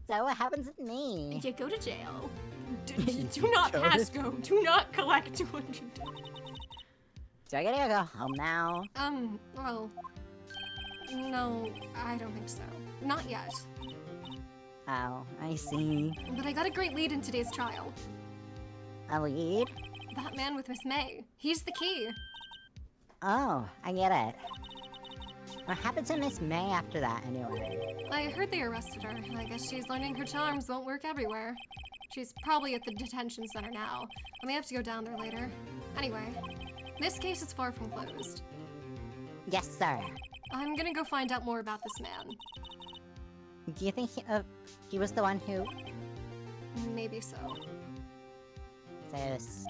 So what happens with me? You go to jail. Do not pass go. Do not collect $200. So I gotta go home now. Well, no, I don't think so. Not yet. Oh, I see. But I got a great lead in today's trial. A lead? That man with Miss May. He's the key. Oh, I get it. What happened to Miss May after that, anyway? I heard they arrested her. I guess she's learning her charms won't work everywhere. She's probably at the detention center now. I may have to go down there later. Anyway, this case is far from closed. Yes, sir. I'm gonna go find out more about this man. Do you think he was the one who... Maybe so. This...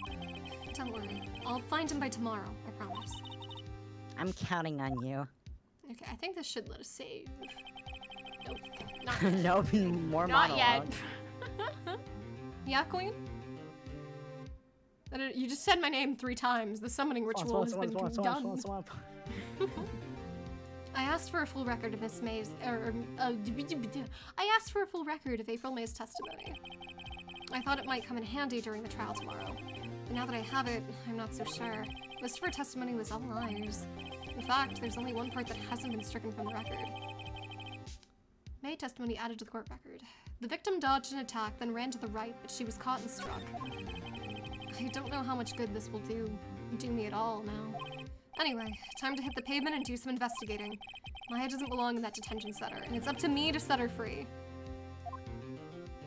Don't worry. I'll find him by tomorrow, I promise. I'm counting on you. Okay, I think this should let us save. Nope. Not yet. Nope, more Not monologue. yet. Yeah, Queen? You just said my name 3 times. The summoning ritual has been done. I asked for a full record of Miss May's, I asked for a full record of April May's testimony. I thought it might come in handy during the trial tomorrow. But now that I have it, I'm not so sure. Most of her testimony was all lies. In fact, there's only one part that hasn't been stricken from the record. May testimony added to the court record. The victim dodged an attack, then ran to the right, but she was caught and struck. I don't know how much good this will do me at all now. Anyway, time to hit the pavement and do some investigating. Maya doesn't belong in that detention center, and it's up to me to set her free.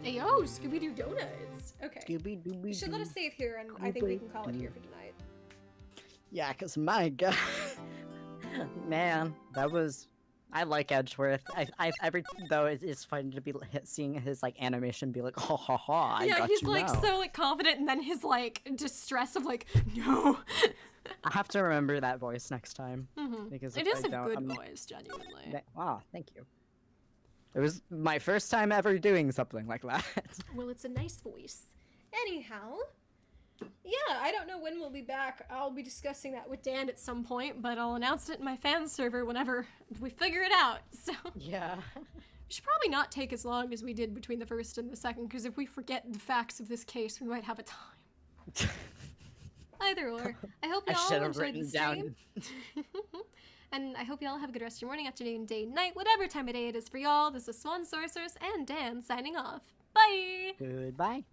Hey yo, Scooby-Doo donuts! Okay. You should let us save here, and I think we can call it here for tonight. Yeah, cause my god. Man, that was... I like Edgeworth. Though it's fun to be seeing his like animation be like, ha ha ha. Yeah, he's you like now. so like confident, and then his like distress of like, no. I have to remember that voice next time because It if is I a don't, good I'm not- voice, genuinely. Wow, thank you. It was my first time ever doing something like that. Well, it's a nice voice. Anyhow, yeah, I don't know when we'll be back. I'll be discussing that with Dan at some point, but I'll announce it in my fan server whenever we figure it out. So Yeah. we should probably not take as long as we did between the first and the second, because if we forget the facts of this case, we might have a time. Either or. I hope I you all should have enjoyed the written stream. down. And I hope y'all have a good rest of your morning, afternoon, day, night, whatever time of day it is for y'all. This is Swan Sorceress and Dan signing off. Bye! Goodbye.